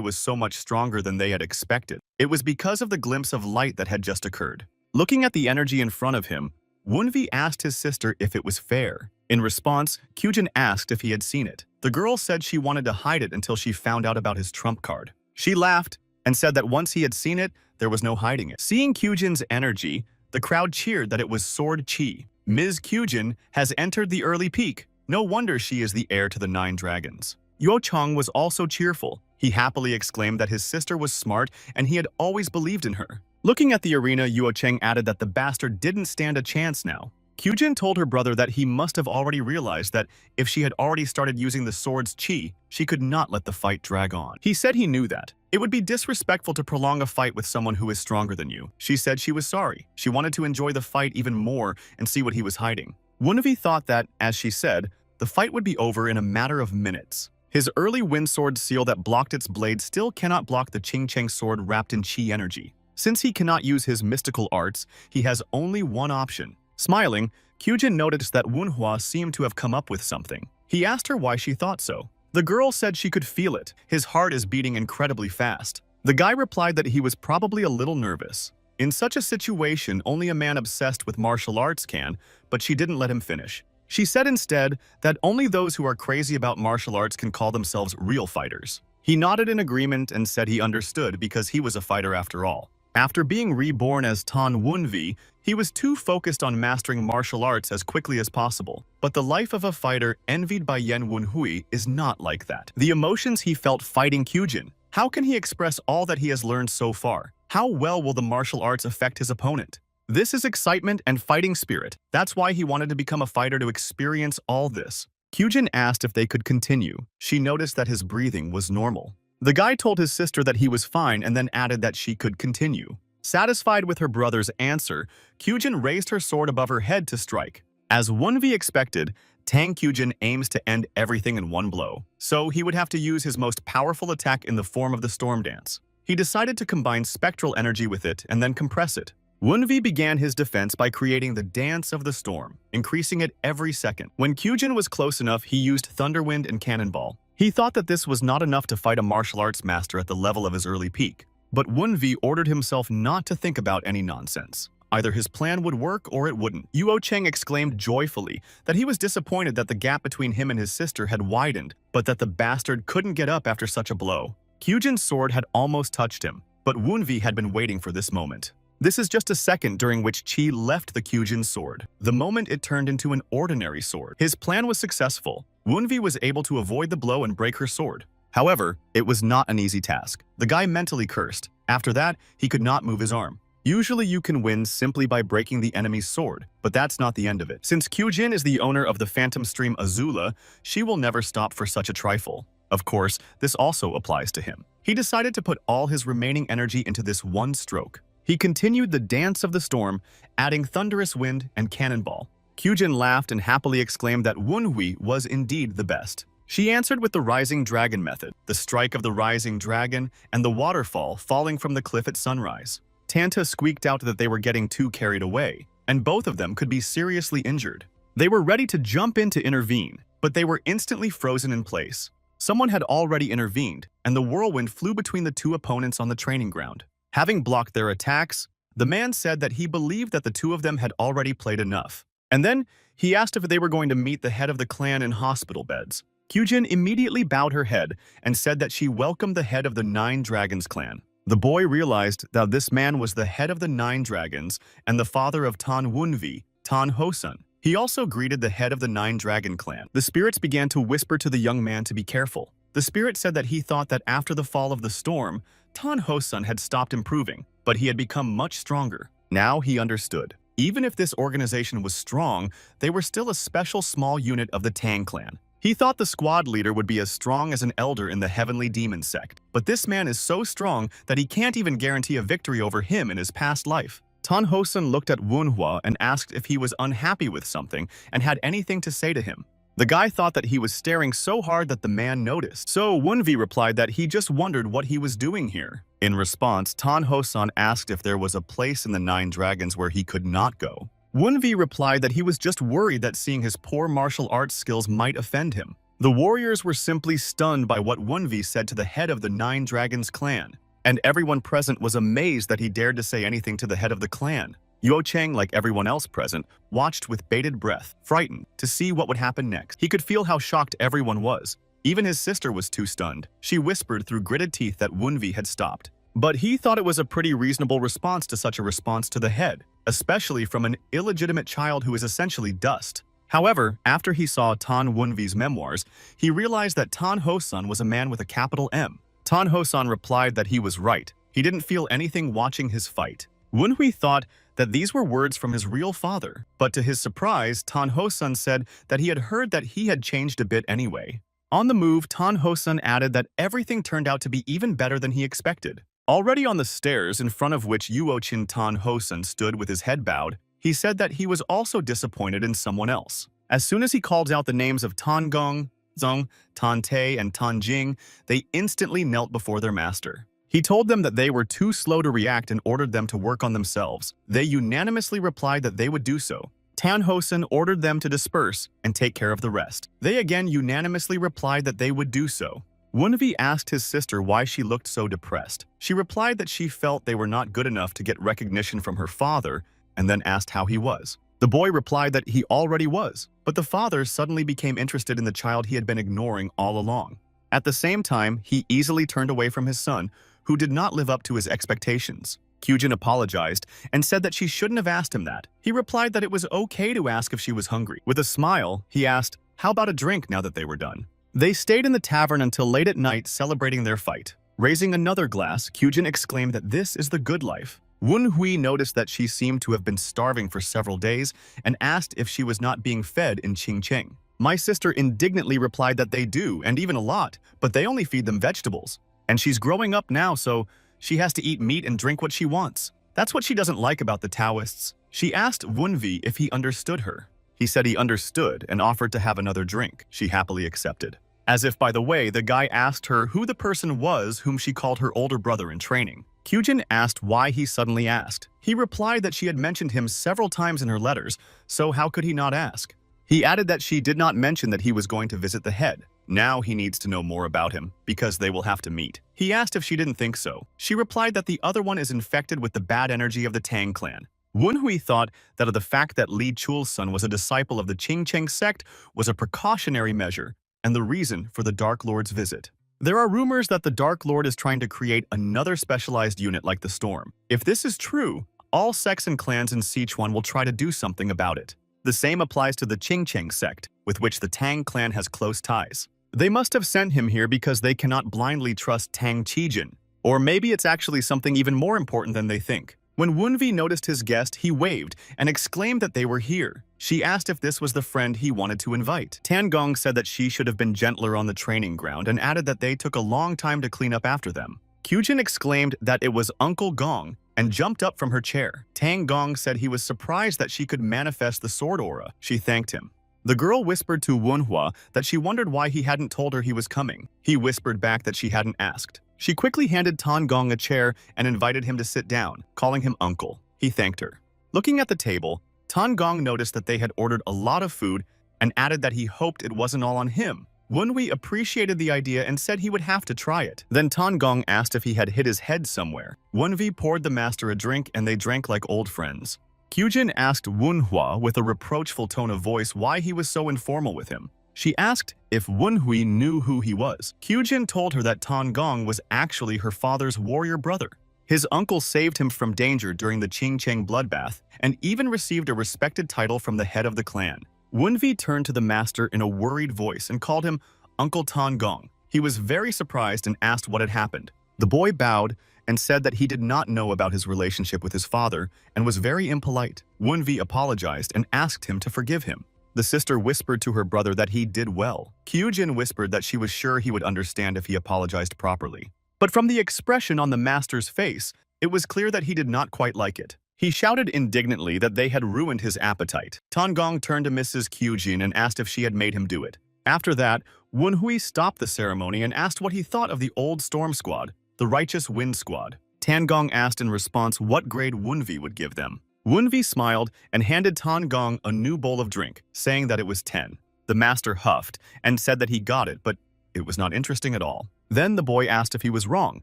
was so much stronger than they had expected. It was because of the glimpse of light that had just occurred. Looking at the energy in front of him, Wunvi asked his sister if it was fair. In response, Kyujin asked if he had seen it. The girl said she wanted to hide it until she found out about his trump card. She laughed and said that once he had seen it, there was no hiding it. Seeing Kyujin's energy, the crowd cheered that it was Sword Chi. Ms. Kyujin has entered the early peak. No wonder she is the heir to the 9 dragons. Yuo Chang was also cheerful. He happily exclaimed that his sister was smart and he had always believed in her. Looking at the arena, Yuo Chang added that the bastard didn't stand a chance now. Kyujin told her brother that he must have already realized that if she had already started using the sword's chi, she could not let the fight drag on. He said he knew that. It would be disrespectful to prolong a fight with someone who is stronger than you. She said she was sorry. She wanted to enjoy the fight even more and see what he was hiding. Wunvi thought that, as she said, the fight would be over in a matter of minutes. His early wind sword seal that blocked its blade still cannot block the Ching Cheng sword wrapped in chi energy. Since he cannot use his mystical arts, he has only one option. Smiling, Kyujin noticed that Manhwa seemed to have come up with something. He asked her why she thought so. The girl said she could feel it. His heart is beating incredibly fast. The guy replied that he was probably a little nervous. In such a situation, only a man obsessed with martial arts can, but she didn't let him finish. She said instead that only those who are crazy about martial arts can call themselves real fighters. He nodded in agreement and said he understood because he was a fighter after all. After being reborn as Tan Wunvi, he was too focused on mastering martial arts as quickly as possible. But the life of a fighter envied by Yen Wunhui is not like that. The emotions he felt fighting Kyujin, how can he express all that he has learned so far? How well will the martial arts affect his opponent? This is excitement and fighting spirit. That's why he wanted to become a fighter to experience all this. Kyujin asked if they could continue. She noticed that his breathing was normal. The guy told his sister that he was fine and then added that she could continue. Satisfied with her brother's answer, Kyujin raised her sword above her head to strike. As Wunvi expected, Tang Kyujin aims to end everything in one blow, so he would have to use his most powerful attack in the form of the storm dance. He decided to combine spectral energy with it and then compress it. Wunvi began his defense by creating the Dance of the Storm, increasing it every second. When Kyujin was close enough, he used Thunderwind and Cannonball. He thought that this was not enough to fight a martial arts master at the level of his early peak. But Wunvi ordered himself not to think about any nonsense. Either his plan would work or it wouldn't. Yuo Cheng exclaimed joyfully that he was disappointed that the gap between him and his sister had widened, but that the bastard couldn't get up after such a blow. Kyujin's sword had almost touched him, but Wunvi had been waiting for this moment. This is just a second during which Qi left the Kyujin's sword. The moment it turned into an ordinary sword. His plan was successful. Wunvi was able to avoid the blow and break her sword. However, it was not an easy task. The guy mentally cursed. After that, he could not move his arm. Usually you can win simply by breaking the enemy's sword, but that's not the end of it. Since Kyujin is the owner of the Phantom Stream Azula, she will never stop for such a trifle. Of course, this also applies to him. He decided to put all his remaining energy into this one stroke. He continued the Dance of the Storm, adding Thunderous Wind and Cannonball. Kyujin laughed and happily exclaimed that Wunhui was indeed the best. She answered with the Rising Dragon method, the strike of the Rising Dragon, and the waterfall falling from the cliff at sunrise. Tanta squeaked out that they were getting too carried away, and both of them could be seriously injured. They were ready to jump in to intervene, but they were instantly frozen in place. Someone had already intervened, and the whirlwind flew between the two opponents on the training ground. Having blocked their attacks, the man said that he believed that the two of them had already played enough. And then, he asked if they were going to meet the head of the clan in hospital beds. Kyujin immediately bowed her head and said that she welcomed the head of the Nine Dragons clan. The boy realized that this man was the head of the Nine Dragons and the father of Tan Wunvi, Tan Hosun. He also greeted the head of the Nine Dragon clan. The spirits began to whisper to the young man to be careful. The spirit said that he thought that after the fall of the storm, Tan Hosun had stopped improving, but he had become much stronger. Now he understood. Even if this organization was strong, they were still a special small unit of the Tang clan. He thought the squad leader would be as strong as an elder in the Heavenly Demon sect, but this man is so strong that he can't even guarantee a victory over him in his past life. Tan Hosun looked at Manhwa and asked if he was unhappy with something and had anything to say to him. The guy thought that he was staring so hard that the man noticed. So Wunvi replied that he just wondered what he was doing here. In response, Tan Hosun asked if there was a place in the Nine Dragons where he could not go. Wunvi replied that he was just worried that seeing his poor martial arts skills might offend him. The warriors were simply stunned by what Wunvi said to the head of the Nine Dragons clan, and everyone present was amazed that he dared to say anything to the head of the clan. Yuo Chang, like everyone else present, watched with bated breath, frightened, to see what would happen next. He could feel how shocked everyone was. Even his sister was too stunned. She whispered through gritted teeth that Wunvi had stopped. But he thought it was a pretty reasonable response to such a response to the head, especially from an illegitimate child who is essentially dust. However, after he saw Tan Wunvi's memoirs, he realized that Tan Hosun was a man with a capital M. Tan Hosun replied that he was right. He didn't feel anything watching his fight. Wunhui thought that these were words from his real father, but to his surprise, Tan Hosun said that he had heard that he had changed a bit anyway. On the move, Tan Hosun added that everything turned out to be even better than he expected. Already on the stairs in front of which Yuochin Tan Hosun stood with his head bowed, he said that he was also disappointed in someone else. As soon as he called out the names of Tan Gong, Zong, Tan Te, and Tan Jing, they instantly knelt before their master. He told them that they were too slow to react and ordered them to work on themselves. They unanimously replied that they would do so. Tan Hosun ordered them to disperse and take care of the rest. They again unanimously replied that they would do so. Wunvi asked his sister why she looked so depressed. She replied that she felt they were not good enough to get recognition from her father, and then asked how he was. The boy replied that he already was, but the father suddenly became interested in the child he had been ignoring all along. At the same time, he easily turned away from his son, who did not live up to his expectations. Kyujin apologized and said that she shouldn't have asked him that. He replied that it was okay to ask if she was hungry. With a smile, he asked, "How about a drink now that they were done?" They stayed in the tavern until late at night celebrating their fight. Raising another glass, Kyujin exclaimed that this is the good life. Wunhui noticed that she seemed to have been starving for several days and asked if she was not being fed in Qingcheng. My sister indignantly replied that they do, and even a lot, but they only feed them vegetables. And she's growing up now, so she has to eat meat and drink what she wants. That's what she doesn't like about the Taoists. She asked Wunvi if he understood her. He said he understood and offered to have another drink. She happily accepted. As if, by the way, the guy asked her who the person was whom she called her older brother in training. Kyujin asked why he suddenly asked. He replied that she had mentioned him several times in her letters, so how could he not ask? He added that she did not mention that he was going to visit the head. Now he needs to know more about him, because they will have to meet. He asked if she didn't think so. She replied that the other one is infected with the bad energy of the Tang clan. Wunhui thought that the fact that Li Chul's son was a disciple of the Qingcheng sect was a precautionary measure, and the reason for the Dark Lord's visit. There are rumors that the Dark Lord is trying to create another specialized unit like the Storm. If this is true, all sects and clans in Sichuan will try to do something about it. The same applies to the Qingcheng sect, with which the Tang clan has close ties. They must have sent him here because they cannot blindly trust Tang Qijin. Or maybe it's actually something even more important than they think. When Wunvi noticed his guest, he waved and exclaimed that they were here. She asked if this was the friend he wanted to invite. Tan Gong said that she should have been gentler on the training ground and added that they took a long time to clean up after them. Kyujin exclaimed that it was Uncle Gong and jumped up from her chair. Tang Gong said he was surprised that she could manifest the sword aura. She thanked him. The girl whispered to Wunhua that she wondered why he hadn't told her he was coming. He whispered back that she hadn't asked. She quickly handed Tan Gong a chair and invited him to sit down, calling him uncle. He thanked her. Looking at the table, Tan Gong noticed that they had ordered a lot of food and added that he hoped it wasn't all on him. Wunhui appreciated the idea and said he would have to try it. Then Tan Gong asked if he had hit his head somewhere. Wunvi poured the master a drink and they drank like old friends. Kyujin asked Wunhua with a reproachful tone of voice why he was so informal with him. She asked if Wunhui knew who he was. Kyujin told her that Tan Gong was actually her father's warrior brother. His uncle saved him from danger during the Qingcheng bloodbath and even received a respected title from the head of the clan. Wunvi turned to the master in a worried voice and called him Uncle Tan Gong. He was very surprised and asked what had happened. The boy bowed and said that he did not know about his relationship with his father and was very impolite. Wunvi apologized and asked him to forgive him. The sister whispered to her brother that he did well. Kyujin whispered that she was sure he would understand if he apologized properly. But from the expression on the master's face, it was clear that he did not quite like it. He shouted indignantly that they had ruined his appetite. Tan Gong turned to Mrs. Kyujin and asked if she had made him do it. After that, Wunhui stopped the ceremony and asked what he thought of the old Storm Squad, the Righteous Wind Squad. Tan Gong asked in response what grade Wunvi would give them. Wunvi smiled and handed Tan Gong a new bowl of drink, saying that it was 10. The master huffed and said that he got it, but it was not interesting at all. Then the boy asked if he was wrong,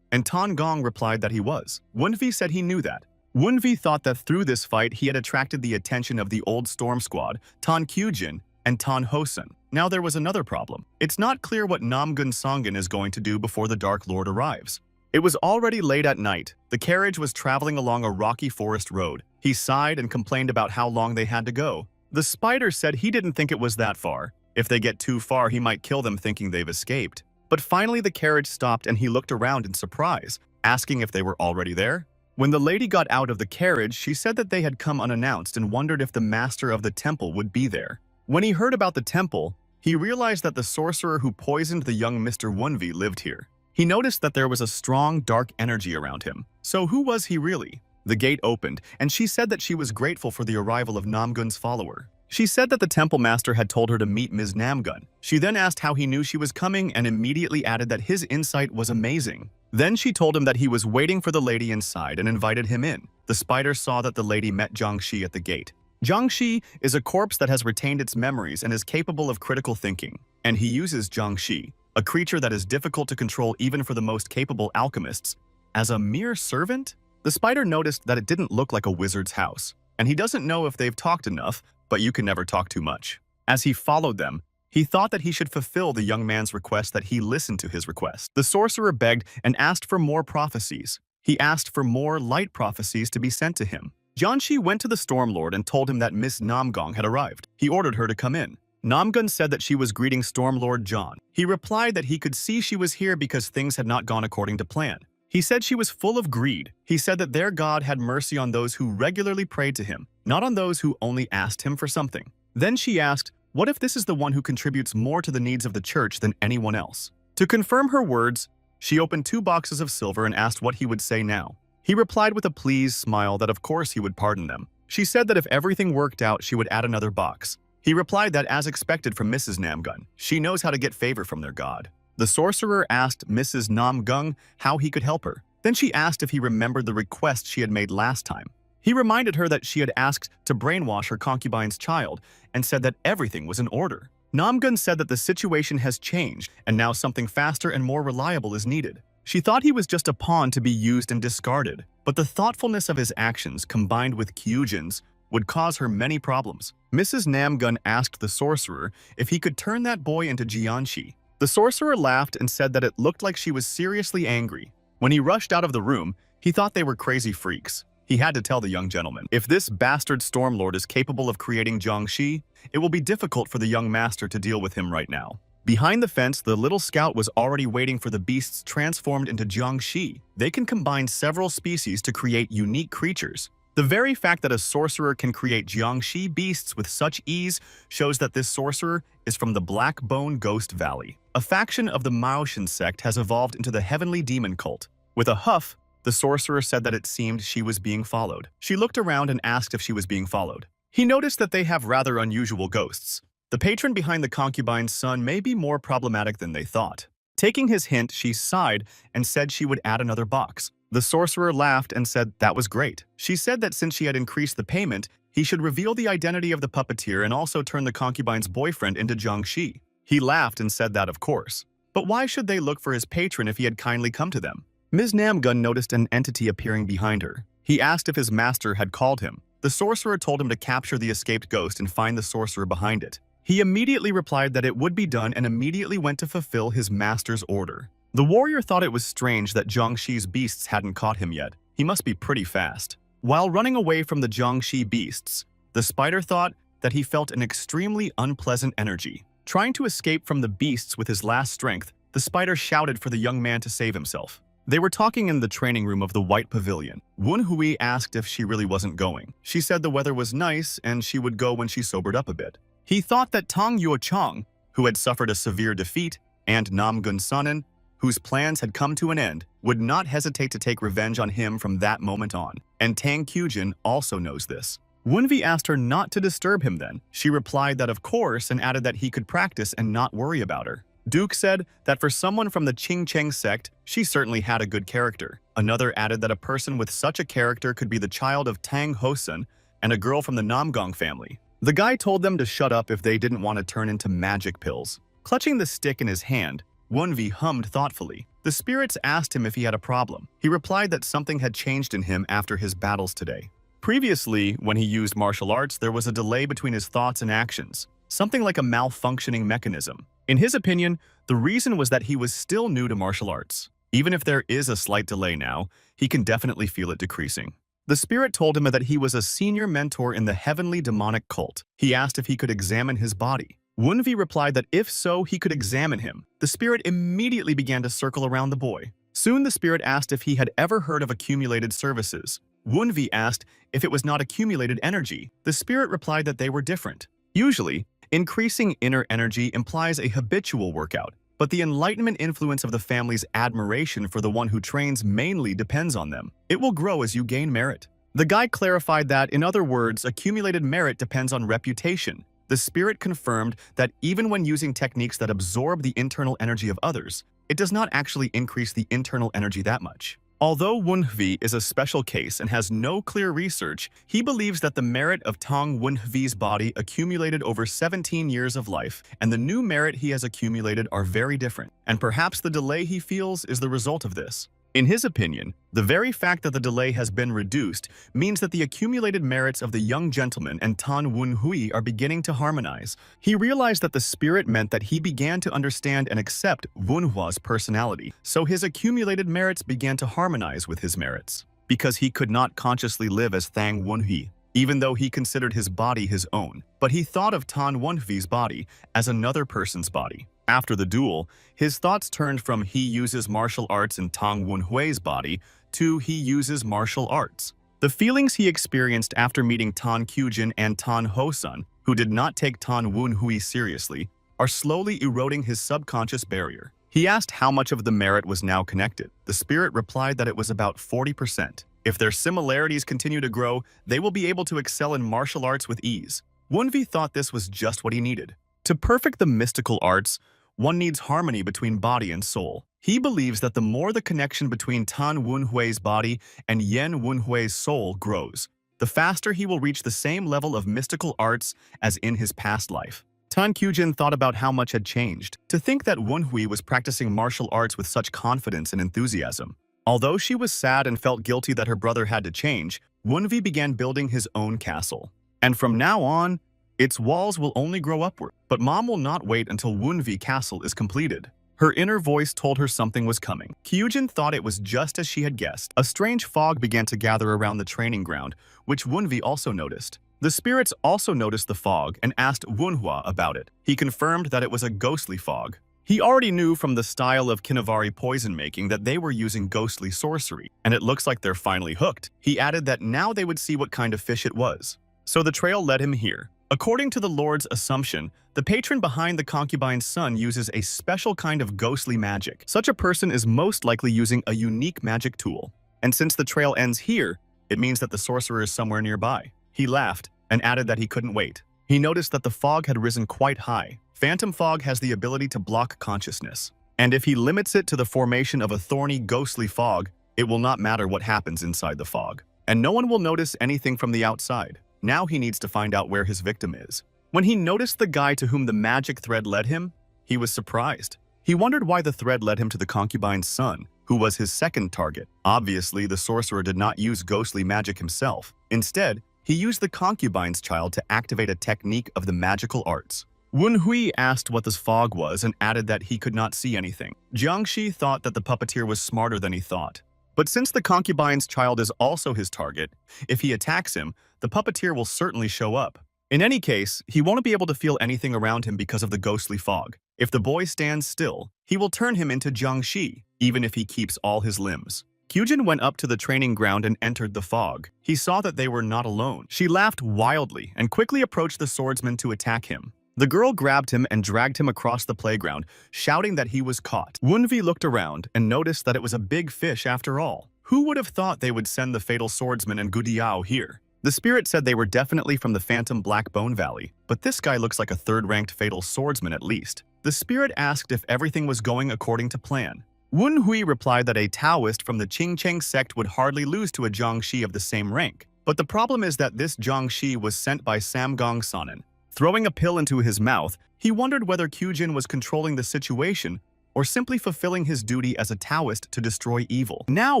and Tan Gong replied that he was. Wunvi said he knew that. Wunvi thought that through this fight he had attracted the attention of the old Storm Squad, Tan Kyujin, and Tan Hosun. Now there was another problem. It's not clear what Namgun Songin is going to do before the Dark Lord arrives. It was already late at night. The carriage was traveling along a rocky forest road. He sighed and complained about how long they had to go. The spider said he didn't think it was that far. If they get too far, he might kill them thinking they've escaped. But finally the carriage stopped and he looked around in surprise, asking if they were already there. When the lady got out of the carriage, she said that they had come unannounced and wondered if the master of the temple would be there. When he heard about the temple, he realized that the sorcerer who poisoned the young Mr. Wunvi lived here. He noticed that there was a strong, dark energy around him. So who was he really? The gate opened, and she said that she was grateful for the arrival of Namgun's follower. She said that the temple master had told her to meet Ms. Namgun. She then asked how he knew she was coming and immediately added that his insight was amazing. Then she told him that he was waiting for the lady inside and invited him in. The spider saw that the lady met Jiangxi at the gate. Jiangxi is a corpse that has retained its memories and is capable of critical thinking. And he uses Jiangxi, a creature that is difficult to control even for the most capable alchemists, as a mere servant? The spider noticed that it didn't look like a wizard's house, and he doesn't know if they've talked enough, but you can never talk too much. As he followed them, he thought that he should fulfill the young man's request that he listen to his request. The sorcerer begged and asked for more prophecies. He asked for more light prophecies to be sent to him. Jianxi went to the Stormlord and told him that Miss Namgong had arrived. He ordered her to come in. Namgun said that she was greeting Stormlord John. He replied that he could see she was here because things had not gone according to plan. He said she was full of greed. He said that their God had mercy on those who regularly prayed to him, not on those who only asked him for something. Then she asked, what if this is the one who contributes more to the needs of the church than anyone else? To confirm her words, she opened 2 boxes of silver and asked what he would say now. He replied with a pleased smile that of course he would pardon them. She said that if everything worked out, she would add another box. He replied that as expected from Mrs. Namgun, she knows how to get favor from their god. The sorcerer asked Mrs. Namgung how he could help her. Then she asked if he remembered the request she had made last time. He reminded her that she had asked to brainwash her concubine's child and said that everything was in order. Namgun said that the situation has changed and now something faster and more reliable is needed. She thought he was just a pawn to be used and discarded, but the thoughtfulness of his actions combined with Kyujin's would cause her many problems. Mrs. Namgun asked the sorcerer if he could turn that boy into Jianxi. The sorcerer laughed and said that it looked like she was seriously angry. When he rushed out of the room, he thought they were crazy freaks. He had to tell the young gentleman, if this bastard Stormlord is capable of creating Jiangxi, it will be difficult for the young master to deal with him right now. Behind the fence, the little scout was already waiting for the beasts transformed into Jiangxi. They can combine several species to create unique creatures. The very fact that a sorcerer can create Jiangxi beasts with such ease shows that this sorcerer is from the Black Bone Ghost Valley. A faction of the Maoshan sect has evolved into the Heavenly Demon Cult. With a huff, the sorcerer said that it seemed she was being followed. She looked around and asked if she was being followed. He noticed that they have rather unusual ghosts. The patron behind the concubine's son may be more problematic than they thought. Taking his hint, she sighed and said she would add another box. The sorcerer laughed and said that was great. She said that since she had increased the payment, he should reveal the identity of the puppeteer and also turn the concubine's boyfriend into Jiangxi. He laughed and said that of course. But why should they look for his patron if he had kindly come to them? Ms. Namgun noticed an entity appearing behind her. He asked if his master had called him. The sorcerer told him to capture the escaped ghost and find the sorcerer behind it. He immediately replied that it would be done and immediately went to fulfill his master's order. The warrior thought it was strange that Jiangxi's beasts hadn't caught him yet. He must be pretty fast. While running away from the Jiangxi beasts, the spider thought that he felt an extremely unpleasant energy. Trying to escape from the beasts with his last strength, the spider shouted for the young man to save himself. They were talking in the training room of the White Pavilion. Wen Hui asked if she really wasn't going. She said the weather was nice and she would go when she sobered up a bit. He thought that Tang Yuochang, who had suffered a severe defeat, and Namgun Sanan, whose plans had come to an end, would not hesitate to take revenge on him from that moment on. And Tang Kyujin also knows this. Wunvi asked her not to disturb him then. She replied that of course and added that he could practice and not worry about her. Duke said that for someone from the Qingcheng sect, she certainly had a good character. Another added that a person with such a character could be the child of Tang Hosun and a girl from the Namgong family. The guy told them to shut up if they didn't want to turn into magic pills. Clutching the stick in his hand, Wunvi hummed thoughtfully. The spirits asked him if he had a problem. He replied that something had changed in him after his battles today. Previously, when he used martial arts, there was a delay between his thoughts and actions, something like a malfunctioning mechanism. In his opinion, the reason was that he was still new to martial arts. Even if there is a slight delay now, he can definitely feel it decreasing. The spirit told him that he was a senior mentor in the heavenly demonic cult. He asked if he could examine his body. Wunvi replied that if so, he could examine him. The spirit immediately began to circle around the boy. Soon the spirit asked if he had ever heard of accumulated services. Wunvi asked if it was not accumulated energy. The spirit replied that they were different. Usually, increasing inner energy implies a habitual workout, but the enlightenment influence of the family's admiration for the one who trains mainly depends on them. It will grow as you gain merit. The guy clarified that, in other words, accumulated merit depends on reputation. The spirit confirmed that even when using techniques that absorb the internal energy of others, it does not actually increase the internal energy that much. Although Wunhvi is a special case and has no clear research, he believes that the merit of Tong Wunhvi's body accumulated over 17 years of life, and the new merit he has accumulated are very different, and perhaps the delay he feels is the result of this. In his opinion, the very fact that the delay has been reduced means that the accumulated merits of the young gentleman and Tan Wunhui are beginning to harmonize. He realized that the spirit meant that he began to understand and accept Wunhua's personality, so his accumulated merits began to harmonize with his merits. Because he could not consciously live as Thang Wunhui, even though he considered his body his own, but he thought of Tan Wunhui's body as another person's body. After the duel, his thoughts turned from he uses martial arts in Tang Wunhui's body to he uses martial arts. The feelings he experienced after meeting Tan Kyujin and Tan Hosun, who did not take Tan Wunhui seriously, are slowly eroding his subconscious barrier. He asked how much of the merit was now connected. The spirit replied that it was about 40%. If their similarities continue to grow, they will be able to excel in martial arts with ease. Wunvi thought this was just what he needed. To perfect the mystical arts, one needs harmony between body and soul. He believes that the more the connection between Tan Wunhui's body and Yen Wunhui's soul grows, the faster he will reach the same level of mystical arts as in his past life. Tan Kyujin thought about how much had changed. To think that Wunhui was practicing martial arts with such confidence and enthusiasm. Although she was sad and felt guilty that her brother had to change, Wunvi began building his own castle. And from now on, its walls will only grow upward. But Mom will not wait until Wunvi Castle is completed. Her inner voice told her something was coming. Kyujin thought it was just as she had guessed. A strange fog began to gather around the training ground, which Wunvi also noticed. The spirits also noticed the fog and asked Wunhua about it. He confirmed that it was a ghostly fog. He already knew from the style of Kinavari poison making that they were using ghostly sorcery, and it looks like they're finally hooked. He added that now they would see what kind of fish it was. So the trail led him here. According to the Lord's assumption, the patron behind the concubine's son uses a special kind of ghostly magic. Such a person is most likely using a unique magic tool. And since the trail ends here, it means that the sorcerer is somewhere nearby. He laughed and added that he couldn't wait. He noticed that the fog had risen quite high. Phantom fog has the ability to block consciousness. And if he limits it to the formation of a thorny, ghostly fog, it will not matter what happens inside the fog. And no one will notice anything from the outside. Now he needs to find out where his victim is. When he noticed the guy to whom the magic thread led him, he was surprised. He wondered why the thread led him to the concubine's son, who was his second target. Obviously, the sorcerer did not use ghostly magic himself. Instead, he used the concubine's child to activate a technique of the magical arts. Wunhui asked what this fog was and added that he could not see anything. Jiangxi thought that the puppeteer was smarter than he thought. But since the concubine's child is also his target, if he attacks him, the puppeteer will certainly show up. In any case, he won't be able to feel anything around him because of the ghostly fog. If the boy stands still, he will turn him into Jiangxi, even if he keeps all his limbs. Kyujin went up to the training ground and entered the fog. He saw that they were not alone. She laughed wildly and quickly approached the swordsman to attack him. The girl grabbed him and dragged him across the playground, shouting that he was caught. Wunvi looked around and noticed that it was a big fish after all. Who would have thought they would send the fatal swordsman and Gudiao here? The spirit said they were definitely from the Phantom Black Bone Valley, but this guy looks like a third-ranked fatal swordsman at least. The spirit asked if everything was going according to plan. Wunhui replied that a Taoist from the Qingcheng sect would hardly lose to a Jiangxi of the same rank. But the problem is that this Jiangxi was sent by Samgong Sanan. Throwing a pill into his mouth, he wondered whether Kyujin was controlling the situation or simply fulfilling his duty as a Taoist to destroy evil. Now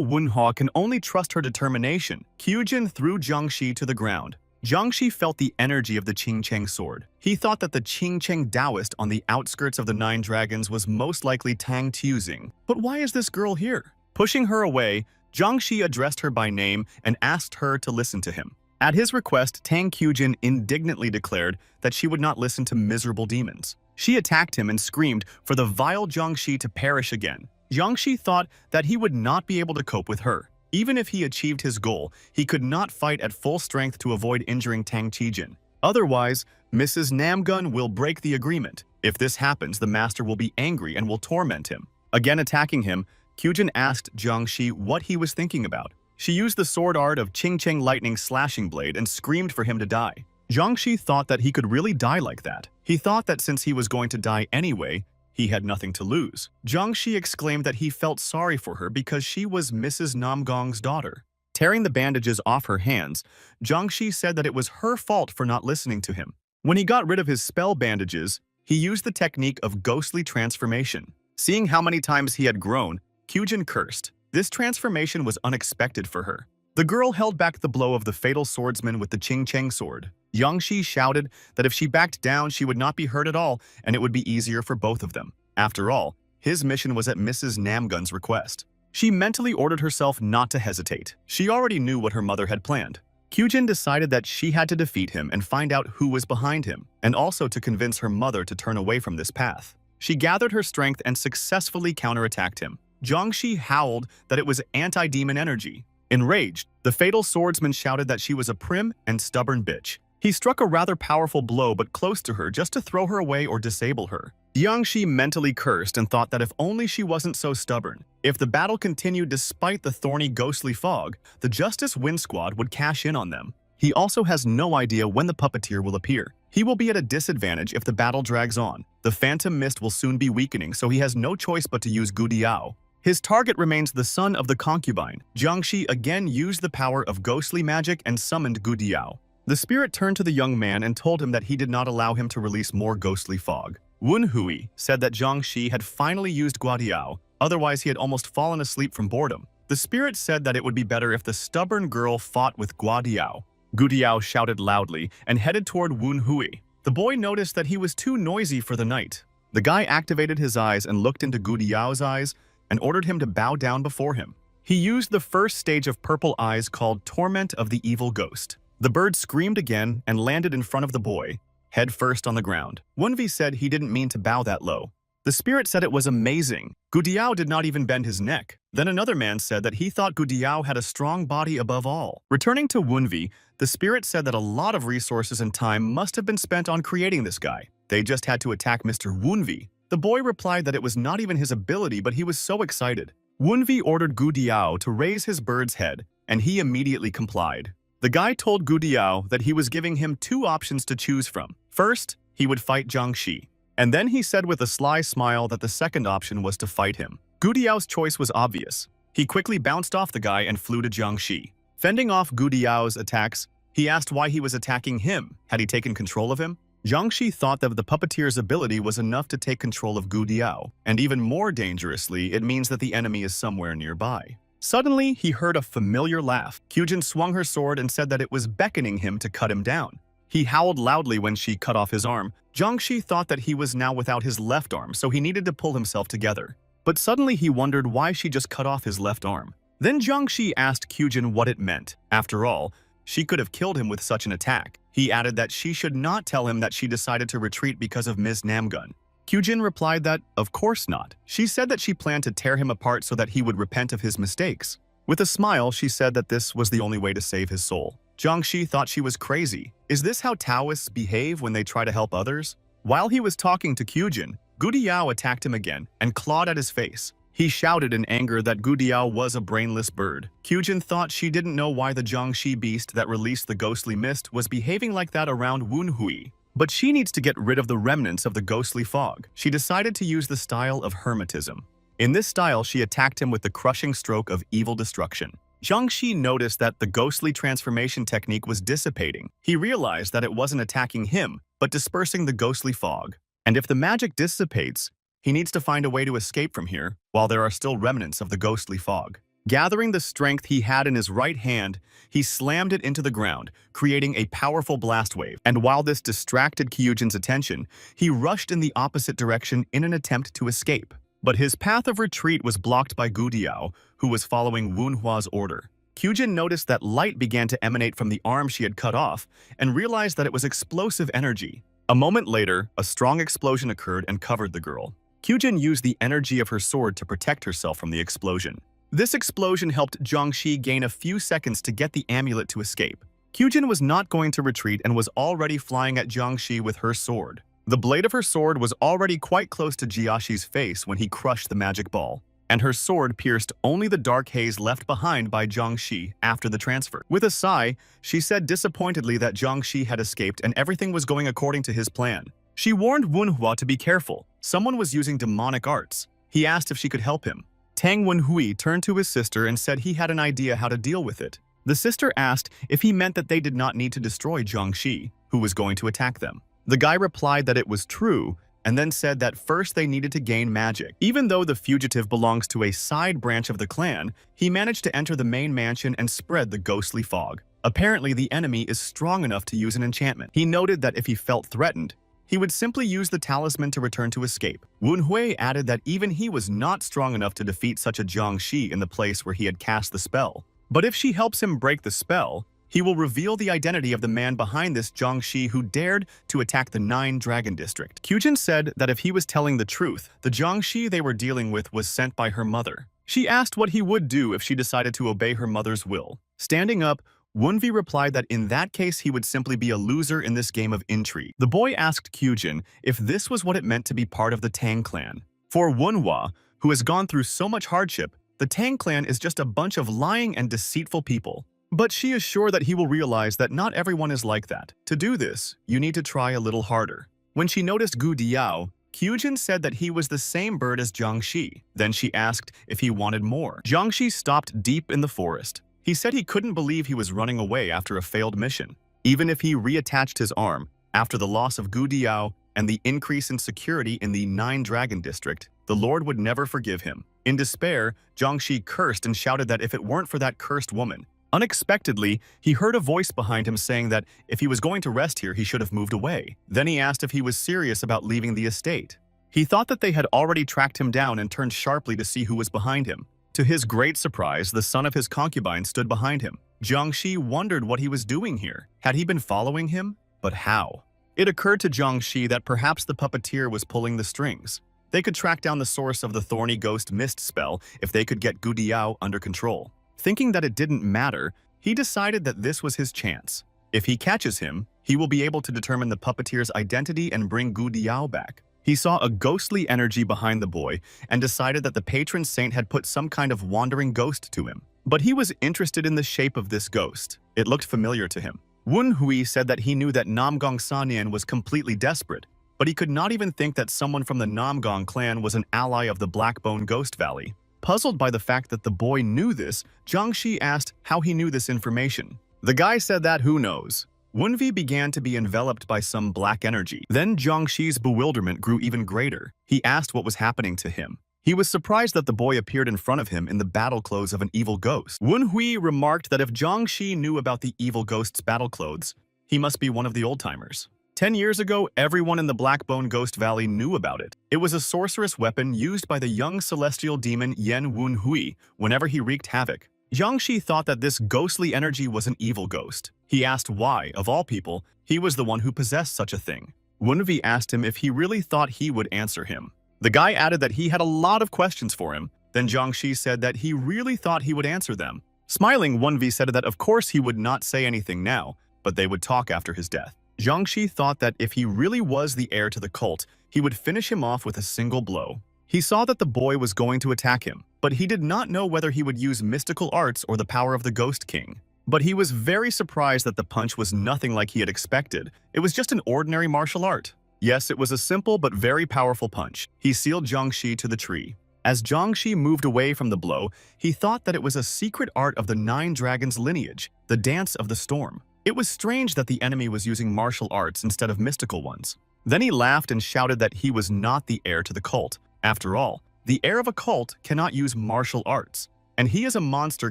Wunhua can only trust her determination. Kyujin threw Jiangxi to the ground. Jiangxi felt the energy of the Qingcheng sword. He thought that the Qingcheng Taoist on the outskirts of the Nine Dragons was most likely Tang Tuzing. But why is this girl here? Pushing her away, Jiangxi addressed her by name and asked her to listen to him. At his request, Tang Kyujin indignantly declared that she would not listen to miserable demons. She attacked him and screamed for the vile Jiangxi to perish again. Jiangxi thought that he would not be able to cope with her. Even if he achieved his goal, he could not fight at full strength to avoid injuring Tang Kyujin. Otherwise, Mrs. Namgun will break the agreement. If this happens, the master will be angry and will torment him. Again attacking him, Kyujin asked Jiangxi what he was thinking about. She used the sword art of Ching Cheng Lightning Slashing Blade and screamed for him to die. Jiangxi thought that he could really die like that. He thought that since he was going to die anyway, he had nothing to lose. Jiangxi exclaimed that he felt sorry for her because she was Mrs. Namgong's daughter. Tearing the bandages off her hands, Jiangxi said that it was her fault for not listening to him. When he got rid of his spell bandages, he used the technique of ghostly transformation. Seeing how many times he had grown, Kyujin cursed. This transformation was unexpected for her. The girl held back the blow of the fatal swordsman with the Ching Cheng sword. Jiangxi shouted that if she backed down, she would not be hurt at all, and it would be easier for both of them. After all, his mission was at Mrs. Namgun's request. She mentally ordered herself not to hesitate. She already knew what her mother had planned. Kyujin decided that she had to defeat him and find out who was behind him, and also to convince her mother to turn away from this path. She gathered her strength and successfully counterattacked him. Jiangxi howled that it was anti-demon energy. Enraged, the fatal swordsman shouted that she was a prim and stubborn bitch. He struck a rather powerful blow but close to her just to throw her away or disable her. Jiangxi mentally cursed and thought that if only she wasn't so stubborn. If the battle continued despite the thorny ghostly fog, the Justice Wind Squad would cash in on them. He also has no idea when the puppeteer will appear. He will be at a disadvantage if the battle drags on. The Phantom Mist will soon be weakening, so he has no choice but to use Gu Diao. His target remains the son of the concubine. Jiangxi again used the power of ghostly magic and summoned Gu Diao. The spirit turned to the young man and told him that he did not allow him to release more ghostly fog. Wen Hui said that Jiangxi had finally used Gu Diao, otherwise he had almost fallen asleep from boredom. The spirit said that it would be better if the stubborn girl fought with Gu Diao. Gu Diao shouted loudly and headed toward Wen Hui. The boy noticed that he was too noisy for the night. The guy activated his eyes and looked into Gu Diao's eyes and ordered him to bow down before him. He used the first stage of purple eyes called Torment of the Evil Ghost. The bird screamed again and landed in front of the boy, head first on the ground. Wenvi said he didn't mean to bow that low. The spirit said it was amazing. Gu Diao did not even bend his neck. Then another man said that he thought Gu Diao had a strong body above all. Returning to Wenvi, the spirit said that a lot of resources and time must have been spent on creating this guy. They just had to attack Mr. Wenvi. The boy replied that it was not even his ability, but he was so excited. Wenvi ordered Gu Diao to raise his bird's head, and he immediately complied. The guy told Gu Diao that he was giving him two options to choose from. First, he would fight Jiangxi, and then he said with a sly smile that the second option was to fight him. Gu Diao's choice was obvious. He quickly bounced off the guy and flew to Jiangxi. Fending off Gu Diao's attacks, he asked why he was attacking him. Had he taken control of him? Jiangxi thought that the puppeteer's ability was enough to take control of Gu Diao, and even more dangerously, it means that the enemy is somewhere nearby. Suddenly, he heard a familiar laugh. Kyujin swung her sword and said that it was beckoning him to cut him down. He howled loudly when she cut off his arm. Jiangxi thought that he was now without his left arm, so he needed to pull himself together. But suddenly he wondered why she just cut off his left arm. Then Jiangxi asked Kyujin what it meant. After all, she could have killed him with such an attack. He added that she should not tell him that she decided to retreat because of Ms. Namgun. Kyujin replied that, of course not. She said that she planned to tear him apart so that he would repent of his mistakes. With a smile, she said that this was the only way to save his soul. Jiangxi thought she was crazy. Is this how Taoists behave when they try to help others? While he was talking to Kyujin, Gu Diao attacked him again and clawed at his face. He shouted in anger that Gu Diao was a brainless bird. Kyujin thought she didn't know why the Jiangxi beast that released the ghostly mist was behaving like that around Wen Hui. But she needs to get rid of the remnants of the ghostly fog. She decided to use the style of hermetism. In this style, she attacked him with the crushing stroke of evil destruction. Jiangxi noticed that the ghostly transformation technique was dissipating. He realized that it wasn't attacking him, but dispersing the ghostly fog. And if the magic dissipates, he needs to find a way to escape from here while there are still remnants of the ghostly fog. Gathering the strength he had in his right hand, he slammed it into the ground, creating a powerful blast wave. And while this distracted Kyujin's attention, he rushed in the opposite direction in an attempt to escape. But his path of retreat was blocked by Gu Diao, who was following Wunhua's order. Kyujin noticed that light began to emanate from the arm she had cut off and realized that it was explosive energy. A moment later, a strong explosion occurred and covered the girl. Kyujin used the energy of her sword to protect herself from the explosion. This explosion helped Jiangxi gain a few seconds to get the amulet to escape. Kyujin was not going to retreat and was already flying at Jiangxi with her sword. The blade of her sword was already quite close to Jiaxi's face when he crushed the magic ball, and her sword pierced only the dark haze left behind by Jiangxi after the transfer. With a sigh, she said disappointedly that Jiangxi had escaped and everything was going according to his plan. She warned Wunhua to be careful. Someone was using demonic arts. He asked if she could help him. Tang Wenhui turned to his sister and said he had an idea how to deal with it. The sister asked if he meant that they did not need to destroy Jiangxi, who was going to attack them. The guy replied that it was true, and then said that first they needed to gain magic. Even though the fugitive belongs to a side branch of the clan, he managed to enter the main mansion and spread the ghostly fog. Apparently, the enemy is strong enough to use an enchantment. He noted that if he felt threatened, he would simply use the talisman to return to escape. Wunhui added that even he was not strong enough to defeat such a Jiangxi in the place where he had cast the spell. But if she helps him break the spell, he will reveal the identity of the man behind this Jiangxi who dared to attack the 9 Dragon District. Kyujin said that if he was telling the truth, the Jiangxi they were dealing with was sent by her mother. She asked what he would do if she decided to obey her mother's will. Standing up, Wunvi replied that in that case he would simply be a loser in this game of intrigue. The boy asked Kyujin if this was what it meant to be part of the Tang clan. For Wunhua, who has gone through so much hardship, the Tang clan is just a bunch of lying and deceitful people. But she is sure that he will realize that not everyone is like that. To do this, you need to try a little harder. When she noticed Gu Diao, Kyujin said that he was the same bird as Jiangxi. Then she asked if he wanted more. Jiangxi stopped deep in the forest. He said he couldn't believe he was running away after a failed mission. Even if he reattached his arm, after the loss of Gu Diao and the increase in security in the 9 Dragon District, the Lord would never forgive him. In despair, Jiangxi cursed and shouted that if it weren't for that cursed woman. Unexpectedly, he heard a voice behind him saying that if he was going to rest here, he should have moved away. Then he asked if he was serious about leaving the estate. He thought that they had already tracked him down and turned sharply to see who was behind him. To his great surprise, the son of his concubine stood behind him. Jiangxi wondered what he was doing here. Had he been following him? But how? It occurred to Jiangxi that perhaps the puppeteer was pulling the strings. They could track down the source of the Thorny Ghost Mist spell if they could get Gu Diao under control. Thinking that it didn't matter, he decided that this was his chance. If he catches him, he will be able to determine the puppeteer's identity and bring Gu Diao back. He saw a ghostly energy behind the boy and decided that the patron saint had put some kind of wandering ghost to him. But he was interested in the shape of this ghost. It looked familiar to him. Wunhui said that he knew that Namgong Sanyan was completely desperate, but he could not even think that someone from the Namgong clan was an ally of the Blackbone Ghost Valley. Puzzled by the fact that the boy knew this, Jiangxi asked how he knew this information. The guy said that who knows. Wunvi began to be enveloped by some black energy. Then Jiangxi's bewilderment grew even greater. He asked what was happening to him. He was surprised that the boy appeared in front of him in the battle clothes of an evil ghost. Wunhui remarked that if Jiangxi knew about the evil ghost's battle clothes, he must be one of the old-timers. 10 years ago, everyone in the Blackbone Ghost Valley knew about it. It was a sorcerous weapon used by the young celestial demon Yan Wunhui whenever he wreaked havoc. Jiangxi thought that this ghostly energy was an evil ghost. He asked why, of all people, he was the one who possessed such a thing. Wunvi asked him if he really thought he would answer him. The guy added that he had a lot of questions for him. Then Jiangxi said that he really thought he would answer them. Smiling, Wunvi said that of course he would not say anything now, but they would talk after his death. Jiangxi thought that if he really was the heir to the cult, he would finish him off with a single blow. He saw that the boy was going to attack him, but he did not know whether he would use mystical arts or the power of the Ghost King. But he was very surprised that the punch was nothing like he had expected. It was just an ordinary martial art. Yes, it was a simple but very powerful punch. He sealed Jiangxi to the tree. As Jiangxi moved away from the blow, he thought that it was a secret art of the 9 Dragons lineage, the Dance of the Storm. It was strange that the enemy was using martial arts instead of mystical ones. Then he laughed and shouted that he was not the heir to the cult. After all, the heir of a cult cannot use martial arts, and he is a monster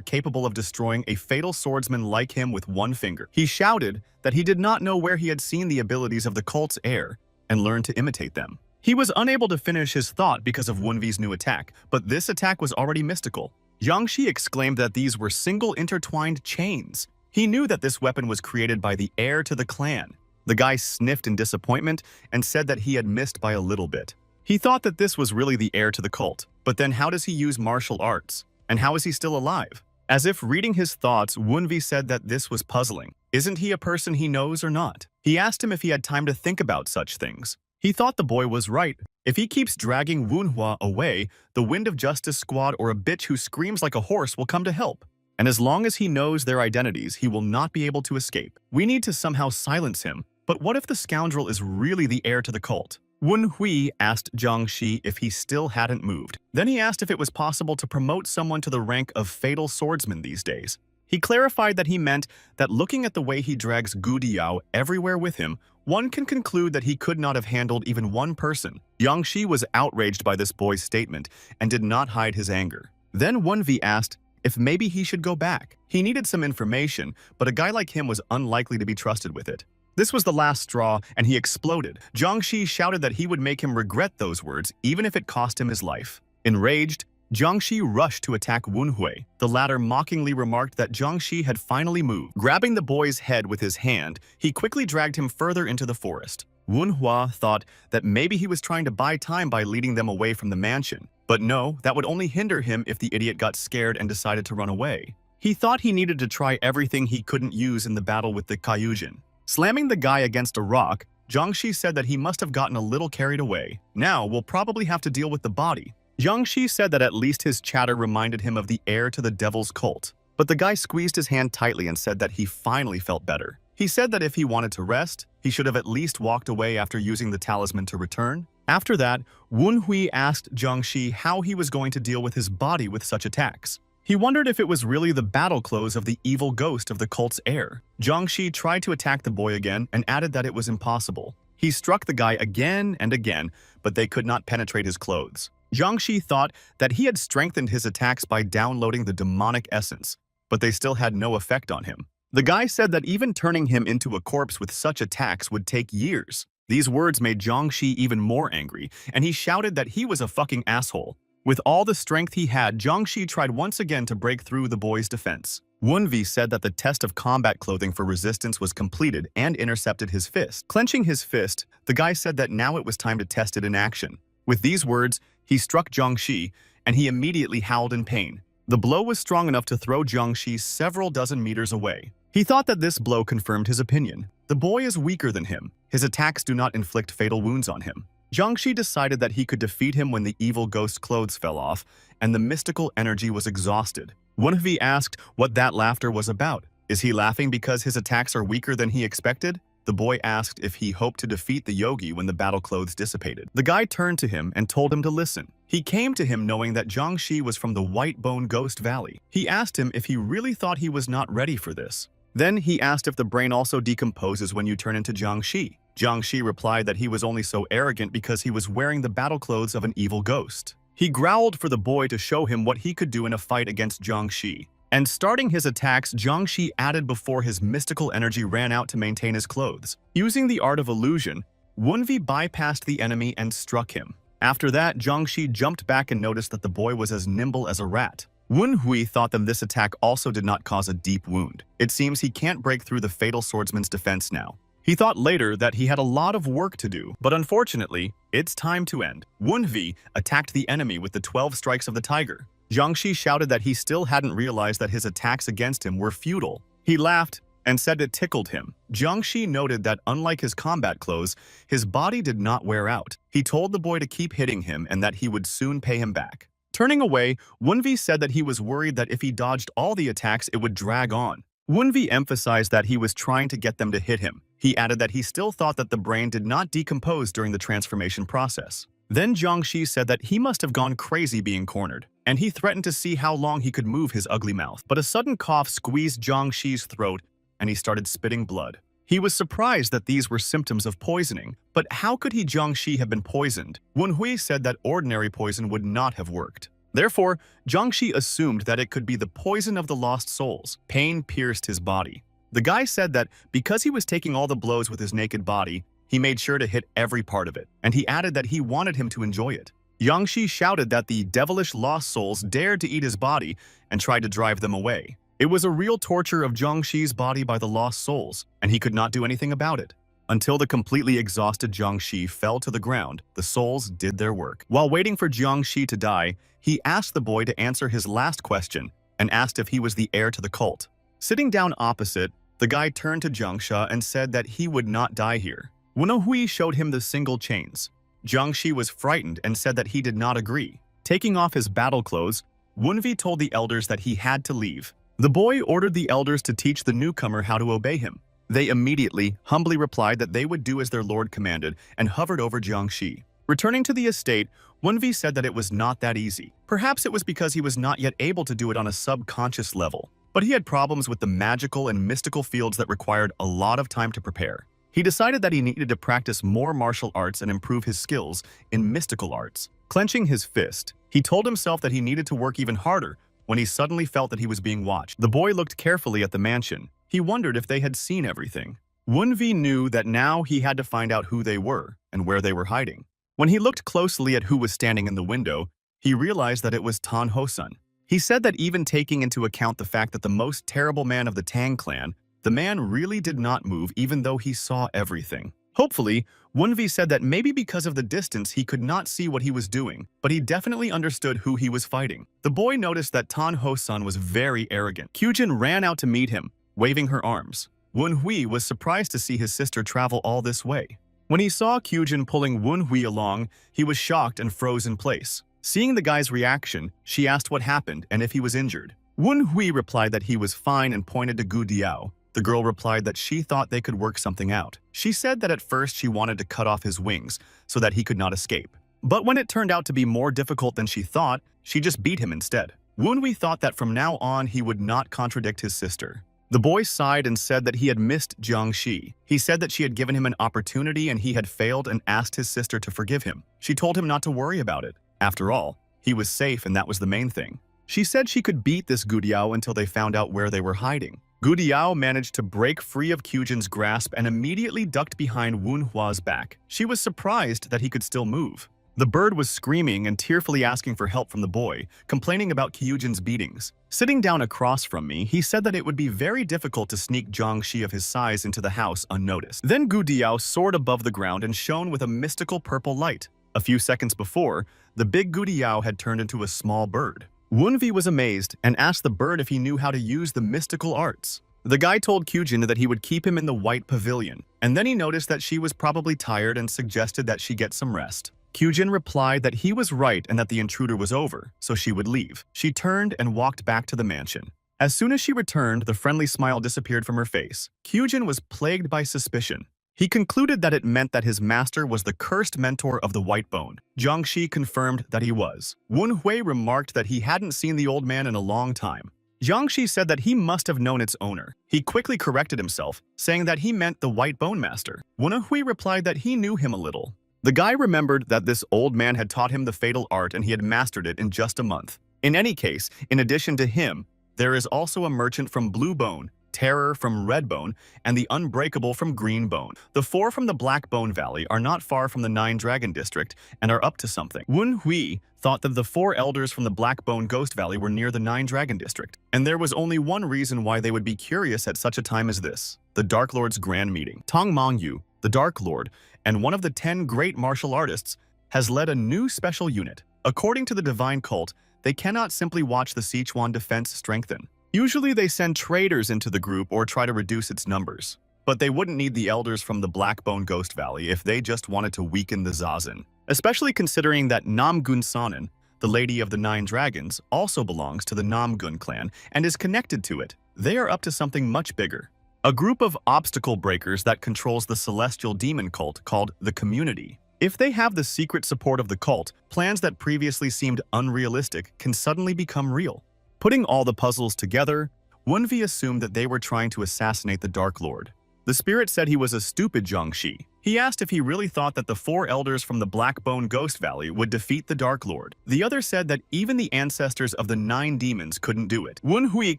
capable of destroying a fatal swordsman like him with one finger. He shouted that he did not know where he had seen the abilities of the cult's heir and learned to imitate them. He was unable to finish his thought because of Wunvi's new attack, but this attack was already mystical. Jiangxi exclaimed that these were single intertwined chains. He knew that this weapon was created by the heir to the clan. The guy sniffed in disappointment and said that he had missed by a little bit. He thought that this was really the heir to the cult, but then how does he use martial arts? And how is he still alive? As if reading his thoughts, Wunvi said that this was puzzling. Isn't he a person he knows or not? He asked him if he had time to think about such things. He thought the boy was right. If he keeps dragging Manhwa away, the Wind of Justice squad or a bitch who screams like a horse will come to help. And as long as he knows their identities, he will not be able to escape. We need to somehow silence him. But what if the scoundrel is really the heir to the cult? Wunhui asked Jiangxi if he still hadn't moved. Then he asked if it was possible to promote someone to the rank of fatal swordsman these days. He clarified that he meant that looking at the way he drags Gu Diao everywhere with him, one can conclude that he could not have handled even one person. Jiangxi was outraged by this boy's statement and did not hide his anger. Then Wunvi asked if maybe he should go back. He needed some information, but a guy like him was unlikely to be trusted with it. This was the last straw, and he exploded. Jiangxi shouted that he would make him regret those words, even if it cost him his life. Enraged, Jiangxi rushed to attack Wunhui. The latter mockingly remarked that Jiangxi had finally moved. Grabbing the boy's head with his hand, he quickly dragged him further into the forest. Manhwa thought that maybe he was trying to buy time by leading them away from the mansion. But no, that would only hinder him if the idiot got scared and decided to run away. He thought he needed to try everything he couldn't use in the battle with the Kyujin. Slamming the guy against a rock, Jiangxi said that he must have gotten a little carried away. Now, we'll probably have to deal with the body. Jiangxi said that at least his chatter reminded him of the heir to the devil's cult. But the guy squeezed his hand tightly and said that he finally felt better. He said that if he wanted to rest, he should have at least walked away after using the talisman to return. After that, Wunhui asked Jiangxi how he was going to deal with his body with such attacks. He wondered if it was really the battle clothes of the evil ghost of the cult's heir. Jiangxi tried to attack the boy again and added that it was impossible. He struck the guy again and again, but they could not penetrate his clothes. Jiangxi thought that he had strengthened his attacks by downloading the demonic essence, but they still had no effect on him. The guy said that even turning him into a corpse with such attacks would take years. These words made Jiangxi even more angry, and he shouted that he was a fucking asshole. With all the strength he had, Jiangxi tried once again to break through the boy's defense. Wunvi said that the test of combat clothing for resistance was completed and intercepted his fist. Clenching his fist, the guy said that now it was time to test it in action. With these words, he struck Jiangxi, and he immediately howled in pain. The blow was strong enough to throw Jiangxi several dozen meters away. He thought that this blow confirmed his opinion. The boy is weaker than him. His attacks do not inflict fatal wounds on him. Jiangxi decided that he could defeat him when the evil ghost's clothes fell off and the mystical energy was exhausted. Wunvi asked what that laughter was about. Is he laughing because his attacks are weaker than he expected? The boy asked if he hoped to defeat the yogi when the battle clothes dissipated. The guy turned to him and told him to listen. He came to him knowing that Jiangxi was from the White Bone Ghost Valley. He asked him if he really thought he was not ready for this. Then he asked if the brain also decomposes when you turn into Jiangxi. Jiangxi replied that he was only so arrogant because he was wearing the battle clothes of an evil ghost. He growled for the boy to show him what he could do in a fight against Jiangxi. And starting his attacks, Jiangxi added before his mystical energy ran out to maintain his clothes. Using the art of illusion, Wunvi bypassed the enemy and struck him. After that, Jiangxi jumped back and noticed that the boy was as nimble as a rat. Wunhui thought that this attack also did not cause a deep wound. It seems he can't break through the fatal swordsman's defense now. He thought later that he had a lot of work to do, but unfortunately, it's time to end. Wunvi attacked the enemy with the 12 strikes of the tiger. Jiangxi shouted that he still hadn't realized that his attacks against him were futile. He laughed and said it tickled him. Jiangxi noted that unlike his combat clothes, his body did not wear out. He told the boy to keep hitting him and that he would soon pay him back. Turning away, Wunvi said that he was worried that if he dodged all the attacks, it would drag on. Wunvi emphasized that he was trying to get them to hit him. He added that he still thought that the brain did not decompose during the transformation process. Then Jiangxi said that he must have gone crazy being cornered, and he threatened to see how long he could move his ugly mouth. But a sudden cough squeezed Jiangxi's throat, and he started spitting blood. He was surprised that these were symptoms of poisoning, but how could Jiangxi have been poisoned? Wunhui said that ordinary poison would not have worked. Therefore, Jiangxi assumed that it could be the poison of the lost souls. Pain pierced his body. The guy said that because he was taking all the blows with his naked body, He made sure to hit every part of it, and he added that he wanted him to enjoy it. Yangshi shouted that the devilish lost souls dared to eat his body and tried to drive them away. It was a real torture of Jiangxi's body by the lost souls, and he could not do anything about it. Until the completely exhausted Jiangxi fell to the ground, the souls did their work. While waiting for Jiangxi to die, he asked the boy to answer his last question and asked if he was the heir to the cult. Sitting down opposite, the guy turned to Jiangxia and said that he would not die here. Wenhui showed him the single chains. Jiangxi was frightened and said that he did not agree. Taking off his battle clothes, Wenhui told the elders that he had to leave. The boy ordered the elders to teach the newcomer how to obey him. They immediately, humbly replied that they would do as their lord commanded and hovered over Jiangxi. Returning to the estate, Wenhui said that it was not that easy. Perhaps it was because he was not yet able to do it on a subconscious level. But he had problems with the magical and mystical fields that required a lot of time to prepare. He decided that he needed to practice more martial arts and improve his skills in mystical arts. Clenching his fist, he told himself that he needed to work even harder when he suddenly felt that he was being watched. The boy looked carefully at the mansion. He wondered if they had seen everything. Wenhui knew that now he had to find out who they were and where they were hiding. When he looked closely at who was standing in the window, he realized that it was Tan Ho-sun. He said that even taking into account the fact that the most terrible man of the Tang clan, the man really did not move even though he saw everything. Hopefully, Wenhui said that maybe because of the distance he could not see what he was doing, but he definitely understood who he was fighting. The boy noticed that Tan Ho-sun was very arrogant. Kyujin ran out to meet him, waving her arms. Wenhui was surprised to see his sister travel all this way. When he saw Kyujin pulling Wenhui along, he was shocked and froze in place. Seeing the guy's reaction, she asked what happened and if he was injured. Wenhui replied that he was fine and pointed to Gu Diao. The girl replied that she thought they could work something out. She said that at first she wanted to cut off his wings so that he could not escape. But when it turned out to be more difficult than she thought, she just beat him instead. Wenhui thought that from now on he would not contradict his sister. The boy sighed and said that he had missed Jiangxi. He said that she had given him an opportunity and he had failed and asked his sister to forgive him. She told him not to worry about it. After all, he was safe and that was the main thing. She said she could beat this Gu Diao until they found out where they were hiding. Gu Diao managed to break free of Kyujin's grasp and immediately ducked behind Wenhua's back. She was surprised that he could still move. The bird was screaming and tearfully asking for help from the boy, complaining about Kyujin's beatings. Sitting down across from me, he said that it would be very difficult to sneak Jiangxi of his size into the house unnoticed. Then Gu Diao soared above the ground and shone with a mystical purple light. A few seconds before, the big Gu Diao had turned into a small bird. Wenhui was amazed and asked the bird if he knew how to use the mystical arts. The guy told Kyujin that he would keep him in the white pavilion, and then he noticed that she was probably tired and suggested that she get some rest. Kyujin replied that he was right and that the intruder was over, so she would leave. She turned and walked back to the mansion. As soon as she returned, the friendly smile disappeared from her face. Kyujin was plagued by suspicion. He concluded that it meant that his master was the cursed mentor of the White Bone. Jiangxi confirmed that he was. Wenhui remarked that he hadn't seen the old man in a long time. Jiangxi said that he must have known its owner. He quickly corrected himself, saying that he meant the White Bone Master. Wenhui replied that he knew him a little. The guy remembered that this old man had taught him the fatal art and he had mastered it in just a month. In any case, in addition to him, there is also a merchant from Blue Bone, Terror from Red Bone, and the Unbreakable from Green Bone. The four from the Black Bone Valley are not far from the Nine Dragon District and are up to something. Wenhui thought that the four elders from the Black Bone Ghost Valley were near the Nine Dragon District, and there was only one reason why they would be curious at such a time as this: the Dark Lord's grand meeting. Tong Mangyu, the Dark Lord, and one of the 10 great martial artists, has led a new special unit. According to the divine cult, they cannot simply watch the Sichuan defense strengthen. Usually they send traders into the group or try to reduce its numbers. But they wouldn't need the elders from the Blackbone Ghost Valley if they just wanted to weaken the Zazen. Especially considering that Namgun Sanin, the Lady of the Nine Dragons, also belongs to the Namgun clan and is connected to it. They are up to something much bigger. A group of obstacle breakers that controls the celestial demon cult called the Community. If they have the secret support of the cult, plans that previously seemed unrealistic can suddenly become real. Putting all the puzzles together, Wenhui assumed that they were trying to assassinate the Dark Lord. The spirit said he was a stupid Jiangxi. He asked if he really thought that the four elders from the Blackbone Ghost Valley would defeat the Dark Lord. The other said that even the ancestors of the 9 demons couldn't do it. Wenhui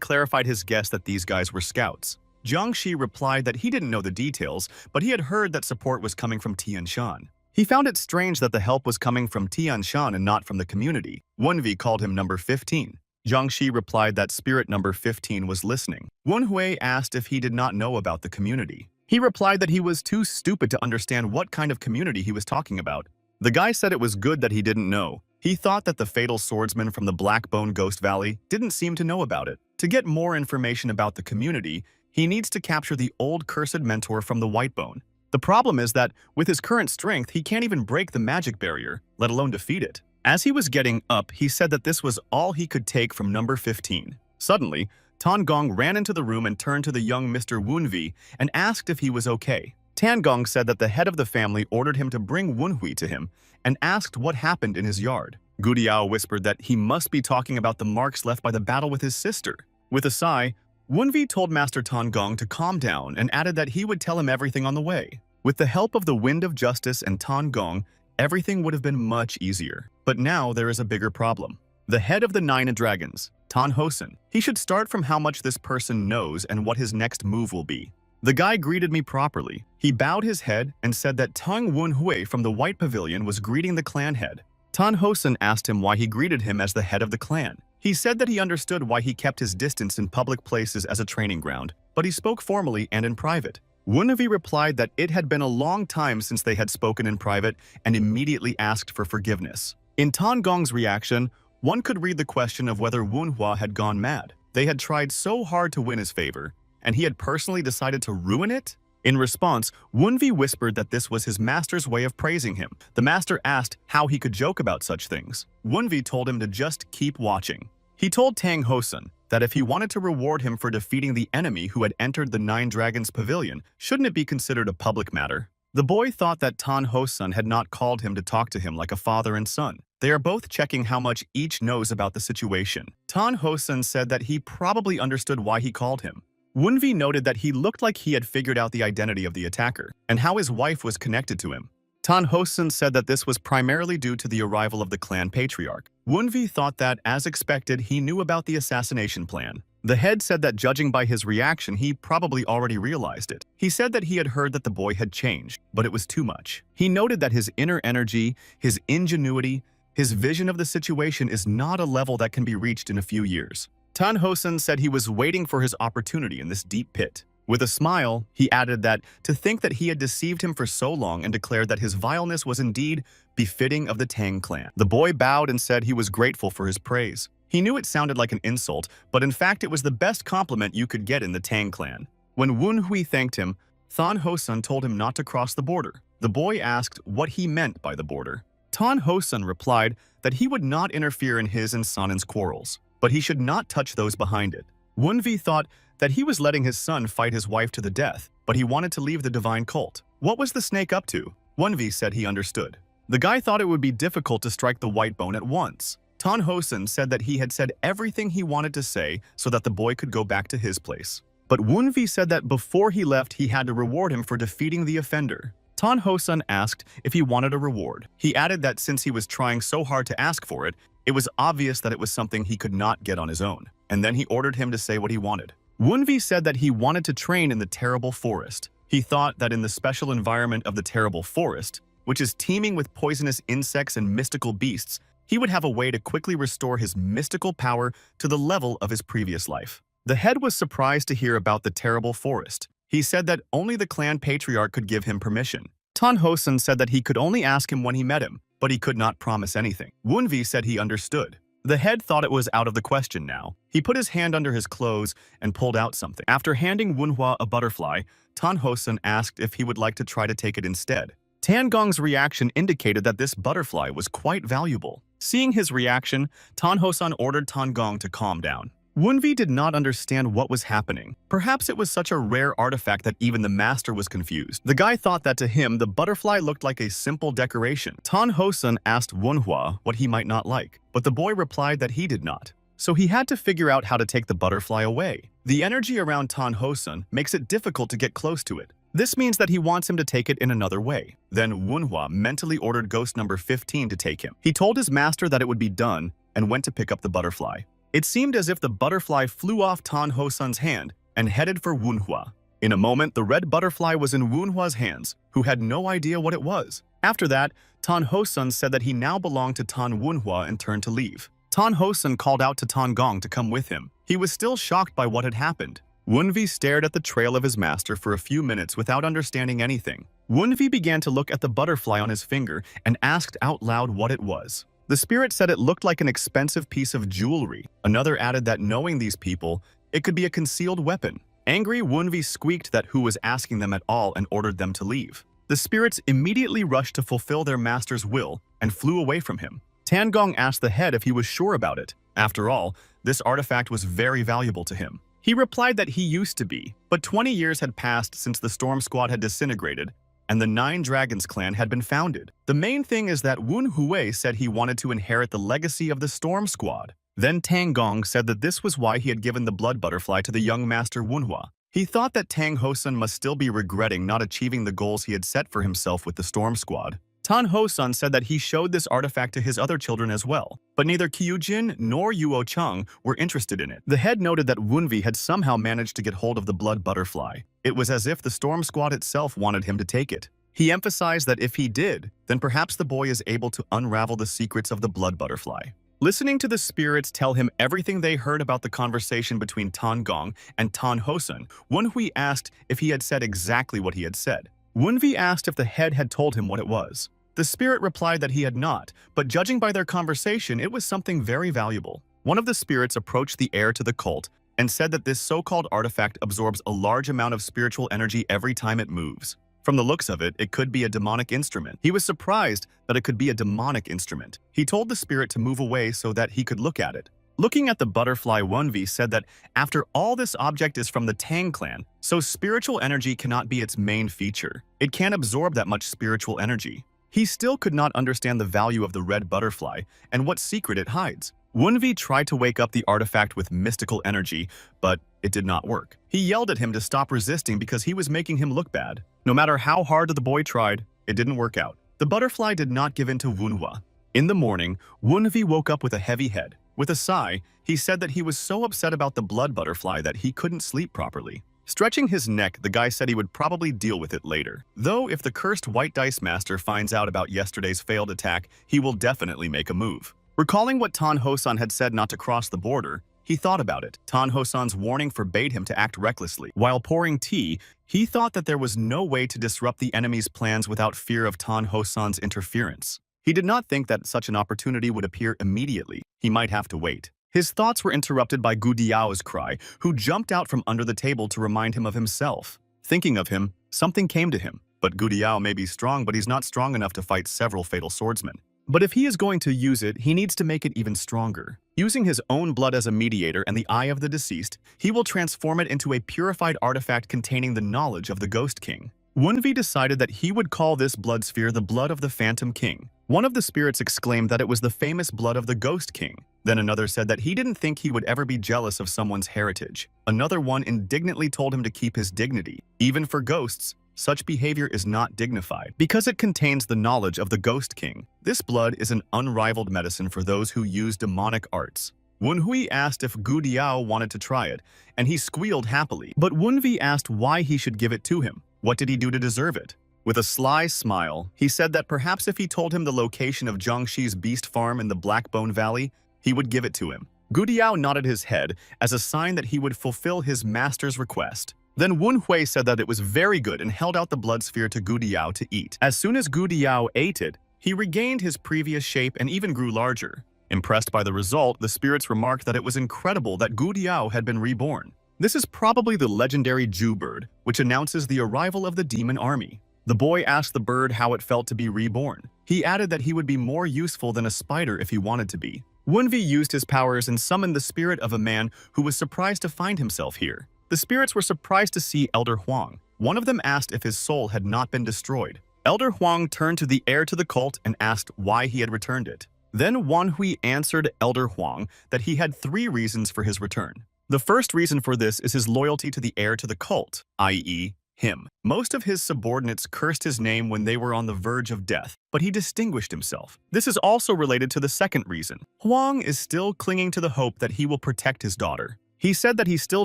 clarified his guess that these guys were scouts. Jiangxi replied that he didn't know the details, but he had heard that support was coming from Tianshan. He found it strange that the help was coming from Tianshan and not from the community. Wenvi called him number 15. Jiangxi replied that spirit number 15 was listening. Wenhui asked if he did not know about the community. He replied that he was too stupid to understand what kind of community he was talking about. The guy said it was good that he didn't know. He thought that the fatal swordsman from the Blackbone Ghost Valley didn't seem to know about it. To get more information about the community, he needs to capture the old cursed mentor from the Whitebone. The problem is that, with his current strength, he can't even break the magic barrier, let alone defeat it. As he was getting up, he said that this was all he could take from number 15. Suddenly, Tan Gong ran into the room and turned to the young Mr. Wunvi and asked if he was okay. Tan Gong said that the head of the family ordered him to bring Wunhui to him and asked what happened in his yard. Gudiao whispered that he must be talking about the marks left by the battle with his sister. With a sigh, Wunvi told Master Tan Gong to calm down and added that he would tell him everything on the way. With the help of the Wind of Justice and Tan Gong, everything would have been much easier. But now there is a bigger problem. The head of the 9 dragons, Tan Hosen. He should start from how much this person knows and what his next move will be. The guy greeted me properly. He bowed his head and said that Tang Wenhui from the White Pavilion was greeting the clan head. Tan Hosen asked him why he greeted him as the head of the clan. He said that he understood why he kept his distance in public places as a training ground, but he spoke formally and in private. Wenhui replied that it had been a long time since they had spoken in private and immediately asked for forgiveness. In Tan Gong's reaction, one could read the question of whether Wenhua had gone mad. They had tried so hard to win his favor, and he had personally decided to ruin it? In response, Wenvi whispered that this was his master's way of praising him. The master asked how he could joke about such things. Wenvi told him to just keep watching. He told Tang Hosen that if he wanted to reward him for defeating the enemy who had entered the 9 Dragons Pavilion, shouldn't it be considered a public matter? The boy thought that Tan Hosen had not called him to talk to him like a father and son. They are both checking how much each knows about the situation. Tan Hosen said that he probably understood why he called him. Wenvi noted that he looked like he had figured out the identity of the attacker and how his wife was connected to him. Tan Hosen said that this was primarily due to the arrival of the clan patriarch. Wenvi thought that, as expected, he knew about the assassination plan. The head said that judging by his reaction, he probably already realized it. He said that he had heard that the boy had changed, but it was too much. He noted that his inner energy, his ingenuity, his vision of the situation is not a level that can be reached in a few years. Tan Hosen said he was waiting for his opportunity in this deep pit. With a smile, he added that to think that he had deceived him for so long and declared that his vileness was indeed befitting of the Tang clan. The boy bowed and said he was grateful for his praise. He knew it sounded like an insult, but in fact it was the best compliment you could get in the Tang clan. When Wenhui thanked him, Tan Hosen told him not to cross the border. The boy asked what he meant by the border. Tan Hosen replied that he would not interfere in his and Sanen's quarrels, but he should not touch those behind it. Wenvi thought that he was letting his son fight his wife to the death, but he wanted to leave the divine cult. What was the snake up to? Wenvi said he understood. The guy thought it would be difficult to strike the white bone at once. Tan Hosen said that he had said everything he wanted to say so that the boy could go back to his place. But Wenvi said that before he left, he had to reward him for defeating the offender. Tan Hosen asked if he wanted a reward. He added that since he was trying so hard to ask for it, it was obvious that it was something he could not get on his own. And then he ordered him to say what he wanted. Wenvi said that he wanted to train in the terrible forest. He thought that in the special environment of the terrible forest, which is teeming with poisonous insects and mystical beasts, he would have a way to quickly restore his mystical power to the level of his previous life. The head was surprised to hear about the terrible forest. He said that only the clan patriarch could give him permission. Tan Hosen said that he could only ask him when he met him, but he could not promise anything. Wenvi said he understood. The head thought it was out of the question now. He put his hand under his clothes and pulled out something. After handing Wenhua a butterfly, Tan Hosen asked if he would like to try to take it instead. Tan Gong's reaction indicated that this butterfly was quite valuable. Seeing his reaction, Tan Hosen ordered Tan Gong to calm down. Wenvi did not understand what was happening. Perhaps it was such a rare artifact that even the master was confused. The guy thought that to him, the butterfly looked like a simple decoration. Tan Hosen asked Wenhua what he might not like, but the boy replied that he did not. So he had to figure out how to take the butterfly away. The energy around Tan Hosen makes it difficult to get close to it. This means that he wants him to take it in another way. Then Wenhua mentally ordered ghost number 15 to take him. He told his master that it would be done and went to pick up the butterfly. It seemed as if the butterfly flew off Tan Hosen's hand and headed for Manhwa. In a moment, the red butterfly was in Manhwa's hands, who had no idea what it was. After that, Tan Ho-sun said that he now belonged to Tan Manhwa and turned to leave. Tan Ho-sun called out to Tan Gong to come with him. He was still shocked by what had happened. Wunvi stared at the trail of his master for a few minutes without understanding anything. Wunvi began to look at the butterfly on his finger and asked out loud what it was. The spirit said it looked like an expensive piece of jewelry. Another added that knowing these people, it could be a concealed weapon. Angry, Wunvi squeaked that who was asking them at all and ordered them to leave. The spirits immediately rushed to fulfill their master's will and flew away from him. Tan Gong asked the head if he was sure about it. After all, this artifact was very valuable to him. He replied that he used to be, but 20 years had passed since the Storm Squad had disintegrated, and the Nine Dragons clan had been founded. The main thing is that Wun Hui said he wanted to inherit the legacy of the Storm Squad. Then Tang Gong said that this was why he had given the blood butterfly to the young master Wunhua. He thought that Tang Ho-sun must still be regretting not achieving the goals he had set for himself with the Storm Squad. Tan Ho-sun said that he showed this artifact to his other children as well, but neither Kyujin nor Yuo Chang were interested in it. The head noted that Wunvi had somehow managed to get hold of the blood butterfly. It was as if the Storm Squad itself wanted him to take it. He emphasized that if he did, then perhaps the boy is able to unravel the secrets of the blood butterfly. Listening to the spirits tell him everything they heard about the conversation between Tan Gong and Tan Ho-sun, Wunhui asked if he had said exactly what he had said. Wunvi asked if the head had told him what it was. The spirit replied that he had not, but judging by their conversation, it was something very valuable. One of the spirits approached the heir to the cult and said that this so-called artifact absorbs a large amount of spiritual energy every time it moves. From the looks of it, it could be a demonic instrument. He was surprised that it could be a demonic instrument. He told the spirit to move away so that he could look at it. Looking at the butterfly, Wunvi said that after all, this object is from the Tang clan, so spiritual energy cannot be its main feature. It can't absorb that much spiritual energy. He still could not understand the value of the red butterfly and what secret it hides. Wunvi tried to wake up the artifact with mystical energy, but it did not work. He yelled at him to stop resisting because he was making him look bad. No matter how hard the boy tried, it didn't work out. The butterfly did not give in to Wunhua. In the morning, Wunvi woke up with a heavy head. With a sigh, he said that he was so upset about the blood butterfly that he couldn't sleep properly. Stretching his neck, the guy said he would probably deal with it later. Though if the cursed white dice master finds out about yesterday's failed attack, he will definitely make a move. Recalling what Tan Ho-sun had said not to cross the border, he thought about it. Tan Ho-sun's warning forbade him to act recklessly. While pouring tea, he thought that there was no way to disrupt the enemy's plans without fear of Tan Ho-sun's interference. He did not think that such an opportunity would appear immediately. He might have to wait. His thoughts were interrupted by Gu Diao's cry, who jumped out from under the table to remind him of himself. Thinking of him, something came to him. But Gu Diao may be strong, but he's not strong enough to fight several fatal swordsmen. But if he is going to use it, he needs to make it even stronger. Using his own blood as a mediator and the eye of the deceased, he will transform it into a purified artifact containing the knowledge of the Ghost King. Wunvi decided that he would call this blood sphere the blood of the Phantom King. One of the spirits exclaimed that it was the famous blood of the Ghost King. Then another said that he didn't think he would ever be jealous of someone's heritage. Another one indignantly told him to keep his dignity. Even for ghosts, such behavior is not dignified, because it contains the knowledge of the Ghost King. This blood is an unrivaled medicine for those who use demonic arts. Wunhui asked if Gu Diao wanted to try it, and he squealed happily. But Wunvi asked why he should give it to him. What did he do to deserve it? With a sly smile, he said that perhaps if he told him the location of Jiangxi's beast farm in the Blackbone Valley, he would give it to him. Gu Diao nodded his head as a sign that he would fulfill his master's request. Then Wunhui said that it was very good and held out the blood sphere to Gu Diao to eat. As soon as Gu Diao ate it, he regained his previous shape and even grew larger. Impressed by the result, the spirits remarked that it was incredible that Gu Diao had been reborn. This is probably the legendary Jew bird, which announces the arrival of the demon army. The boy asked the bird how it felt to be reborn. He added that he would be more useful than a spider if he wanted to be. Wunvi used his powers and summoned the spirit of a man who was surprised to find himself here. The spirits were surprised to see Elder Huang. One of them asked if his soul had not been destroyed. Elder Huang turned to the heir to the cult and asked why he had returned it. Then Wanhui answered Elder Huang that he had 3 reasons for his return. The first reason for this is his loyalty to the heir to the cult, i.e., him. Most of his subordinates cursed his name when they were on the verge of death, but he distinguished himself. This is also related to the second reason. Huang is still clinging to the hope that he will protect his daughter. He said that he still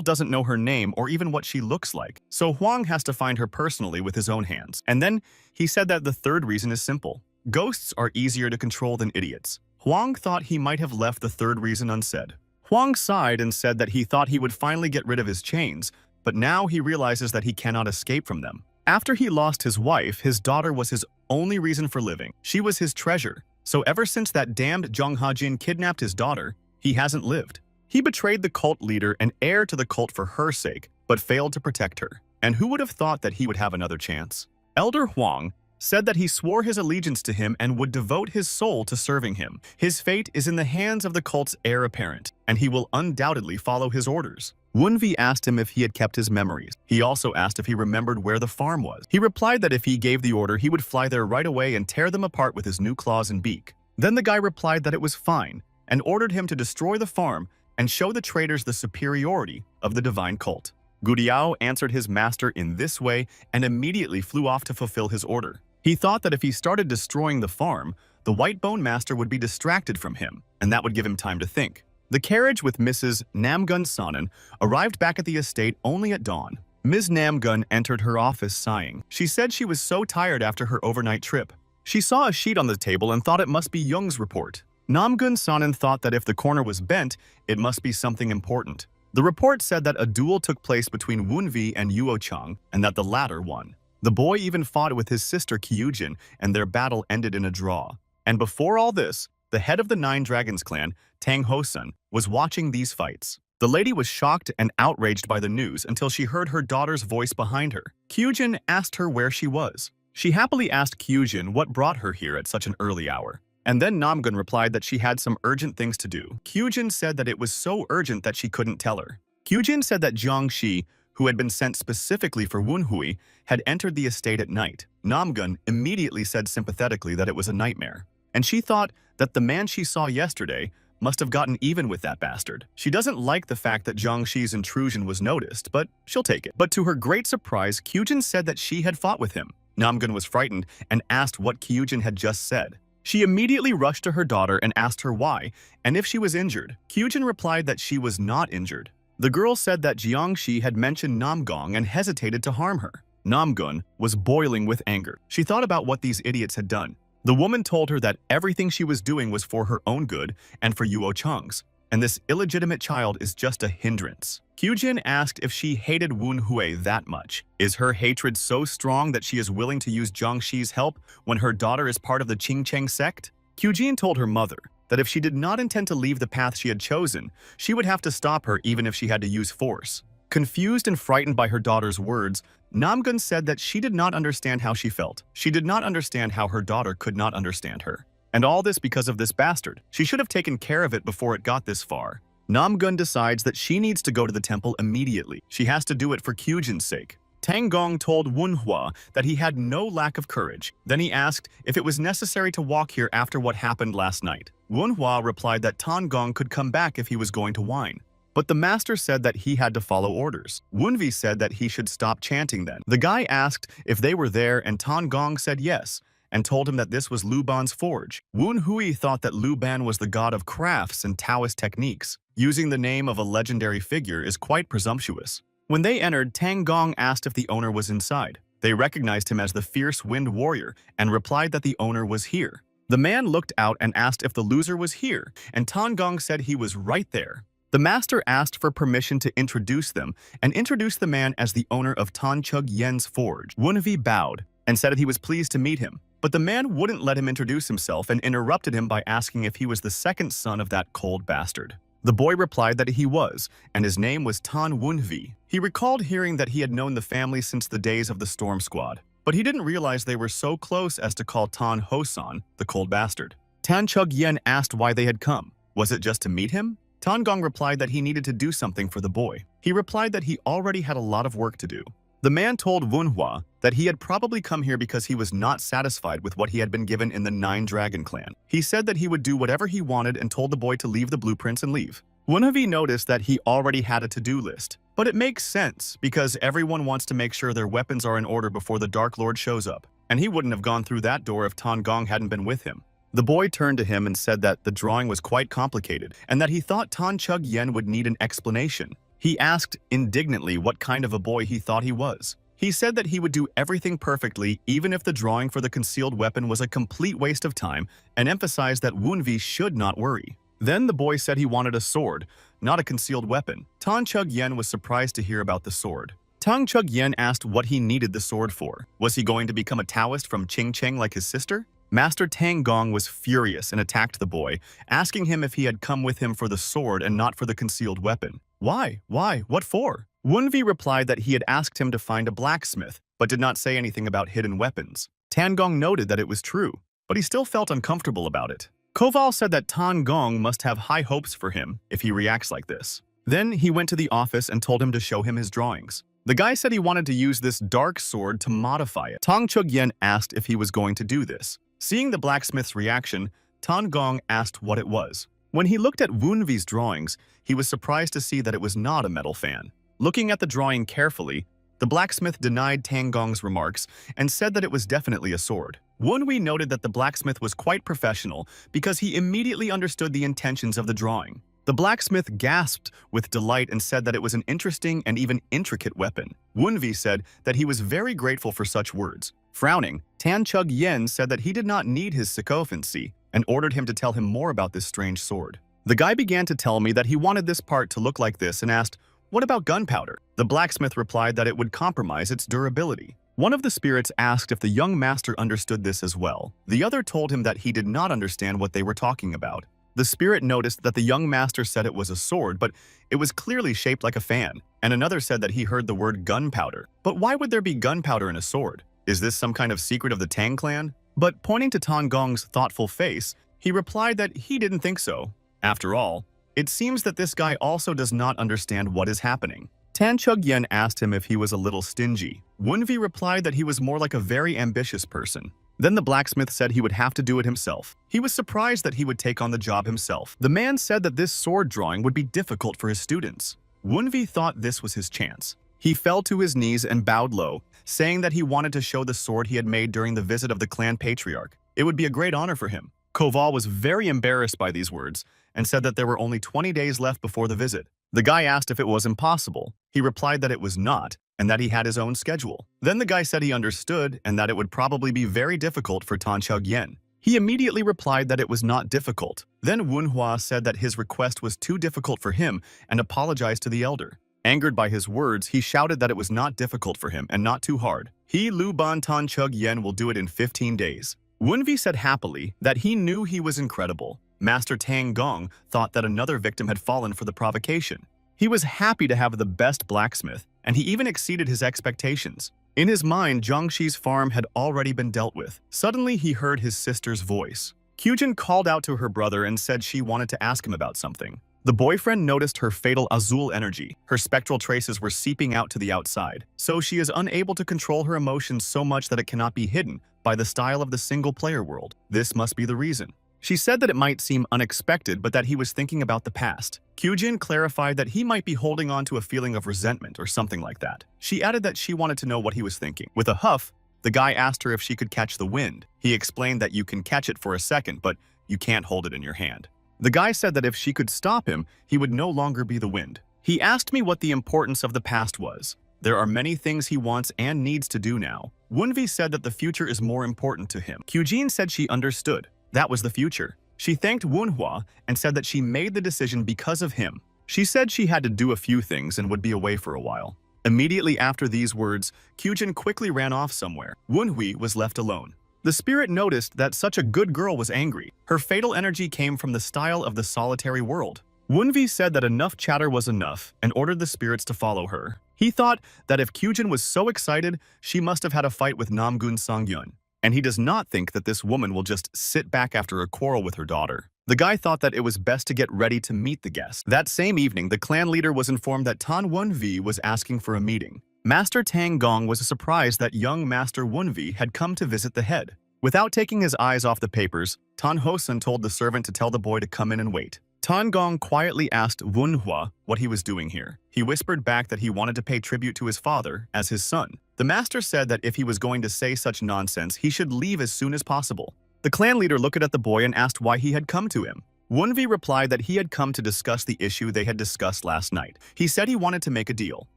doesn't know her name or even what she looks like, so Huang has to find her personally with his own hands. And then he said that the third reason is simple. Ghosts are easier to control than idiots. Huang thought he might have left the third reason unsaid. Huang sighed and said that he thought he would finally get rid of his chains, but now he realizes that he cannot escape from them. After he lost his wife, his daughter was his only reason for living. She was his treasure. So ever since that damned Zhang Hajin kidnapped his daughter, he hasn't lived. He betrayed the cult leader and heir to the cult for her sake, but failed to protect her. And who would have thought that he would have another chance? Elder Huang said that he swore his allegiance to him and would devote his soul to serving him. His fate is in the hands of the cult's heir apparent, and he will undoubtedly follow his orders. Wunvi asked him if he had kept his memories. He also asked if he remembered where the farm was. He replied that if he gave the order, he would fly there right away and tear them apart with his new claws and beak. Then the guy replied that it was fine, and ordered him to destroy the farm and show the traders the superiority of the divine cult. Gudiao answered his master in this way and immediately flew off to fulfill his order. He thought that if he started destroying the farm, the White Bone Master would be distracted from him, and that would give him time to think. The carriage with Mrs. Namgun Sanan arrived back at the estate only at dawn. Ms. Namgun entered her office sighing. She said she was so tired after her overnight trip. She saw a sheet on the table and thought it must be Young's report. Namgun Sanan thought that if the corner was bent, it must be something important. The report said that a duel took place between Wunvi and Yuo Chang, and that the latter won. The boy even fought with his sister Kyujin, and their battle ended in a draw. And before all this, the head of the Nine Dragons clan, Tang Hosun, was watching these fights. The lady was shocked and outraged by the news until she heard her daughter's voice behind her. Kyujin asked her where she was. She happily asked Kyujin what brought her here at such an early hour. And then Namgun replied that she had some urgent things to do. Kyujin said that it was so urgent that she couldn't tell her. Kyujin said that Jiang Shi, who had been sent specifically for Wunhui, had entered the estate at night. Namgun immediately said sympathetically that it was a nightmare. And she thought that the man she saw yesterday must have gotten even with that bastard. She doesn't like the fact that Jiang Shi's intrusion was noticed, but she'll take it. But to her great surprise, Kyujin said that she had fought with him. Namgun was frightened and asked what Kyujin had just said. She immediately rushed to her daughter and asked her why, and if she was injured. Kyujin replied that she was not injured. The girl said that Jiang Shi had mentioned Namgong and hesitated to harm her. Namgun was boiling with anger. She thought about what these idiots had done. The woman told her that everything she was doing was for her own good and for Yuo Chang's, and this illegitimate child is just a hindrance. Kyujin asked if she hated Wunhui that much. Is her hatred so strong that she is willing to use Jiang Shi's help when her daughter is part of the Qingcheng sect? Kyujin told her mother that if she did not intend to leave the path she had chosen, she would have to stop her even if she had to use force. Confused and frightened by her daughter's words, Namgun said that she did not understand how she felt. She did not understand how her daughter could not understand her. And all this because of this bastard. She should have taken care of it before it got this far. Namgun decides that she needs to go to the temple immediately. She has to do it for Kyujin's sake. Tang Gong told Wunhua that he had no lack of courage. Then he asked if it was necessary to walk here after what happened last night. Wunhua replied that Tan Gong could come back if he was going to whine. But the master said that he had to follow orders. Wunvi said that he should stop chanting then. The guy asked if they were there and Tan Gong said yes, and told him that this was Lu Ban's forge. Wun Hui thought that Lu Ban was the god of crafts and Taoist techniques. Using the name of a legendary figure is quite presumptuous. When they entered, Tang Gong asked if the owner was inside. They recognized him as the fierce wind warrior and replied that the owner was here. The man looked out and asked if the loser was here, and Tan Gong said he was right there. The master asked for permission to introduce them and introduced the man as the owner of Tan Chug Yen's forge. Wunvi bowed and said that he was pleased to meet him, but the man wouldn't let him introduce himself and interrupted him by asking if he was the second son of that cold bastard. The boy replied that he was, and his name was Tan Wunvi. He recalled hearing that he had known the family since the days of the Storm Squad, but he didn't realize they were so close as to call Tan Hosan the cold bastard. Tan Chug Yen asked why they had come. Was it just to meet him? Tan Gong replied that he needed to do something for the boy. He replied that he already had a lot of work to do. The man told Wunhua that he had probably come here because he was not satisfied with what he had been given in the Nine Dragon clan. He said that he would do whatever he wanted and told the boy to leave the blueprints and leave. Wunhui noticed that he already had a to-do list. But it makes sense because everyone wants to make sure their weapons are in order before the Dark Lord shows up. And he wouldn't have gone through that door if Tan Gong hadn't been with him. The boy turned to him and said that the drawing was quite complicated and that he thought Tan Chug Yen would need an explanation. He asked indignantly what kind of a boy he thought he was. He said that he would do everything perfectly even if the drawing for the concealed weapon was a complete waste of time, and emphasized that Wunvi should not worry. Then the boy said he wanted a sword, not a concealed weapon. Tan Chug-yen was surprised to hear about the sword. Tang Chug-yen asked what he needed the sword for. Was he going to become a Taoist from Ching Cheng like his sister? Master Tang Gong was furious and attacked the boy, asking him if he had come with him for the sword and not for the concealed weapon. Why? Why? What for? Wunvi replied that he had asked him to find a blacksmith, but did not say anything about hidden weapons. Tan Gong noted that it was true, but he still felt uncomfortable about it. Koval said that Tan Gong must have high hopes for him if he reacts like this. Then he went to the office and told him to show him his drawings. The guy said he wanted to use this dark sword to modify it. Tang Chug-yen asked if he was going to do this. Seeing the blacksmith's reaction, Tan Gong asked what it was. When he looked at Wunvi's drawings, he was surprised to see that it was not a metal fan. Looking at the drawing carefully, the blacksmith denied Tang Gong's remarks and said that it was definitely a sword. Wunvi noted that the blacksmith was quite professional because he immediately understood the intentions of the drawing. The blacksmith gasped with delight and said that it was an interesting and even intricate weapon. Wunvi said that he was very grateful for such words. Frowning, Tan Chug-yen said that he did not need his sycophancy and ordered him to tell him more about this strange sword. The guy began to tell me that he wanted this part to look like this and asked, "What about gunpowder?" The blacksmith replied that it would compromise its durability. One of the spirits asked if the young master understood this as well. The other told him that he did not understand what they were talking about. The spirit noticed that the young master said it was a sword, but it was clearly shaped like a fan, and another said that he heard the word gunpowder. But why would there be gunpowder in a sword? Is this some kind of secret of the Tang clan? But pointing to Tan Gong's thoughtful face, he replied that he didn't think so. After all, it seems that this guy also does not understand what is happening. Tan Chug-yen asked him if he was a little stingy. Wunvi replied that he was more like a very ambitious person. Then the blacksmith said he would have to do it himself. He was surprised that he would take on the job himself. The man said that this sword drawing would be difficult for his students. Wunvi thought this was his chance. He fell to his knees and bowed low, saying that he wanted to show the sword he had made during the visit of the clan patriarch. It would be a great honor for him. Koval was very embarrassed by these words and said that there were only 20 days left before the visit. The guy asked if it was impossible. He replied that it was not, and that he had his own schedule. Then the guy said he understood and that it would probably be very difficult for Tan Chug-yen. He immediately replied that it was not difficult. Then Manhwa said that his request was too difficult for him and apologized to the elder. Angered by his words, he shouted that it was not difficult for him and not too hard. He, Lu Ban Tan Chug-yen, will do it in 15 days. Wunvi said happily that he knew he was incredible. Master Tang Gong thought that another victim had fallen for the provocation. He was happy to have the best blacksmith, and he even exceeded his expectations. In his mind, Jiangxi's farm had already been dealt with. Suddenly, he heard his sister's voice. Kyujin called out to her brother and said she wanted to ask him about something. The boyfriend noticed her fatal azul energy. Her spectral traces were seeping out to the outside, so she is unable to control her emotions so much that it cannot be hidden by the style of the single-player world. This must be the reason. She said that it might seem unexpected, but that he was thinking about the past. Kyujin clarified that he might be holding on to a feeling of resentment or something like that. She added that she wanted to know what he was thinking. With a huff, the guy asked her if she could catch the wind. He explained that you can catch it for a second, but you can't hold it in your hand. The guy said that if she could stop him, he would no longer be the wind. He asked me what the importance of the past was. There are many things he wants and needs to do now. Wunvi said that the future is more important to him. Kyujin said she understood. That was the future. She thanked Manhwa and said that she made the decision because of him. She said she had to do a few things and would be away for a while. Immediately after these words, Kyujin quickly ran off somewhere. Wunhui was left alone. The spirit noticed that such a good girl was angry. Her fatal energy came from the style of the solitary world. Wunvi said that enough chatter was enough and ordered the spirits to follow her. He thought that if Kyujin was so excited, she must have had a fight with Namgun Songyun. And he does not think that this woman will just sit back after a quarrel with her daughter. The guy thought that it was best to get ready to meet the guest. That same evening, the clan leader was informed that Tan Wunvi was asking for a meeting. Master Tang Gong was surprised that young Master Wunvi had come to visit the head. Without taking his eyes off the papers, Tan Hosun told the servant to tell the boy to come in and wait. Tan Gong quietly asked Manhwa what he was doing here. He whispered back that he wanted to pay tribute to his father as his son. The master said that if he was going to say such nonsense, he should leave as soon as possible. The clan leader looked at the boy and asked why he had come to him. Wunvi replied that he had come to discuss the issue they had discussed last night. He said he wanted to make a deal.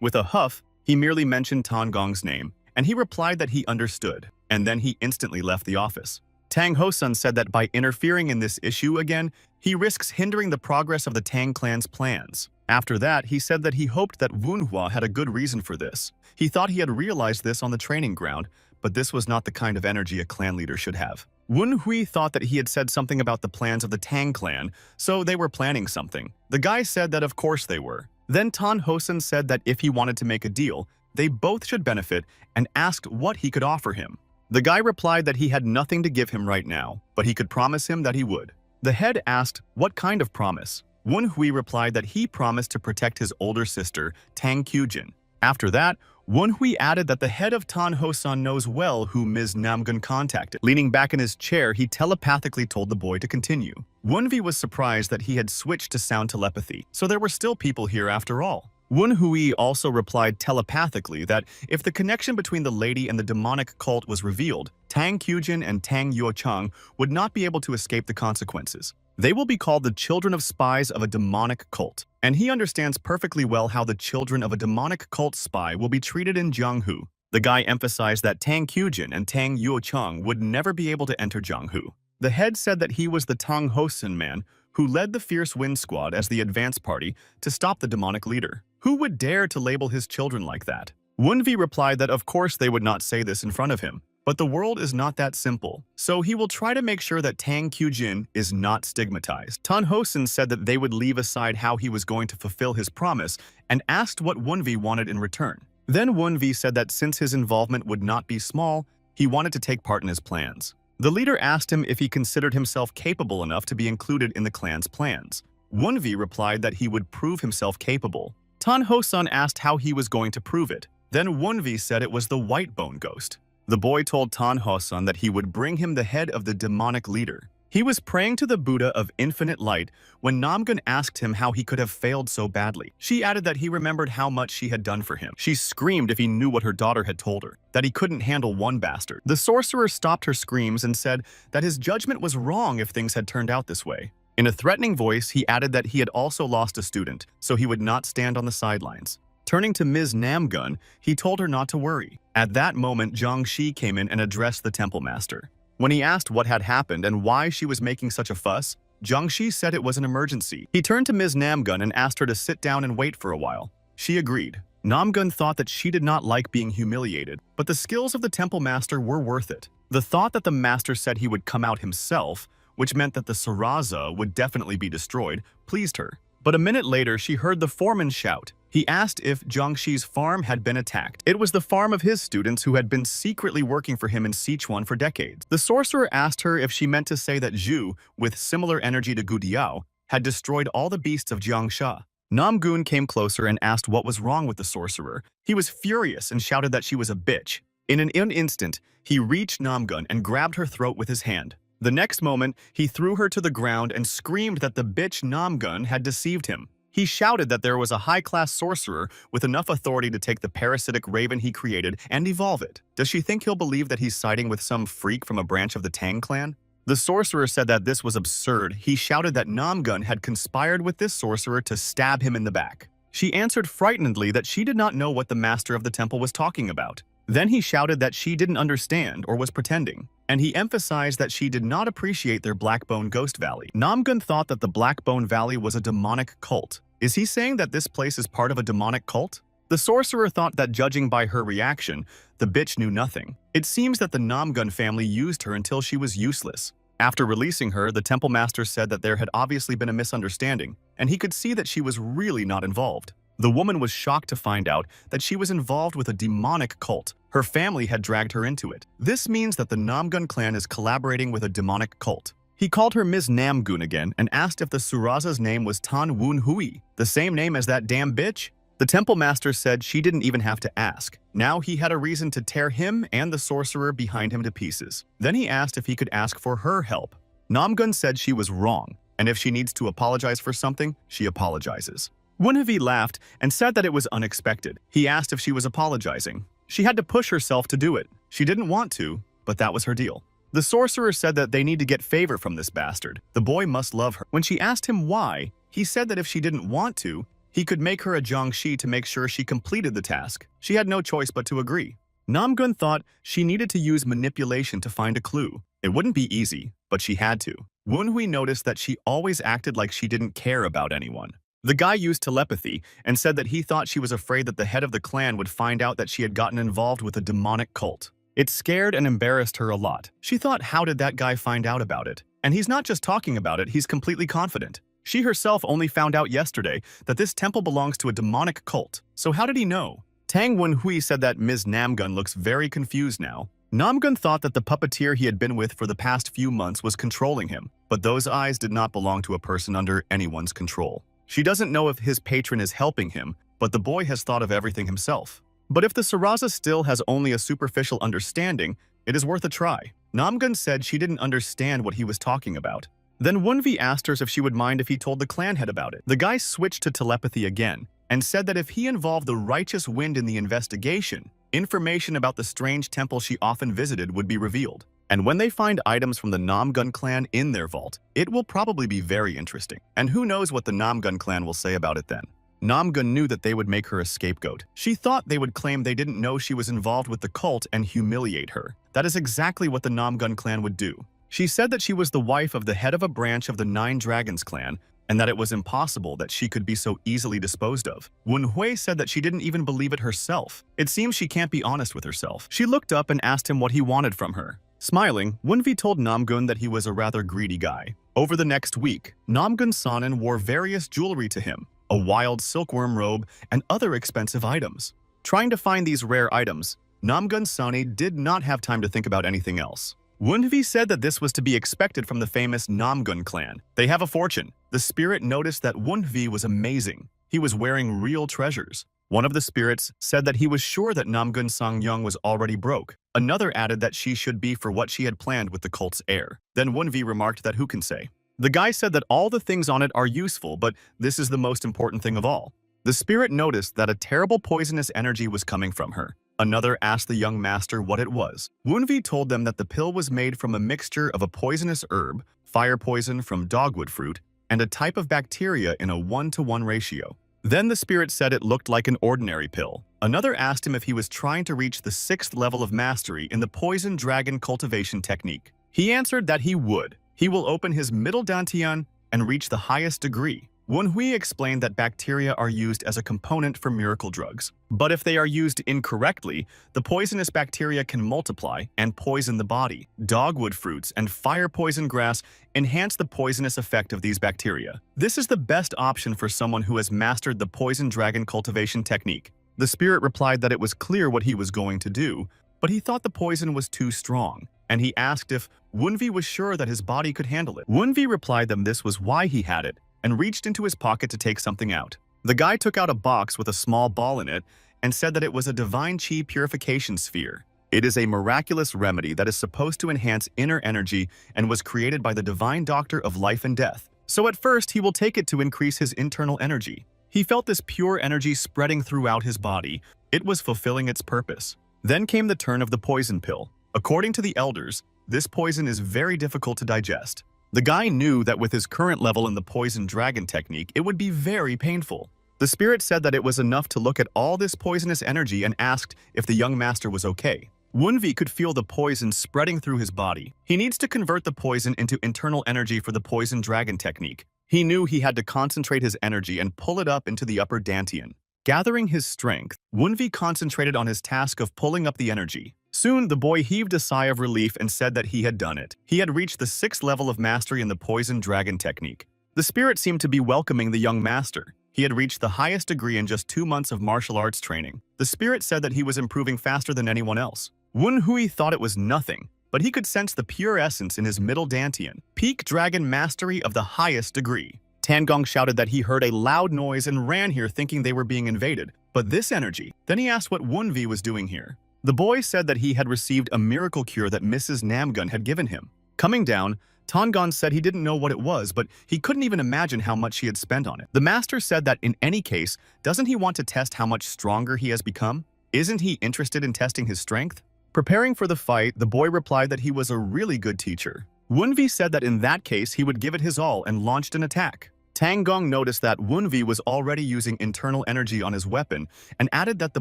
With a huff, he merely mentioned Tan Gong's name, and he replied that he understood, and then he instantly left the office. Tang Hosun said that by interfering in this issue again, he risks hindering the progress of the Tang clan's plans. After that, he said that he hoped that Manhwa had a good reason for this. He thought he had realized this on the training ground, but this was not the kind of energy a clan leader should have. Wunhui thought that he had said something about the plans of the Tang clan, so they were planning something. The guy said that of course they were. Then Tan Hosun said that if he wanted to make a deal, they both should benefit and asked what he could offer him. The guy replied that he had nothing to give him right now, but he could promise him that he would. The head asked what kind of promise. Wunhui replied that he promised to protect his older sister, Tang Kyujin. After that, Wunhui added that the head of Tan Hosun knows well who Ms. Namgun contacted. Leaning back in his chair, he telepathically told the boy to continue. Wunvi was surprised that he had switched to sound telepathy, so there were still people here after all. Wunhui also replied telepathically that if the connection between the lady and the demonic cult was revealed, Tang Kyujin and Tang Yuochang would not be able to escape the consequences. They will be called the children of spies of a demonic cult, and he understands perfectly well how the children of a demonic cult spy will be treated in Jianghu. The guy emphasized that Tang Kyujin and Tang Yuochang would never be able to enter Jianghu. The head said that he was the Tang Hosun man who led the Fierce Wind Squad as the advance party to stop the demonic leader. Who would dare to label his children like that? Wunvi replied that of course they would not say this in front of him. But the world is not that simple, so he will try to make sure that Tang Kyujin is not stigmatized. Tan Hosun said that they would leave aside how he was going to fulfill his promise and asked what Wunvi wanted in return. Then Wunvi said that since his involvement would not be small, he wanted to take part in his plans. The leader asked him if he considered himself capable enough to be included in the clan's plans. Wunvi replied that he would prove himself capable. Tan Hosun asked how he was going to prove it. Then Wunvi said it was the white bone ghost. The boy told Tan Hosun that he would bring him the head of the demonic leader. He was praying to the Buddha of infinite light when Namgun asked him how he could have failed so badly. She added that he remembered how much she had done for him. She screamed if he knew what her daughter had told her, that he couldn't handle one bastard. The sorcerer stopped her screams and said that his judgment was wrong if things had turned out this way. In a threatening voice, he added that he had also lost a student, so he would not stand on the sidelines. Turning to Ms. Namgun, he told her not to worry. At that moment, Zhang Shi came in and addressed the temple master. When he asked what had happened and why she was making such a fuss, Zhang Shi said it was an emergency. He turned to Ms. Namgun and asked her to sit down and wait for a while. She agreed. Namgun thought that she did not like being humiliated, but the skills of the temple master were worth it. The thought that the master said he would come out himself, which meant that the Saraza would definitely be destroyed, pleased her. But a minute later, she heard the foreman shout. He asked if Jiangshi's farm had been attacked. It was the farm of his students who had been secretly working for him in Sichuan for decades. The sorcerer asked her if she meant to say that Zhu, with similar energy to Gu Diao, had destroyed all the beasts of Jiangsha. Namgun came closer and asked what was wrong with the sorcerer. He was furious and shouted that she was a bitch. In an instant, he reached Namgun and grabbed her throat with his hand. The next moment, he threw her to the ground and screamed that the bitch Namgun had deceived him. He shouted that there was a high-class sorcerer with enough authority to take the parasitic raven he created and evolve it. Does she think he'll believe that he's siding with some freak from a branch of the Tang clan? The sorcerer said that this was absurd. He shouted that Namgun had conspired with this sorcerer to stab him in the back. She answered frightenedly that she did not know what the master of the temple was talking about. Then he shouted that she didn't understand or was pretending, and he emphasized that she did not appreciate their Blackbone Ghost Valley. Namgun thought that the Blackbone Valley was a demonic cult. Is he saying that this place is part of a demonic cult? The sorcerer thought that judging by her reaction, the bitch knew nothing. It seems that the Namgun family used her until she was useless. After releasing her, the temple master said that there had obviously been a misunderstanding, and he could see that she was really not involved. The woman was shocked to find out that she was involved with a demonic cult. Her family had dragged her into it. This means that the Namgun clan is collaborating with a demonic cult. He called her Ms. Namgun again and asked if the Suraza's name was Tan Woon Hui, the same name as that damn bitch. The temple master said she didn't even have to ask. Now he had a reason to tear him and the sorcerer behind him to pieces. Then he asked if he could ask for her help. Namgun said she was wrong, and if she needs to apologize for something, she apologizes. Wunhevi laughed and said that it was unexpected. He asked if she was apologizing. She had to push herself to do it. She didn't want to, but that was her deal. The sorcerer said that they need to get favor from this bastard. The boy must love her. When she asked him why, he said that if she didn't want to, he could make her a jiangshi to make sure she completed the task. She had no choice but to agree. Namgun thought she needed to use manipulation to find a clue. It wouldn't be easy, but she had to. Wunhui noticed that she always acted like she didn't care about anyone. The guy used telepathy and said that he thought she was afraid that the head of the clan would find out that she had gotten involved with a demonic cult. It scared and embarrassed her a lot. She thought, how did that guy find out about it? And he's not just talking about it, he's completely confident. She herself only found out yesterday that this temple belongs to a demonic cult. So how did he know? Tang Wenhui said that Ms. Namgun looks very confused now. Namgun thought that the puppeteer he had been with for the past few months was controlling him, but those eyes did not belong to a person under anyone's control. She doesn't know if his patron is helping him, but the boy has thought of everything himself. But if the Saraza still has only a superficial understanding, it is worth a try. Namgun said she didn't understand what he was talking about. Then Wunvi asked her if she would mind if he told the clan head about it. The guy switched to telepathy again and said that if he involved the righteous wind in the investigation, information about the strange temple she often visited would be revealed. And when they find items from the Namgun clan in their vault, it will probably be very interesting. And who knows what the Namgun clan will say about it then. Namgun knew that they would make her a scapegoat. She thought they would claim they didn't know she was involved with the cult and humiliate her. That is exactly what the Namgun clan would do. She said that she was the wife of the head of a branch of the Nine Dragons clan, and that it was impossible that she could be so easily disposed of. Wunhui said that she didn't even believe it herself. It seems she can't be honest with herself. She looked up and asked him what he wanted from her. Smiling, Wunvi told Namgun that he was a rather greedy guy. Over the next week, Namgun Sanin wore various jewelry to him, a wild silkworm robe, and other expensive items. Trying to find these rare items, Namgun Sani did not have time to think about anything else. Wunvi said that this was to be expected from the famous Namgun clan. They have a fortune. The spirit noticed that Wunvi was amazing. He was wearing real treasures. One of the spirits said that he was sure that Namgun Sangyong was already broke. Another added that she should be for what she had planned with the cult's heir. Then Wunvi remarked that who can say? The guy said that all the things on it are useful, but this is the most important thing of all. The spirit noticed that a terrible poisonous energy was coming from her. Another asked the young master what it was. Wunvi told them that the pill was made from a mixture of a poisonous herb, fire poison from dogwood fruit, and a type of bacteria in a 1-to-1 ratio. Then the spirit said it looked like an ordinary pill. Another asked him if he was trying to reach the 6th level of mastery in the poison dragon cultivation technique. He answered that he would. He will open his middle dantian and reach the highest degree. Wunhui explained that bacteria are used as a component for miracle drugs. But if they are used incorrectly, the poisonous bacteria can multiply and poison the body. Dogwood fruits and fire poison grass enhance the poisonous effect of these bacteria. This is the best option for someone who has mastered the poison dragon cultivation technique. The spirit replied that it was clear what he was going to do, but he thought the poison was too strong, and he asked if Wunvi was sure that his body could handle it. Wunvi replied that this was why he had it, and reached into his pocket to take something out. The guy took out a box with a small ball in it and said that it was a divine chi purification sphere. It is a miraculous remedy that is supposed to enhance inner energy and was created by the divine doctor of life and death. So at first, he will take it to increase his internal energy. He felt this pure energy spreading throughout his body. It was fulfilling its purpose. Then came the turn of the poison pill. According to the elders, this poison is very difficult to digest. The guy knew that with his current level in the poison dragon technique, it would be very painful. The spirit said that it was enough to look at all this poisonous energy and asked if the young master was okay. Wunvi could feel the poison spreading through his body. He needs to convert the poison into internal energy for the poison dragon technique. He knew he had to concentrate his energy and pull it up into the upper dantian. Gathering his strength, Wunvi concentrated on his task of pulling up the energy. Soon, the boy heaved a sigh of relief and said that he had done it. He had reached the 6th level of mastery in the poison dragon technique. The spirit seemed to be welcoming the young master. He had reached the highest degree in just 2 months of martial arts training. The spirit said that he was improving faster than anyone else. Wunhui thought it was nothing, but he could sense the pure essence in his middle dantian. Peak dragon mastery of the highest degree. Tangong shouted that he heard a loud noise and ran here thinking they were being invaded. But this energy. Then he asked what Wunvi was doing here. The boy said that he had received a miracle cure that Mrs. Namgun had given him. Coming down, Tongon said he didn't know what it was, but he couldn't even imagine how much he had spent on it. The master said that in any case, doesn't he want to test how much stronger he has become? Isn't he interested in testing his strength? Preparing for the fight, the boy replied that he was a really good teacher. Wunvi said that in that case he would give it his all and launched an attack. Tang Gong noticed that Wunvi was already using internal energy on his weapon and added that the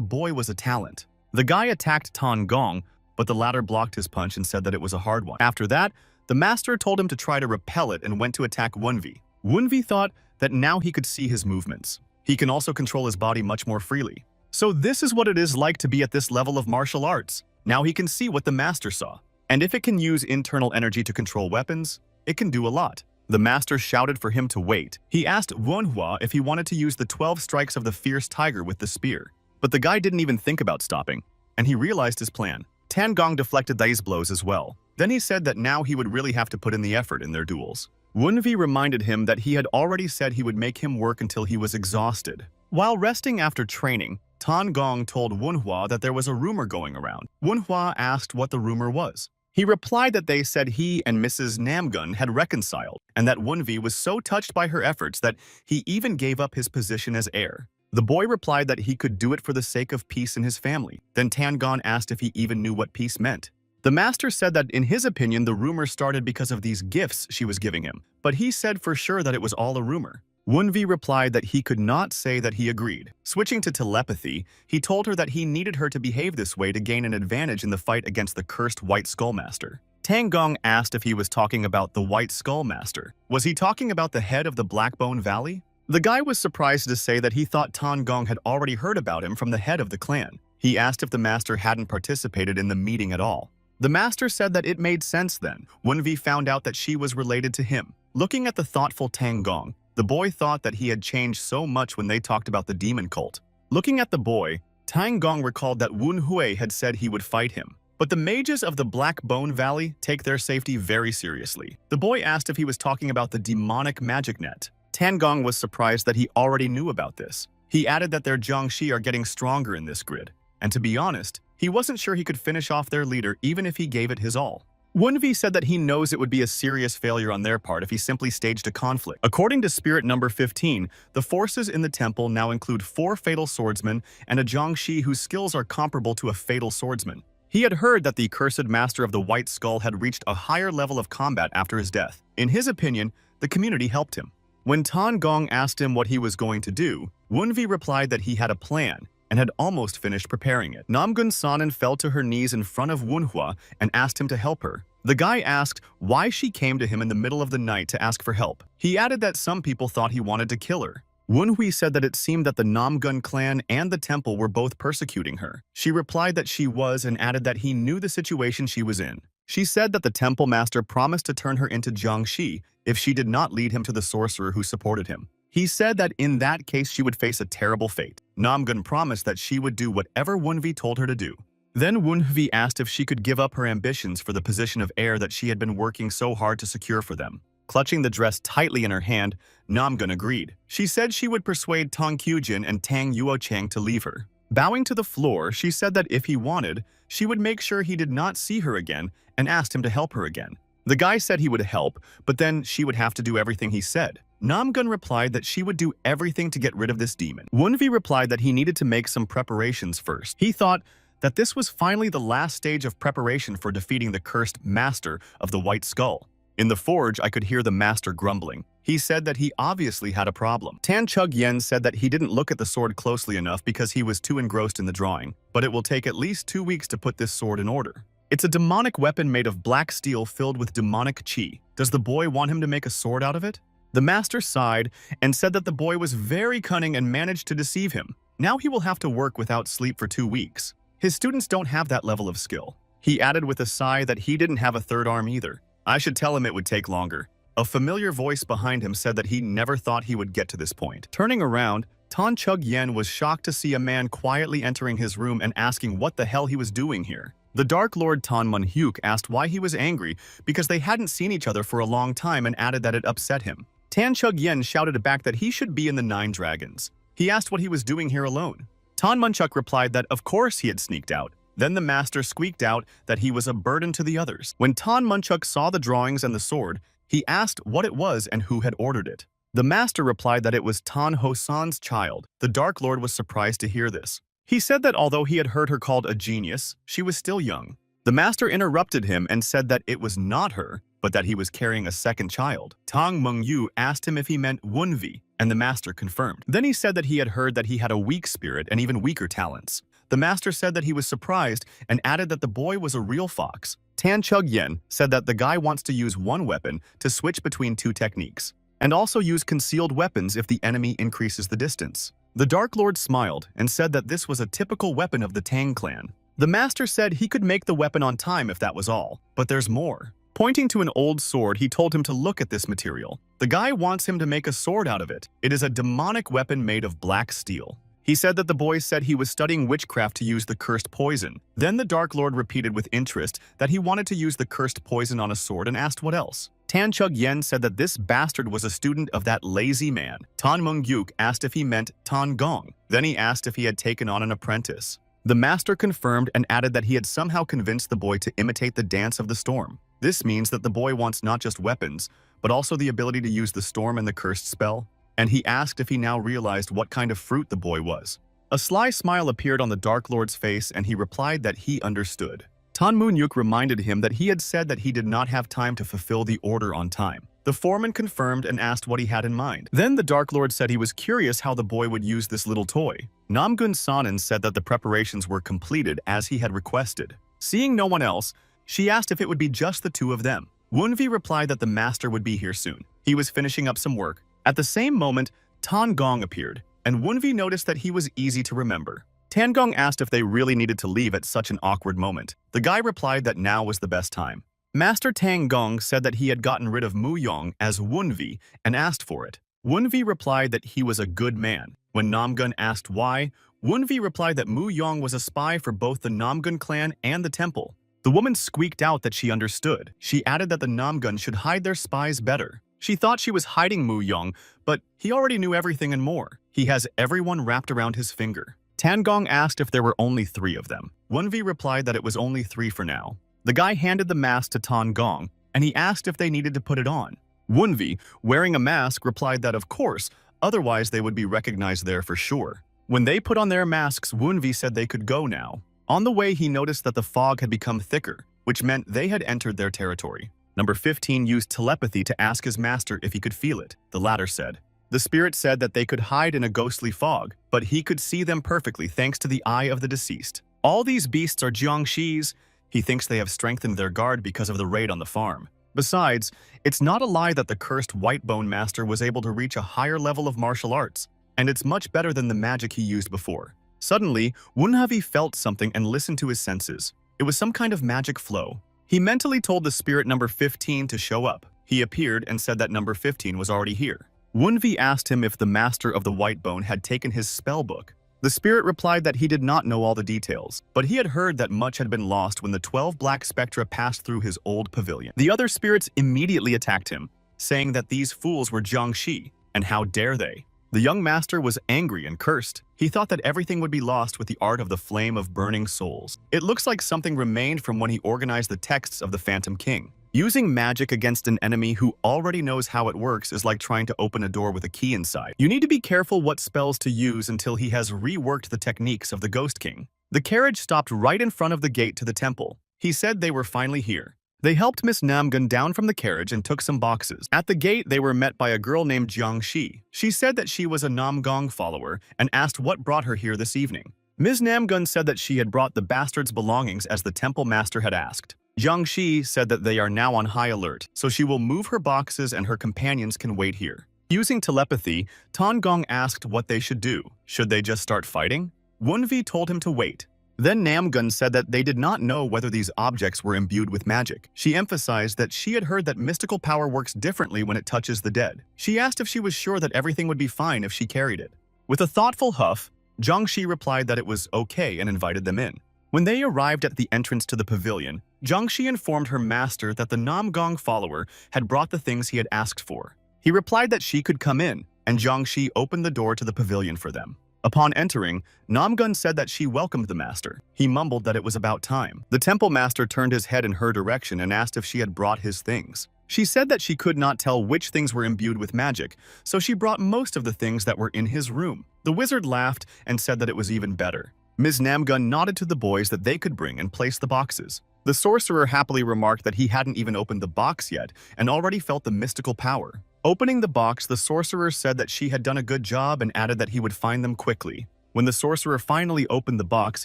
boy was a talent. The guy attacked Tang Gong, but the latter blocked his punch and said that it was a hard one. After that, the master told him to try to repel it and went to attack Wunvi. Wunvi thought that now he could see his movements. He can also control his body much more freely. So this is what it is like to be at this level of martial arts. Now he can see what the master saw. And if it can use internal energy to control weapons, it can do a lot. The master shouted for him to wait. He asked Manhwa if he wanted to use the 12 strikes of the fierce tiger with the spear. But the guy didn't even think about stopping, and he realized his plan. Tan Gong deflected these blows as well. Then he said that now he would really have to put in the effort in their duels. Wunvi reminded him that he had already said he would make him work until he was exhausted. While resting after training, Tan Gong told Manhwa that there was a rumor going around. Manhwa asked what the rumor was. He replied that they said he and Mrs. Namgun had reconciled, and that Wunvi was so touched by her efforts that he even gave up his position as heir. The boy replied that he could do it for the sake of peace in his family. Then Tan Gong asked if he even knew what peace meant. The master said that in his opinion the rumor started because of these gifts she was giving him, but he said for sure that it was all a rumor. Wunvi replied that he could not say that he agreed. Switching to telepathy, he told her that he needed her to behave this way to gain an advantage in the fight against the cursed White Skull Master. Tang Gong asked if he was talking about the White Skull Master. Was he talking about the head of the Blackbone Valley? The guy was surprised to say that he thought Tang Gong had already heard about him from the head of the clan. He asked if the master hadn't participated in the meeting at all. The master said that it made sense then. Wunvi found out that she was related to him. Looking at the thoughtful Tang Gong, the boy thought that he had changed so much when they talked about the demon cult. Looking at the boy, Tang Gong recalled that Wen Hui had said he would fight him. But the mages of the Black Bone Valley take their safety very seriously. The boy asked if he was talking about the demonic magic net. Tang Gong was surprised that he already knew about this. He added that their Jiangshi are getting stronger in this grid. And to be honest, he wasn't sure he could finish off their leader even if he gave it his all. Wunvi said that he knows it would be a serious failure on their part if he simply staged a conflict. According to Spirit number 15, the forces in the temple now include 4 fatal swordsmen and a Jiangshi whose skills are comparable to a fatal swordsman. He had heard that the cursed master of the White Skull had reached a higher level of combat after his death. In his opinion, the community helped him. When Tan Gong asked him what he was going to do, Wunvi replied that he had a plan and had almost finished preparing it. Namgun Sanan fell to her knees in front of Manhwa and asked him to help her. The guy asked why she came to him in the middle of the night to ask for help. He added that some people thought he wanted to kill her. Wunhui said that it seemed that the Namgun clan and the temple were both persecuting her. She replied that she was and added that he knew the situation she was in. She said that the temple master promised to turn her into Jiangshi if she did not lead him to the sorcerer who supported him. He said that in that case she would face a terrible fate. Namgun promised that she would do whatever Wunvi told her to do. Then Wunvi asked if she could give up her ambitions for the position of heir that she had been working so hard to secure for them. Clutching the dress tightly in her hand, Namgun agreed. She said she would persuade Tang Kyujin and Tang Yuochang to leave her. Bowing to the floor, she said that if he wanted, she would make sure he did not see her again and asked him to help her again. The guy said he would help, but then she would have to do everything he said. Namgun replied that she would do everything to get rid of this demon. Wunvi replied that he needed to make some preparations first. He thought that this was finally the last stage of preparation for defeating the cursed master of the White Skull. In the forge, I could hear the master grumbling. He said that he obviously had a problem. Tan Chug Yen said that he didn't look at the sword closely enough because he was too engrossed in the drawing, but it will take at least 2 weeks to put this sword in order. It's a demonic weapon made of black steel filled with demonic chi. Does the boy want him to make a sword out of it? The master sighed and said that the boy was very cunning and managed to deceive him. Now he will have to work without sleep for 2 weeks. His students don't have that level of skill. He added with a sigh that he didn't have a third arm either. I should tell him it would take longer. A familiar voice behind him said that he never thought he would get to this point. Turning around, Tan Chug Yen was shocked to see a man quietly entering his room and asking what the hell he was doing here. The Dark Lord Tan Munhyuk asked why he was angry because they hadn't seen each other for a long time and added that it upset him. Tan Chug Yen shouted back that he should be in the 9 Dragons. He asked what he was doing here alone. Tan Munchuk replied that of course he had sneaked out. Then the master squeaked out that he was a burden to the others. When Tan Munchuk saw the drawings and the sword, he asked what it was and who had ordered it. The master replied that it was Tan Hosan's child. The Dark Lord was surprised to hear this. He said that although he had heard her called a genius, she was still young. The master interrupted him and said that it was not her, but that he was carrying a second child. Tang Mengyu asked him if he meant Wunvi, and the master confirmed. Then he said that he had heard that he had a weak spirit and even weaker talents. The master said that he was surprised and added that the boy was a real fox. Tan Chug Yen said that the guy wants to use one weapon to switch between two techniques, and also use concealed weapons if the enemy increases the distance. The Dark Lord smiled and said that this was a typical weapon of the Tang clan. The master said he could make the weapon on time if that was all, but there's more. Pointing to an old sword, he told him to look at this material. The guy wants him to make a sword out of it. It is a demonic weapon made of black steel. He said that the boy said he was studying witchcraft to use the cursed poison. Then the Dark Lord repeated with interest that he wanted to use the cursed poison on a sword and asked what else. Tan Chug Yen said that this bastard was a student of that lazy man. Tan Mungyuk asked if he meant Tan Gong. Then he asked if he had taken on an apprentice. The master confirmed and added that he had somehow convinced the boy to imitate the dance of the storm. This means that the boy wants not just weapons, but also the ability to use the storm and the cursed spell. And he asked if he now realized what kind of fruit the boy was. A sly smile appeared on the Dark Lord's face and he replied that he understood. Tan Munyuk reminded him that he had said that he did not have time to fulfill the order on time. The foreman confirmed and asked what he had in mind. Then the Dark Lord said he was curious how the boy would use this little toy. Namgun Sanan said that the preparations were completed as he had requested. Seeing no one else, she asked if it would be just the two of them. Wunvi replied that the master would be here soon. He was finishing up some work. At the same moment, Tan Gong appeared, and Wunvi noticed that he was easy to remember. Tan Gong asked if they really needed to leave at such an awkward moment. The guy replied that now was the best time. Master Tang Gong said that he had gotten rid of Mu Yong as Wunvi and asked for it. Wunvi replied that he was a good man. When Namgun asked why, Wunvi replied that Mu Yong was a spy for both the Namgun clan and the temple. The woman squeaked out that she understood. She added that the Namgun should hide their spies better. She thought she was hiding Mu Yong, but he already knew everything and more. He has everyone wrapped around his finger. Tan Gong asked if there were only 3 of them. Wunvi replied that it was only 3 for now. The guy handed the mask to Tan Gong, and he asked if they needed to put it on. Wunvi, wearing a mask, replied that of course, otherwise they would be recognized there for sure. When they put on their masks, Wunvi said they could go now. On the way, he noticed that the fog had become thicker, which meant they had entered their territory. Number 15 used telepathy to ask his master if he could feel it. The latter said. The spirit said that they could hide in a ghostly fog, but he could see them perfectly thanks to the eye of the deceased. All these beasts are Jiangxi's. He thinks they have strengthened their guard because of the raid on the farm. Besides, it's not a lie that the cursed White Bone Master was able to reach a higher level of martial arts, and it's much better than the magic he used before. Suddenly, Wunhavi felt something and listened to his senses. It was some kind of magic flow. He mentally told the spirit number 15 to show up. He appeared and said that number 15 was already here. Wunvi asked him if the master of the White Bone had taken his spell book. The spirit replied that he did not know all the details, but he had heard that much had been lost when the 12 black spectra passed through his old pavilion. The other spirits immediately attacked him, saying that these fools were Jiangxi, and how dare they. The young master was angry and cursed. He thought that everything would be lost with the art of the flame of burning souls. It looks like something remained from when he organized the texts of the Phantom King. Using magic against an enemy who already knows how it works is like trying to open a door with a key inside. You need to be careful what spells to use until he has reworked the techniques of the Ghost King. The carriage stopped right in front of the gate to the temple. He said they were finally here. They helped Miss Namgun down from the carriage and took some boxes. At the gate, they were met by a girl named Jiangxi. She said that she was a Namgong follower and asked what brought her here this evening. Ms. Namgun said that she had brought the bastard's belongings as the temple master had asked. Jiangxi said that they are now on high alert, so she will move her boxes and her companions can wait here. Using telepathy, Tan Gong asked what they should do. Should they just start fighting? Wunvi told him to wait. Then Namgun said that they did not know whether these objects were imbued with magic. She emphasized that she had heard that mystical power works differently when it touches the dead. She asked if she was sure that everything would be fine if she carried it. With a thoughtful huff, Jiangxi replied that it was okay and invited them in. When they arrived at the entrance to the pavilion, Jiangxi informed her master that the Namgong follower had brought the things he had asked for. He replied that she could come in, and Jiangxi opened the door to the pavilion for them. Upon entering, Namgun said that she welcomed the master. He mumbled that it was about time. The temple master turned his head in her direction and asked if she had brought his things. She said that she could not tell which things were imbued with magic, so she brought most of the things that were in his room. The wizard laughed and said that it was even better. Ms. Namgun nodded to the boys that they could bring and place the boxes. The sorcerer happily remarked that he hadn't even opened the box yet and already felt the mystical power. Opening the box, the sorcerer said that she had done a good job and added that he would find them quickly. When the sorcerer finally opened the box,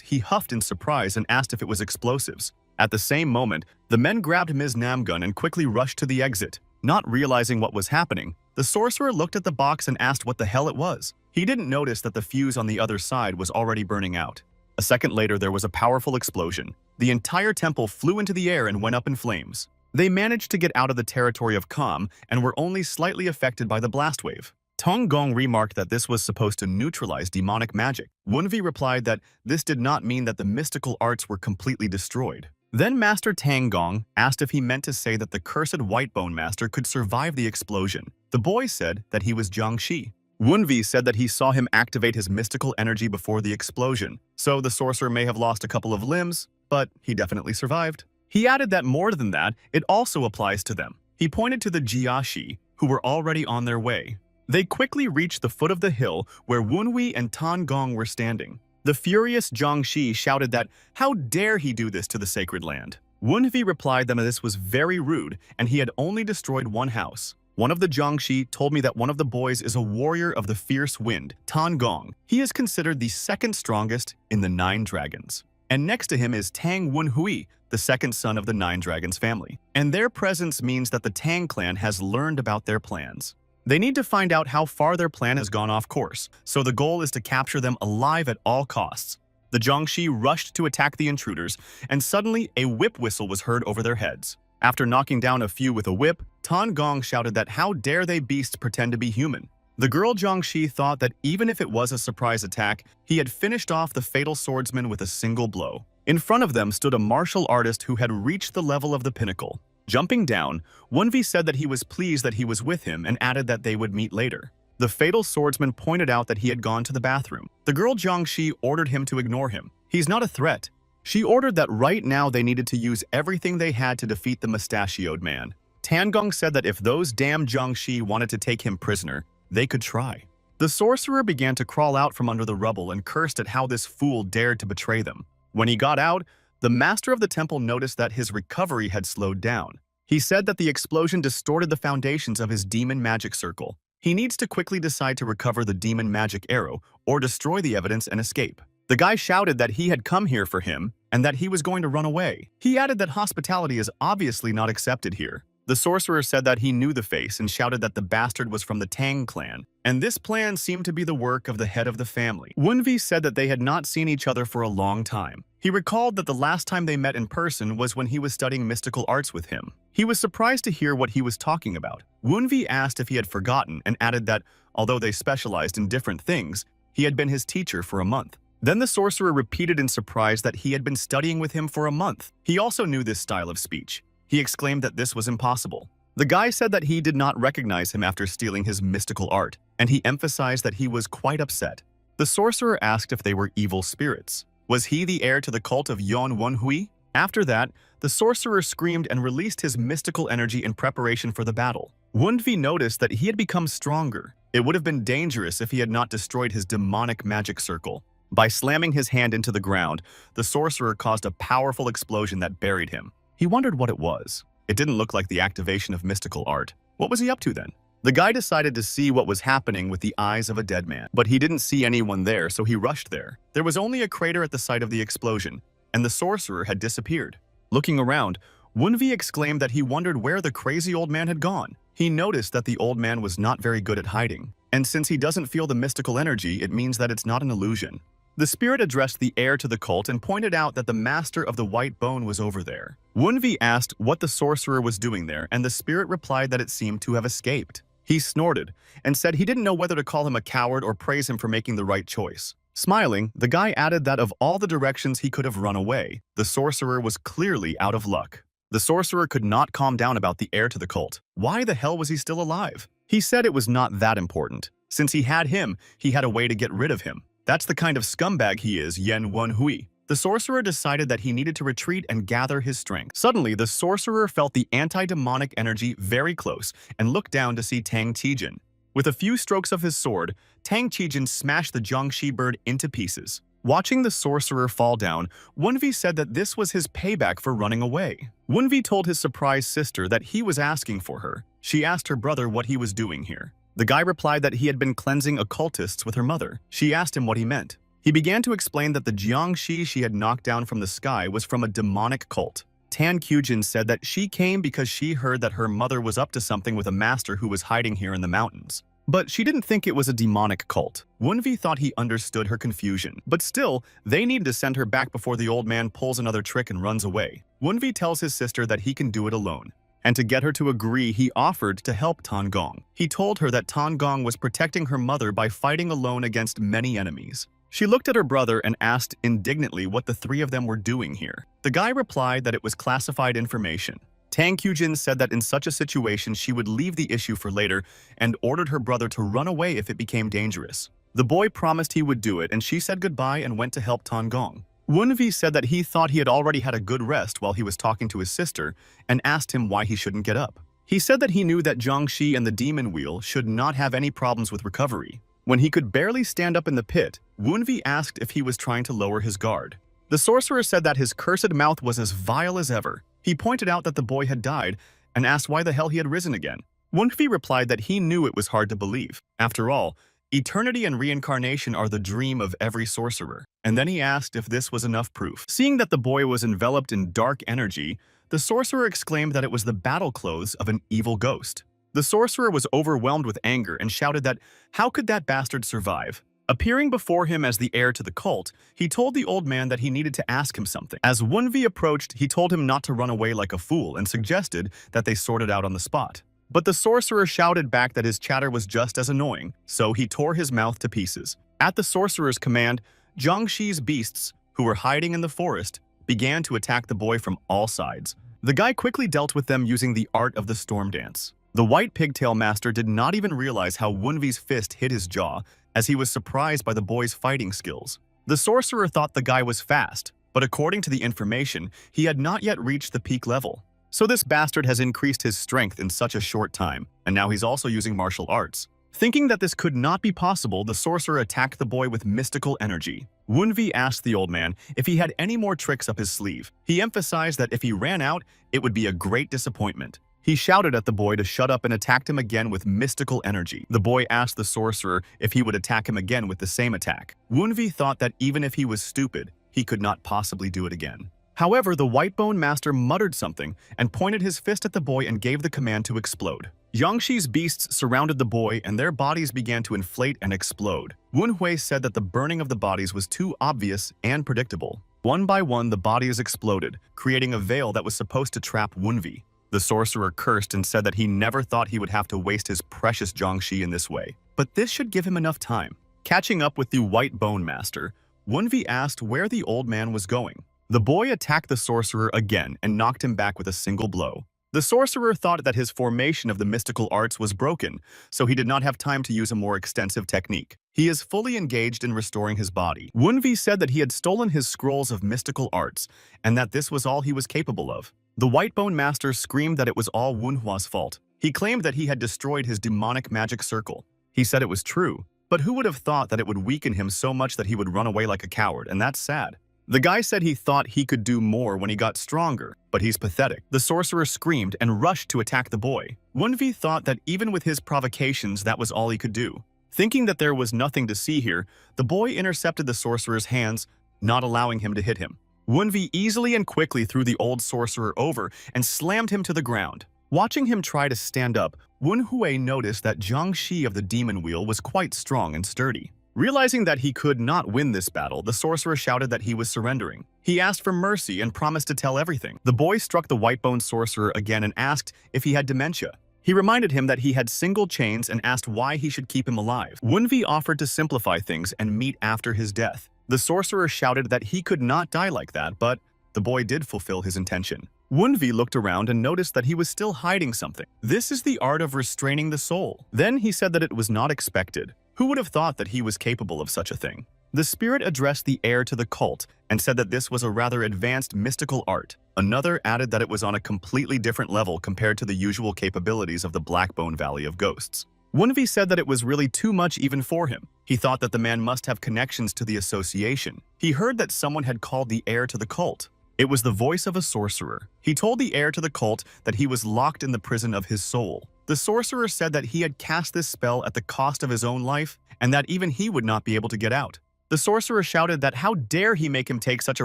he huffed in surprise and asked if it was explosives. At the same moment, the men grabbed Ms. Namgun and quickly rushed to the exit. Not realizing what was happening, the sorcerer looked at the box and asked what the hell it was. He didn't notice that the fuse on the other side was already burning out. A second later, there was a powerful explosion. The entire temple flew into the air and went up in flames. They managed to get out of the territory of Kam and were only slightly affected by the blast wave. Tong Gong remarked that this was supposed to neutralize demonic magic. Wunvi replied that this did not mean that the mystical arts were completely destroyed. Then Master Tang Gong asked if he meant to say that the cursed White Bone Master could survive the explosion. The boy said that he was Jiang Shi. Wunvi said that he saw him activate his mystical energy before the explosion, so the sorcerer may have lost a couple of limbs, but he definitely survived. He added that more than that, it also applies to them. He pointed to the Jiashi, who were already on their way. They quickly reached the foot of the hill where Wunwi and Tan Gong were standing. The furious Jiang Shi shouted that, how dare he do this to the sacred land? Wunvi replied that this was very rude and he had only destroyed one house. One of the Jiang Shi told me that one of the boys is a warrior of the fierce wind, Tan Gong. He is considered the second strongest in the 9 dragons. And next to him is Tang Wunhui, the second son of the 9 dragons family. And their presence means that the Tang clan has learned about their plans. They need to find out how far their plan has gone off course, so the goal is to capture them alive at all costs. The Jiangshi rushed to attack the intruders, and suddenly a whip whistle was heard over their heads. After knocking down a few with a whip, Tan Gong shouted that how dare they beasts pretend to be human. The girl Jiangshi thought that even if it was a surprise attack, he had finished off the fatal swordsman with a single blow. In front of them stood a martial artist who had reached the level of the pinnacle. Jumping down, Wunvi said that he was pleased that he was with him and added that they would meet later. The fatal swordsman pointed out that he had gone to the bathroom. The girl Jiangshi ordered him to ignore him. He's not a threat. She ordered that right now they needed to use everything they had to defeat the mustachioed man. Tangong said that if those damn Jiangshi wanted to take him prisoner, they could try. The sorcerer began to crawl out from under the rubble and cursed at how this fool dared to betray them. When he got out, the master of the temple noticed that his recovery had slowed down. He said that the explosion distorted the foundations of his demon magic circle. He needs to quickly decide to recover the demon magic arrow or destroy the evidence and escape. The guy shouted that he had come here for him and that he was going to run away. He added that hospitality is obviously not accepted here. The sorcerer said that he knew the face and shouted that the bastard was from the Tang clan, and this plan seemed to be the work of the head of the family. Wunvi said that they had not seen each other for a long time. He recalled that the last time they met in person was when he was studying mystical arts with him. He was surprised to hear what he was talking about. Wunvi asked if he had forgotten and added that, although they specialized in different things, he had been his teacher for a month. Then the sorcerer repeated in surprise that he had been studying with him for a month. He also knew this style of speech. He exclaimed that this was impossible. The guy said that he did not recognize him after stealing his mystical art, and he emphasized that he was quite upset. The sorcerer asked if they were evil spirits. Was he the heir to the cult of Yon Wenhui? After that, the sorcerer screamed and released his mystical energy in preparation for the battle. Wunvi noticed that he had become stronger. It would have been dangerous if he had not destroyed his demonic magic circle. By slamming his hand into the ground, the sorcerer caused a powerful explosion that buried him. He wondered what it was. It didn't look like the activation of mystical art. What was he up to then? The guy decided to see what was happening with the eyes of a dead man, but he didn't see anyone there, so he rushed there. There was only a crater at the site of the explosion, and the sorcerer had disappeared. Looking around, Wunvi exclaimed that he wondered where the crazy old man had gone. He noticed that the old man was not very good at hiding, and since he doesn't feel the mystical energy, it means that it's not an illusion. The spirit addressed the heir to the cult and pointed out that the master of the white bone was over there. Wunvi asked what the sorcerer was doing there, and the spirit replied that it seemed to have escaped. He snorted and said he didn't know whether to call him a coward or praise him for making the right choice. Smiling, the guy added that of all the directions he could have run away, the sorcerer was clearly out of luck. The sorcerer could not calm down about the heir to the cult. Why the hell was he still alive? He said it was not that important. Since he had him, he had a way to get rid of him. That's the kind of scumbag he is, Yen Wenhui. The sorcerer decided that he needed to retreat and gather his strength. Suddenly, the sorcerer felt the anti-demonic energy very close and looked down to see Tang Qijin. With a few strokes of his sword, Tang Qijin smashed the Jiangshi bird into pieces. Watching the sorcerer fall down, Wunvi said that this was his payback for running away. Wunvi told his surprised sister that he was asking for her. She asked her brother what he was doing here. The guy replied that he had been cleansing occultists with her mother. She asked him what he meant. He began to explain that the Jiangshi she had knocked down from the sky was from a demonic cult. Tan Kyujin said that she came because she heard that her mother was up to something with a master who was hiding here in the mountains. But she didn't think it was a demonic cult. Wunvi thought he understood her confusion, but still, they needed to send her back before the old man pulls another trick and runs away. Wunvi tells his sister that he can do it alone. And to get her to agree, he offered to help Tan Gong. He told her that Tan Gong was protecting her mother by fighting alone against many enemies. She looked at her brother and asked indignantly what the three of them were doing here. The guy replied that it was classified information. Tang Kyujin said that in such a situation she would leave the issue for later and ordered her brother to run away if it became dangerous. The boy promised he would do it, and she said goodbye and went to help Tan Gong. Wunvi said that he thought he had already had a good rest while he was talking to his sister and asked him why he shouldn't get up. He said that he knew that Jiangshi and the demon wheel should not have any problems with recovery. When he could barely stand up in the pit, Wunvi asked if he was trying to lower his guard. The sorcerer said that his cursed mouth was as vile as ever. He pointed out that the boy had died and asked why the hell he had risen again. Wunvi replied that he knew it was hard to believe. After all, eternity and reincarnation are the dream of every sorcerer. And then he asked if this was enough proof. Seeing that the boy was enveloped in dark energy, the sorcerer exclaimed that it was the battle clothes of an evil ghost. The sorcerer was overwhelmed with anger and shouted that how could that bastard survive? Appearing before him as the heir to the cult, he told the old man that he needed to ask him something. As Wunvi approached, he told him not to run away like a fool and suggested that they sort it out on the spot. But the sorcerer shouted back that his chatter was just as annoying, so he tore his mouth to pieces. At the sorcerer's command, Jiangshi's beasts, who were hiding in the forest, began to attack the boy from all sides. The guy quickly dealt with them using the art of the storm dance. The white pigtail master did not even realize how Wunvi's fist hit his jaw, as he was surprised by the boy's fighting skills. The sorcerer thought the guy was fast, but according to the information, he had not yet reached the peak level. So this bastard has increased his strength in such a short time, and now he's also using martial arts. Thinking that this could not be possible, the sorcerer attacked the boy with mystical energy. Wunvi asked the old man if he had any more tricks up his sleeve. He emphasized that if he ran out, it would be a great disappointment. He shouted at the boy to shut up and attacked him again with mystical energy. The boy asked the sorcerer if he would attack him again with the same attack. Wunvi thought that even if he was stupid, he could not possibly do it again. However, the white bone master muttered something and pointed his fist at the boy and gave the command to explode. Yangshi's beasts surrounded the boy and their bodies began to inflate and explode. Wunhui said that the burning of the bodies was too obvious and predictable. One by one, the bodies exploded, creating a veil that was supposed to trap Wunvi. The sorcerer cursed and said that he never thought he would have to waste his precious Jiangshi in this way. But this should give him enough time. Catching up with the white bone master, Wunvi asked where the old man was going. The boy attacked the sorcerer again and knocked him back with a single blow. The sorcerer thought that his formation of the mystical arts was broken, so he did not have time to use a more extensive technique. He is fully engaged in restoring his body. Wunvi said that he had stolen his scrolls of mystical arts and that this was all he was capable of. The white bone master screamed that it was all Wunhua's fault. He claimed that he had destroyed his demonic magic circle. He said it was true, but who would have thought that it would weaken him so much that he would run away like a coward, and that's sad. The guy said he thought he could do more when he got stronger, but he's pathetic. The sorcerer screamed and rushed to attack the boy. Wunvi thought that even with his provocations, that was all he could do. Thinking that there was nothing to see here, the boy intercepted the sorcerer's hands, not allowing him to hit him. Wunvi easily and quickly threw the old sorcerer over and slammed him to the ground. Watching him try to stand up, Wunhui noticed that Jiangshi of the demon wheel was quite strong and sturdy. Realizing that he could not win this battle, the sorcerer shouted that he was surrendering. He asked for mercy and promised to tell everything. The boy struck the white-bone sorcerer again and asked if he had dementia. He reminded him that he had single chains and asked why he should keep him alive. Wunvi offered to simplify things and meet after his death. The sorcerer shouted that he could not die like that, but the boy did fulfill his intention. Wunvi looked around and noticed that he was still hiding something. This is the art of restraining the soul. Then he said that it was not expected. Who would have thought that he was capable of such a thing? The spirit addressed the heir to the cult and said that this was a rather advanced mystical art. Another added that it was on a completely different level compared to the usual capabilities of the Blackbone Valley of Ghosts. Wunvi said that it was really too much even for him. He thought that the man must have connections to the association. He heard that someone had called the heir to the cult. It was the voice of a sorcerer. He told the heir to the cult that he was locked in the prison of his soul. The sorcerer said that he had cast this spell at the cost of his own life and that even he would not be able to get out. The sorcerer shouted that how dare he make him take such a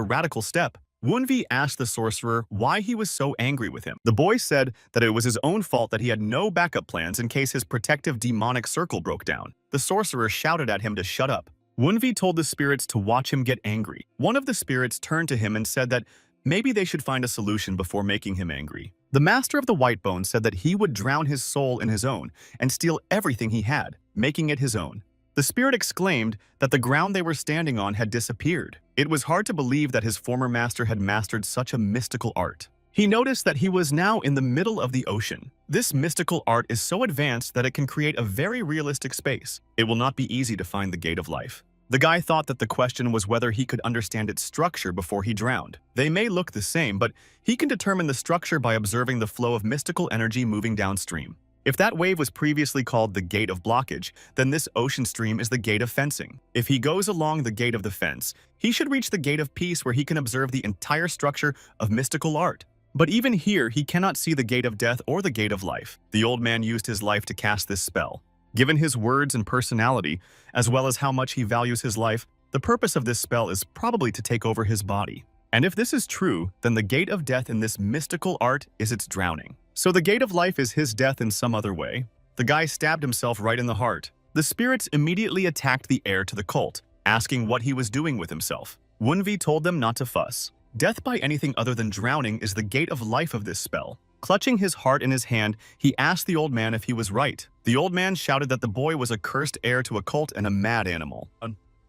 radical step. Wunvi asked the sorcerer why he was so angry with him. The boy said that it was his own fault that he had no backup plans in case his protective demonic circle broke down. The sorcerer shouted at him to shut up. Wunvi told the spirits to watch him get angry. One of the spirits turned to him and said that maybe they should find a solution before making him angry. The master of the White Bone said that he would drown his soul in his own and steal everything he had, making it his own. The spirit exclaimed that the ground they were standing on had disappeared. It was hard to believe that his former master had mastered such a mystical art. He noticed that he was now in the middle of the ocean. This mystical art is so advanced that it can create a very realistic space. It will not be easy to find the gate of life. The guy thought that the question was whether he could understand its structure before he drowned. They may look the same, but he can determine the structure by observing the flow of mystical energy moving downstream. If that wave was previously called the Gate of Blockage, then this ocean stream is the Gate of Fencing. If he goes along the Gate of the Fence, he should reach the Gate of Peace where he can observe the entire structure of mystical art. But even here, he cannot see the Gate of Death or the Gate of Life. The old man used his life to cast this spell. Given his words and personality, as well as how much he values his life, the purpose of this spell is probably to take over his body. And if this is true, then the Gate of Death in this mystical art is its drowning. So the Gate of Life is his death in some other way. The guy stabbed himself right in the heart. The spirits immediately attacked the heir to the cult, asking what he was doing with himself. Wunvi told them not to fuss. Death by anything other than drowning is the Gate of Life of this spell. Clutching his heart in his hand, he asked the old man if he was right. The old man shouted that the boy was a cursed heir to a cult and a mad animal.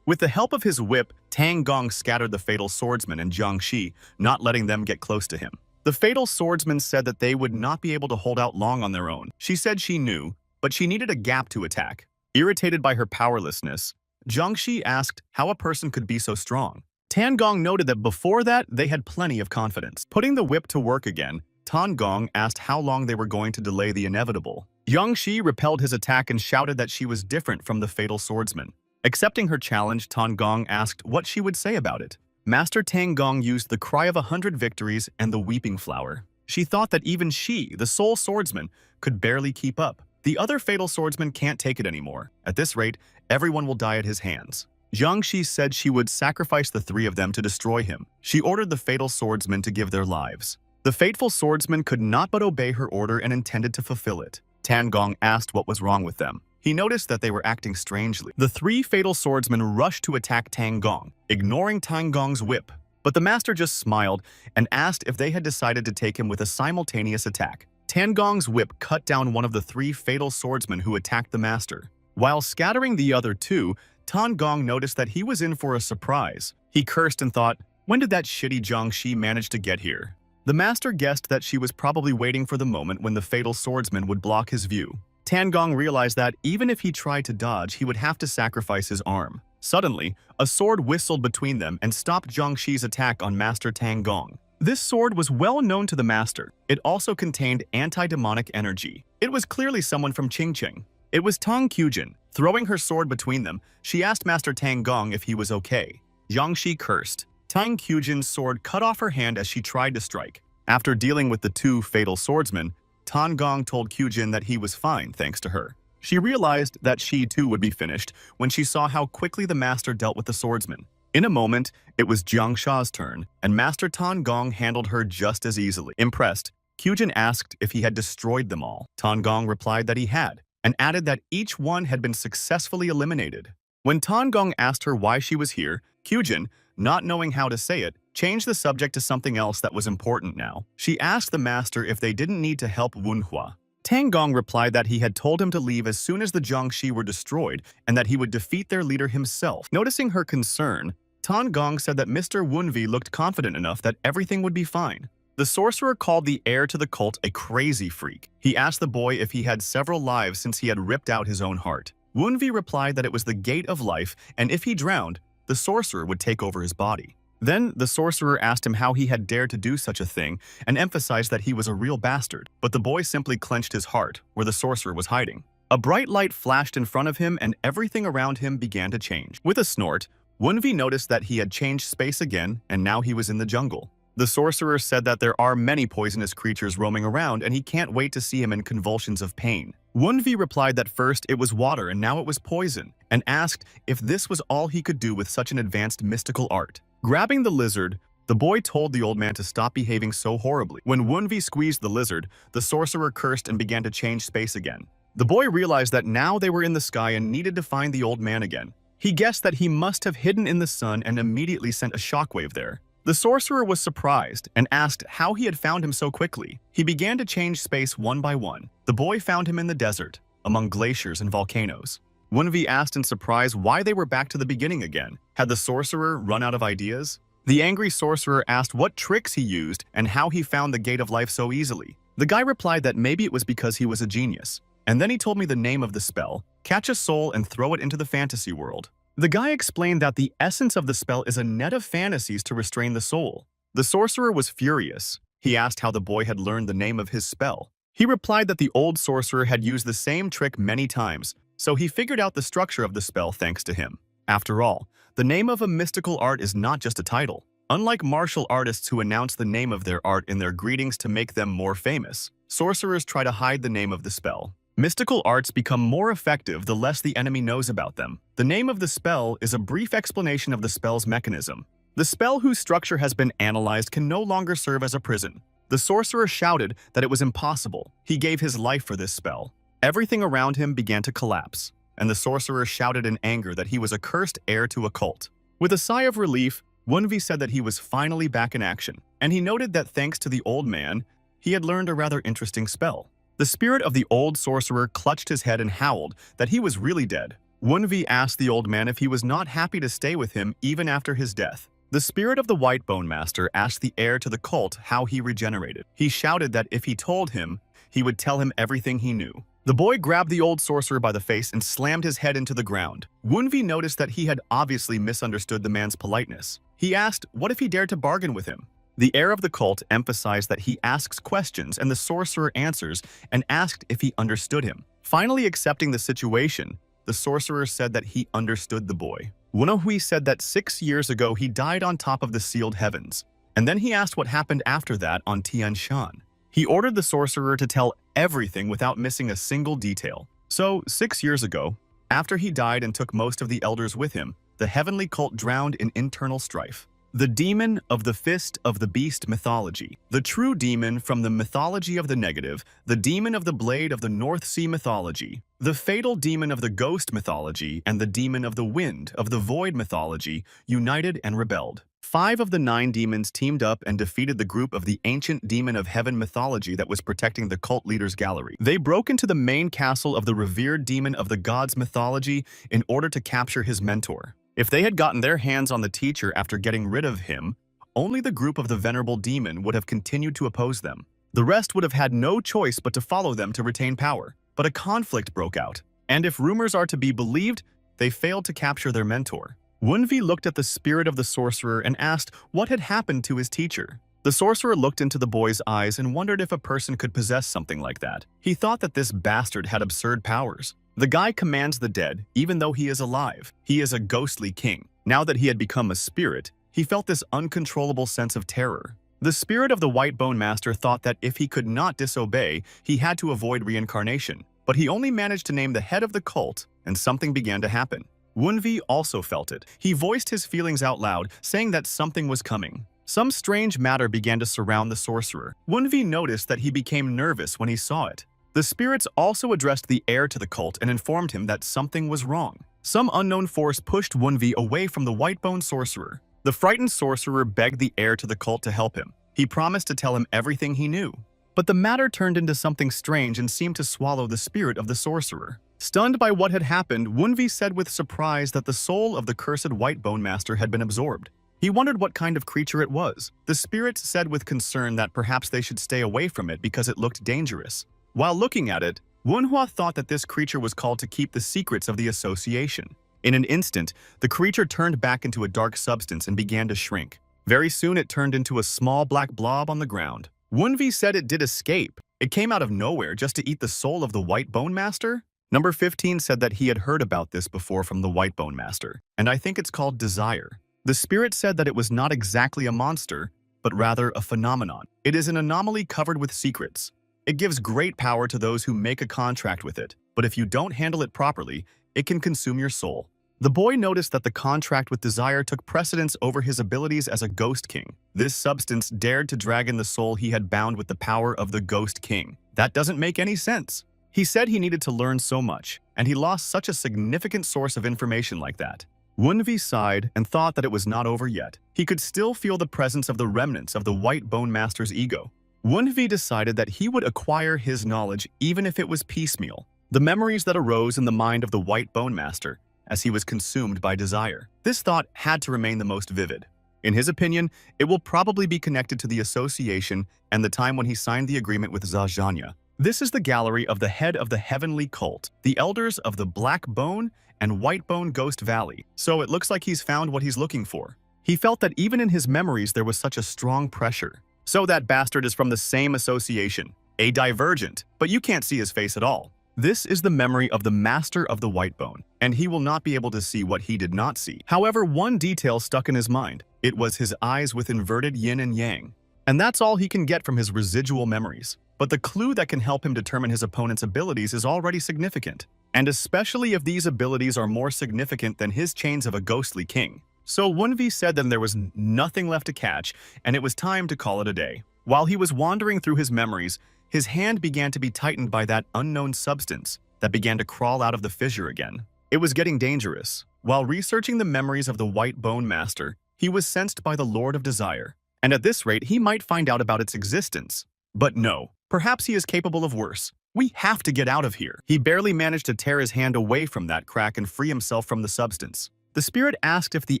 With the help of his whip, Tang Gong scattered the fatal swordsman and Jiangxi, not letting them get close to him. The fatal swordsman said that they would not be able to hold out long on their own. She said she knew, but she needed a gap to attack. Irritated by her powerlessness, Jiangxi asked how a person could be so strong. Tan Gong noted that before that, they had plenty of confidence. Putting the whip to work again, Tan Gong asked how long they were going to delay the inevitable. Jiangxi repelled his attack and shouted that she was different from the fatal swordsman. Accepting her challenge, Tan Gong asked what she would say about it. Master Tang Gong used the Cry of 100 Victories and the Weeping Flower. She thought that even she, the sole swordsman, could barely keep up. The other fatal swordsman can't take it anymore. At this rate, everyone will die at his hands. Jiangxi said she would sacrifice the three of them to destroy him. She ordered the fatal swordsmen to give their lives. The fateful swordsman could not but obey her order and intended to fulfill it. Tan Gong asked what was wrong with them. He noticed that they were acting strangely. The three fatal swordsmen rushed to attack Tang Gong, ignoring Tang Gong's whip. But the master just smiled and asked if they had decided to take him with a simultaneous attack. Tang Gong's whip cut down one of the three fatal swordsmen who attacked the master. While scattering the other two, Tan Gong noticed that he was in for a surprise. He cursed and thought, when did that shitty Jiangxi manage to get here? The master guessed that she was probably waiting for the moment when the fatal swordsman would block his view. Tan Gong realized that even if he tried to dodge, he would have to sacrifice his arm. Suddenly, a sword whistled between them and stopped Jiangxi's attack on Master Tang Gong. This sword was well known to the master. It also contained anti-demonic energy. It was clearly someone from Qingqing. It was Tang Qujin. Throwing her sword between them, she asked Master Tang Gong if he was okay. Jiangxi cursed. Tang Qujin's sword cut off her hand as she tried to strike. After dealing with the two fatal swordsmen, Tan Gong told Qujin that he was fine thanks to her. She realized that she too would be finished when she saw how quickly the master dealt with the swordsman. In a moment, it was Jiang Sha's turn, and Master Tan Gong handled her just as easily. Impressed, Qujin asked if he had destroyed them all. Tan Gong replied that he had, and added that each one had been successfully eliminated. When Tan Gong asked her why she was here, Qujin, not knowing how to say it, changed the subject to something else that was important now. She asked the master if they didn't need to help Manhwa. Tang Gong replied that he had told him to leave as soon as the Jiangxi were destroyed and that he would defeat their leader himself. Noticing her concern, Tan Gong said that Mr. Wunvi looked confident enough that everything would be fine. The sorcerer called the heir to the cult a crazy freak. He asked the boy if he had several lives since he had ripped out his own heart. Wunvi replied that it was the Gate of Life, and if he drowned, the sorcerer would take over his body. Then the sorcerer asked him how he had dared to do such a thing and emphasized that he was a real bastard. But the boy simply clenched his heart where the sorcerer was hiding. A bright light flashed in front of him and everything around him began to change. With a snort, Wunvi noticed that he had changed space again and now he was in the jungle. The sorcerer said that there are many poisonous creatures roaming around and he can't wait to see him in convulsions of pain. Wunvi replied that first it was water and now it was poison, and asked if this was all he could do with such an advanced mystical art. Grabbing the lizard, the boy told the old man to stop behaving so horribly. When Wunvi squeezed the lizard, the sorcerer cursed and began to change space again. The boy realized that now they were in the sky and needed to find the old man again. He guessed that he must have hidden in the sun and immediately sent a shockwave there. The sorcerer was surprised and asked how he had found him so quickly. He began to change space one by one. The boy found him in the desert, among glaciers and volcanoes. Wunvi asked in surprise why they were back to the beginning again. Had the sorcerer run out of ideas? The angry sorcerer asked what tricks he used and how he found the gate of life so easily. The guy replied that maybe it was because he was a genius. And then he told me the name of the spell: catch a soul and throw it into the fantasy world. The guy explained that the essence of the spell is a net of fantasies to restrain the soul. The sorcerer was furious. He asked how the boy had learned the name of his spell. He replied that the old sorcerer had used the same trick many times, so he figured out the structure of the spell thanks to him. After all, the name of a mystical art is not just a title. Unlike martial artists who announce the name of their art in their greetings to make them more famous, sorcerers try to hide the name of the spell. Mystical arts become more effective the less the enemy knows about them. The name of the spell is a brief explanation of the spell's mechanism. The spell whose structure has been analyzed can no longer serve as a prison. The sorcerer shouted that it was impossible. He gave his life for this spell. Everything around him began to collapse, and the sorcerer shouted in anger that he was a cursed heir to a cult. With a sigh of relief, Wunvi said that he was finally back in action, and he noted that thanks to the old man, he had learned a rather interesting spell. The spirit of the old sorcerer clutched his head and howled that he was really dead. Wunvi asked the old man if he was not happy to stay with him even after his death. The spirit of the White Bone Master asked the heir to the cult how he regenerated. He shouted that if he told him, he would tell him everything he knew. The boy grabbed the old sorcerer by the face and slammed his head into the ground. Wunvi noticed that he had obviously misunderstood the man's politeness. He asked what if he dared to bargain with him. The heir of the cult emphasized that he asks questions and the sorcerer answers, and asked if he understood him. Finally accepting the situation, the sorcerer said that he understood the boy. Wunohui said that 6 years ago he died on top of the sealed heavens, and then he asked what happened after that on Tian Shan. He ordered the sorcerer to tell everything without missing a single detail. So, 6 years ago, after he died and took most of the elders with him, the heavenly cult drowned in internal strife. The demon of the fist of the beast mythology, the true demon from the mythology of the negative, the demon of the blade of the North Sea mythology, the fatal demon of the ghost mythology, and the demon of the wind of the void mythology united and rebelled. 5 of the 9 demons teamed up and defeated the group of the ancient demon of heaven mythology that was protecting the cult leader's gallery. They broke into the main castle of the revered demon of the gods mythology in order to capture his mentor. If they had gotten their hands on the teacher after getting rid of him, only the group of the venerable demon would have continued to oppose them. The rest would have had no choice but to follow them to retain power. But a conflict broke out, and if rumors are to be believed, they failed to capture their mentor. Wunvi looked at the spirit of the sorcerer and asked what had happened to his teacher. The sorcerer looked into the boy's eyes and wondered if a person could possess something like that. He thought that this bastard had absurd powers. The guy commands the dead, even though he is alive. He is a ghostly king. Now that he had become a spirit, he felt this uncontrollable sense of terror. The spirit of the White Bone Master thought that if he could not disobey, he had to avoid reincarnation. But he only managed to name the head of the cult, and something began to happen. Wunvi also felt it. He voiced his feelings out loud, saying that something was coming. Some strange matter began to surround the sorcerer. Wunvi noticed that he became nervous when he saw it. The spirits also addressed the heir to the cult and informed him that something was wrong. Some unknown force pushed Wunvi away from the White-Bone sorcerer. The frightened sorcerer begged the heir to the cult to help him. He promised to tell him everything he knew. But the matter turned into something strange and seemed to swallow the spirit of the sorcerer. Stunned by what had happened, Wunvi said with surprise that the soul of the cursed White Bone Master had been absorbed. He wondered what kind of creature it was. The spirits said with concern that perhaps they should stay away from it because it looked dangerous. While looking at it, Manhwa thought that this creature was called to keep the secrets of the association. In an instant, the creature turned back into a dark substance and began to shrink. Very soon it turned into a small black blob on the ground. Wunvi said it did escape. It came out of nowhere just to eat the soul of the White Bone Master? Number 15 said that he had heard about this before from the White Bone Master, and I think it's called desire. The spirit said that it was not exactly a monster, but rather a phenomenon. It is an anomaly covered with secrets. It gives great power to those who make a contract with it, but if you don't handle it properly, it can consume your soul. The boy noticed that the contract with desire took precedence over his abilities as a ghost king. This substance dared to drag in the soul he had bound with the power of the ghost king. That doesn't make any sense. He said he needed to learn so much, and he lost such a significant source of information like that. Wunvi sighed and thought that it was not over yet. He could still feel the presence of the remnants of the White Bone Master's ego. Wunvi decided that he would acquire his knowledge even if it was piecemeal. The memories that arose in the mind of the White Bone Master as he was consumed by desire. This thought had to remain the most vivid. In his opinion, it will probably be connected to the association and the time when he signed the agreement with Zhajanya. This is the gallery of the head of the heavenly cult, the elders of the Black Bone and White Bone Ghost Valley. So it looks like he's found what he's looking for. He felt that even in his memories there was such a strong pressure. So that bastard is from the same association, a divergent, but you can't see his face at all. This is the memory of the master of the White Bone, and he will not be able to see what he did not see. However, one detail stuck in his mind. It was his eyes with inverted yin and yang. And that's all he can get from his residual memories. But the clue that can help him determine his opponent's abilities is already significant. And especially if these abilities are more significant than his chains of a ghostly king. So Wunvi said that there was nothing left to catch, and it was time to call it a day. While he was wandering through his memories, his hand began to be tightened by that unknown substance that began to crawl out of the fissure again. It was getting dangerous. While researching the memories of the White Bone Master, he was sensed by the Lord of Desire, and at this rate he might find out about its existence. But no, perhaps he is capable of worse. We have to get out of here. He barely managed to tear his hand away from that crack and free himself from the substance. The spirit asked if the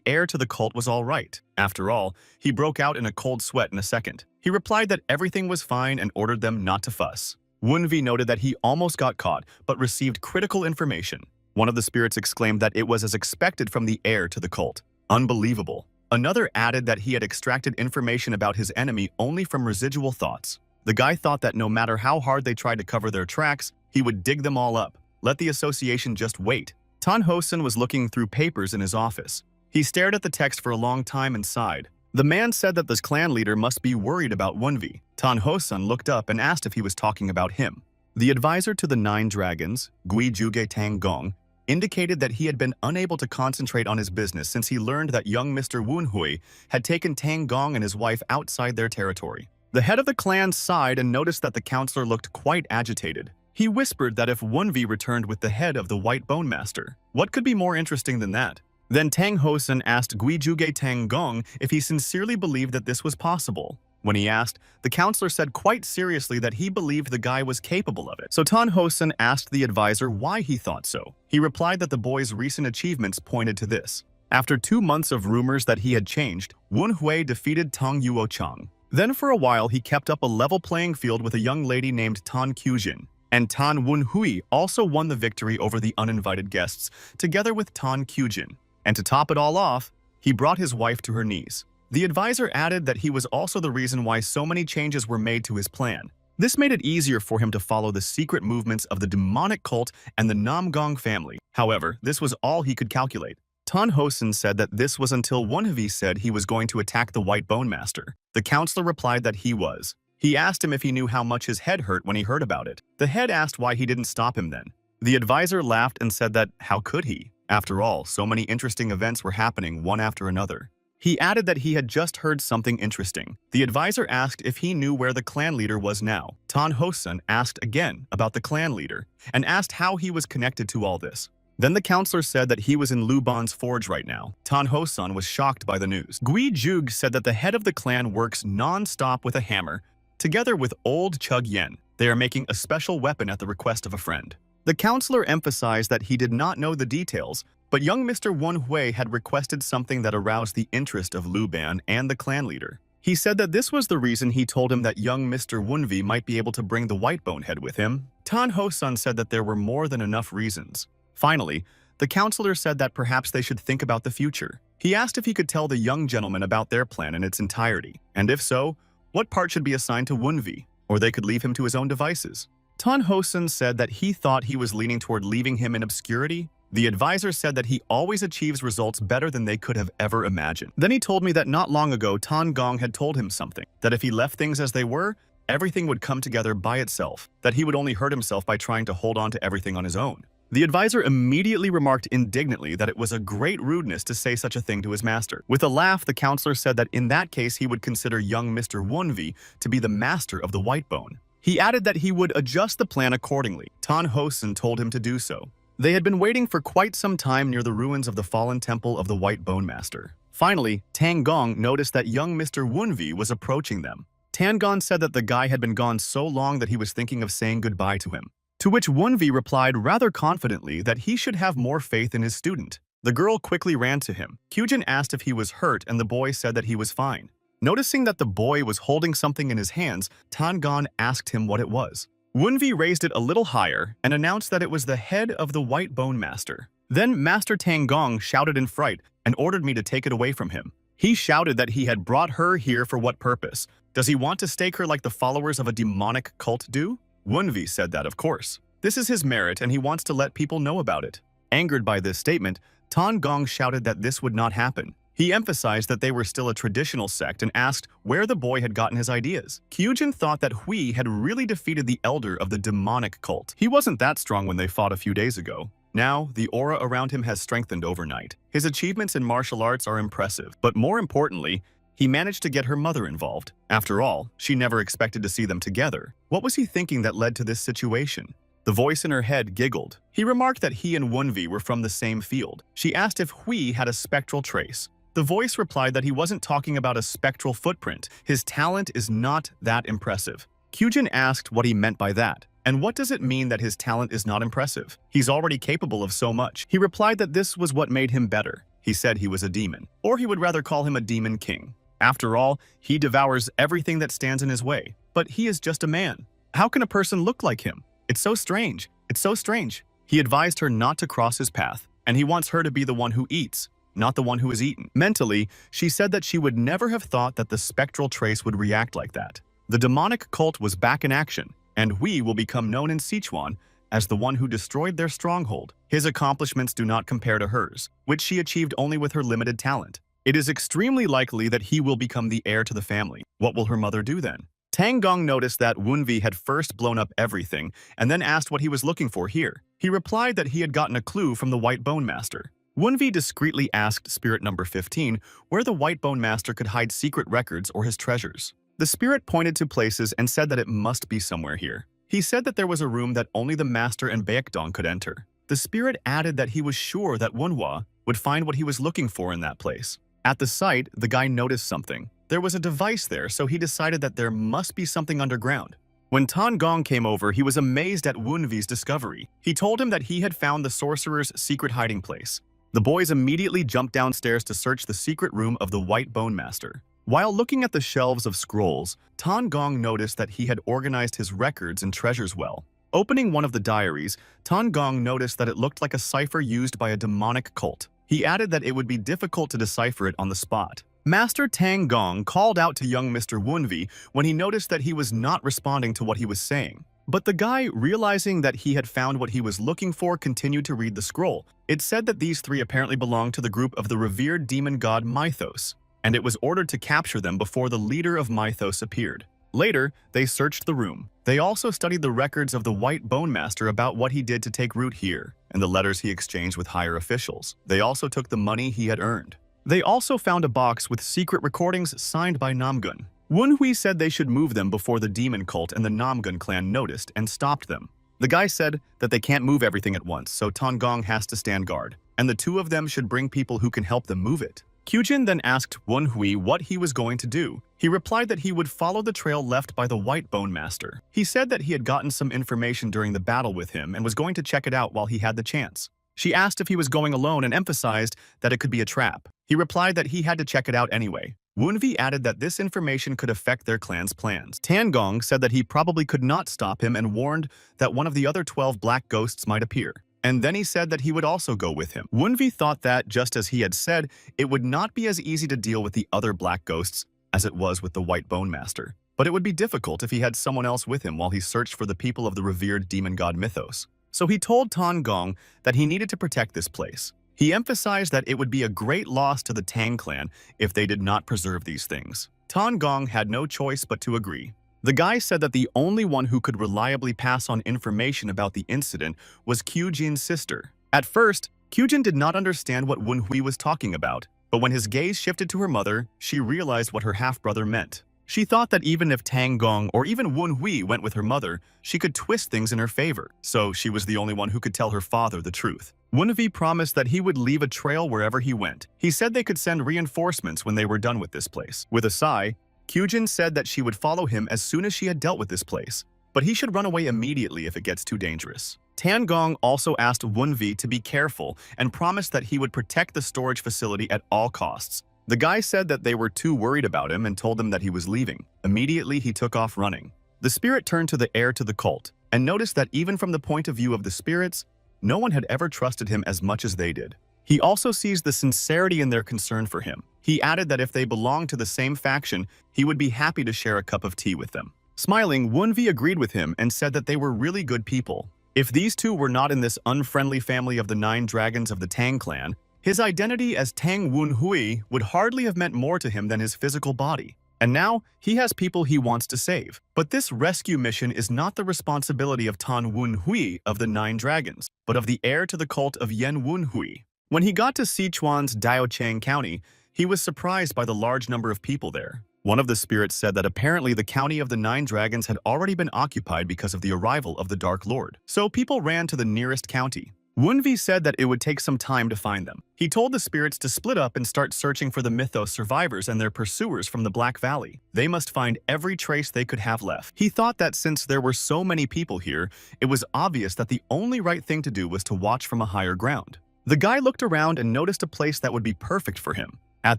heir to the cult was all right. After all, he broke out in a cold sweat in a second. He replied that everything was fine and ordered them not to fuss. Wunvi noted that he almost got caught, but received critical information. One of the spirits exclaimed that it was as expected from the heir to the cult. Unbelievable. Another added that he had extracted information about his enemy only from residual thoughts. The guy thought that no matter how hard they tried to cover their tracks, he would dig them all up. Let the association just wait. Tan Hosen was looking through papers in his office. He stared at the text for a long time and sighed. The man said that this clan leader must be worried about Wunvi. Tan Hosen looked up and asked if he was talking about him. The advisor to the 9 dragons, Gui Juge Tang Gong, indicated that he had been unable to concentrate on his business since he learned that young Mr. Wunhui had taken Tang Gong and his wife outside their territory. The head of the clan sighed and noticed that the counselor looked quite agitated. He whispered that if Wunvi returned with the head of the White Bone Master, what could be more interesting than that? Then Tang Hosen asked Gui Juge Tang Gong if he sincerely believed that this was possible. When he asked, the counselor said quite seriously that he believed the guy was capable of it. So Tan Hosen asked the advisor why he thought so. He replied that the boy's recent achievements pointed to this. After 2 months of rumors that he had changed, Wunhui defeated Tang Yuochang. Then for a while he kept up a level playing field with a young lady named Tan Kyujin. And Tan Wunhui also won the victory over the uninvited guests, together with Tan Kyujin. And to top it all off, he brought his wife to her knees. The advisor added that he was also the reason why so many changes were made to his plan. This made it easier for him to follow the secret movements of the demonic cult and the Namgong family. However, this was all he could calculate. Tan Hosen said that this was until Wunhui said he was going to attack the White Bone Master. The counselor replied that he was. He asked him if he knew how much his head hurt when he heard about it. The head asked why he didn't stop him then. The advisor laughed and said that how could he? After all, so many interesting events were happening one after another. He added that he had just heard something interesting. The advisor asked if he knew where the clan leader was now. Tan Hosen asked again about the clan leader and asked how he was connected to all this. Then the counselor said that he was in Luban's forge right now. Tan Hosen was shocked by the news. Gui Jug said that the head of the clan works non-stop with a hammer. Together with old Chug Yen, they are making a special weapon at the request of a friend. The counselor emphasized that he did not know the details, but young Mr. Wunhui had requested something that aroused the interest of Luban and the clan leader. He said that this was the reason he told him that young Mr. Wunvi might be able to bring the White Bone head with him. Tan Hosen said that there were more than enough reasons. Finally, the counselor said that perhaps they should think about the future. He asked if he could tell the young gentleman about their plan in its entirety, and if so, what part should be assigned to Wunvi, or they could leave him to his own devices. Tan Hosen said that he thought he was leaning toward leaving him in obscurity. The advisor said that he always achieves results better than they could have ever imagined. Then he told me that not long ago Tan Gong had told him something, that if he left things as they were, everything would come together by itself, that he would only hurt himself by trying to hold on to everything on his own. The advisor immediately remarked indignantly that it was a great rudeness to say such a thing to his master. With a laugh, the counselor said that in that case he would consider young Mr. Wunvi to be the master of the white bone. He added that he would adjust the plan accordingly. Tan Hosen told him to do so. They had been waiting for quite some time near the ruins of the fallen temple of the White Bone Master. Finally, Tang Gong noticed that young Mr. Wunvi was approaching them. Tan Gong said that the guy had been gone so long that he was thinking of saying goodbye to him. To which Wunvi replied rather confidently that he should have more faith in his student. The girl quickly ran to him. Kyujin asked if he was hurt and the boy said that he was fine. Noticing that the boy was holding something in his hands, Tan Gong asked him what it was. Wunvi raised it a little higher and announced that it was the head of the White Bone Master. Then Master Tang Gong shouted in fright and ordered me to take it away from him. He shouted that he had brought her here for what purpose? Does he want to stake her like the followers of a demonic cult do? Wunvi said that, of course. This is his merit and he wants to let people know about it. Angered by this statement, Tan Gong shouted that this would not happen. He emphasized that they were still a traditional sect and asked where the boy had gotten his ideas. Kyujin thought that Hui had really defeated the elder of the demonic cult. He wasn't that strong when they fought a few days ago. Now, the aura around him has strengthened overnight. His achievements in martial arts are impressive, but more importantly, he managed to get her mother involved. After all, she never expected to see them together. What was he thinking that led to this situation? The voice in her head giggled. He remarked that he and Wunvi were from the same field. She asked if Hui had a spectral trace. The voice replied that he wasn't talking about a spectral footprint. His talent is not that impressive. Kyujin asked what he meant by that. And what does it mean that his talent is not impressive? He's already capable of so much. He replied that this was what made him better. He said he was a demon. Or he would rather call him a demon king. After all, he devours everything that stands in his way. But he is just a man. How can a person look like him? It's so strange. It's so strange. He advised her not to cross his path. And he wants her to be the one who eats, not the one who is eaten. Mentally, she said that she would never have thought that the spectral trace would react like that. The demonic cult was back in action, and Hui will become known in Sichuan as the one who destroyed their stronghold. His accomplishments do not compare to hers, which she achieved only with her limited talent. It is extremely likely that he will become the heir to the family. What will her mother do then? Tang Gong noticed that Wunvi had first blown up everything and then asked what he was looking for here. He replied that he had gotten a clue from the White Bone Master. Wunvi discreetly asked Spirit number 15 where the White Bone Master could hide secret records or his treasures. The spirit pointed to places and said that it must be somewhere here. He said that there was a room that only the Master and Baekdong could enter. The spirit added that he was sure that Manhwa would find what he was looking for in that place. At the site, the guy noticed something. There was a device there, so he decided that there must be something underground. When Tan Gong came over, he was amazed at Wunvi's discovery. He told him that he had found the sorcerer's secret hiding place. The boys immediately jumped downstairs to search the secret room of the White Bone Master. While looking at the shelves of scrolls, Tan Gong noticed that he had organized his records and treasures well. Opening one of the diaries, Tan Gong noticed that it looked like a cipher used by a demonic cult. He added that it would be difficult to decipher it on the spot. Master Tang Gong called out to young Mr. Wunvi when he noticed that he was not responding to what he was saying. But the guy, realizing that he had found what he was looking for, continued to read the scroll. It said that these three apparently belonged to the group of the revered demon god Mythos, and it was ordered to capture them before the leader of Mythos appeared. Later, they searched the room. They also studied the records of the White Bone Master about what he did to take root here, and the letters he exchanged with higher officials. They also took the money he had earned. They also found a box with secret recordings signed by Namgun. Wunhui said they should move them before the demon cult and the Namgun clan noticed and stopped them. The guy said that they can't move everything at once, so Tan Gong has to stand guard, and the two of them should bring people who can help them move it. Kyujin then asked Wunhui what he was going to do. He replied that he would follow the trail left by the White Bone Master. He said that he had gotten some information during the battle with him and was going to check it out while he had the chance. She asked if he was going alone and emphasized that it could be a trap. He replied that he had to check it out anyway. Wunvi added that this information could affect their clan's plans. Tan Gong said that he probably could not stop him and warned that one of the other 12 black ghosts might appear. And then he said that he would also go with him. Wunvi thought that, just as he had said, it would not be as easy to deal with the other black ghosts as it was with the White Bone Master. but it would be difficult if he had someone else with him while he searched for the people of the revered demon god mythos. So he told Tan Gong that he needed to protect this place. He emphasized that it would be a great loss to the Tang clan if they did not preserve these things. Tan Gong had no choice but to agree. The guy said that the only one who could reliably pass on information about the incident was Kyujin's sister. At first, Kyujin did not understand what Wunhui was talking about, but when his gaze shifted to her mother, she realized what her half-brother meant. She thought that even if Tang Gong or even Wunhui went with her mother, she could twist things in her favor, so she was the only one who could tell her father the truth. Wunhui promised that he would leave a trail wherever he went. He said they could send reinforcements when they were done with this place. With a sigh, Kyujin said that she would follow him as soon as she had dealt with this place, but he should run away immediately if it gets too dangerous. Tan Gong also asked Wunhui to be careful and promised that he would protect the storage facility at all costs. The guy said that they were too worried about him and told him that he was leaving. Immediately, he took off running. The spirit turned to the heir to the cult and noticed that even from the point of view of the spirits, no one had ever trusted him as much as they did. He also sees the sincerity in their concern for him. He added that if they belonged to the same faction, he would be happy to share a cup of tea with them. Smiling, Wunhui agreed with him and said that they were really good people. If these two were not in this unfriendly family of the 9 dragons of the Tang clan, his identity as Tang Wunhui would hardly have meant more to him than his physical body. And now, he has people he wants to save. But this rescue mission is not the responsibility of Tan Wunhui of the 9 dragons, but of the heir to the cult of Yan Wunhui. When he got to Sichuan's Daocheng County, he was surprised by the large number of people there. One of the spirits said that apparently the county of the 9 dragons had already been occupied because of the arrival of the Dark Lord. So people ran to the nearest county. Wunhui said that it would take some time to find them. He told the spirits to split up and start searching for the mythos survivors and their pursuers from the Black Valley. They must find every trace they could have left. He thought that since there were so many people here, it was obvious that the only right thing to do was to watch from a higher ground. The guy looked around and noticed a place that would be perfect for him. At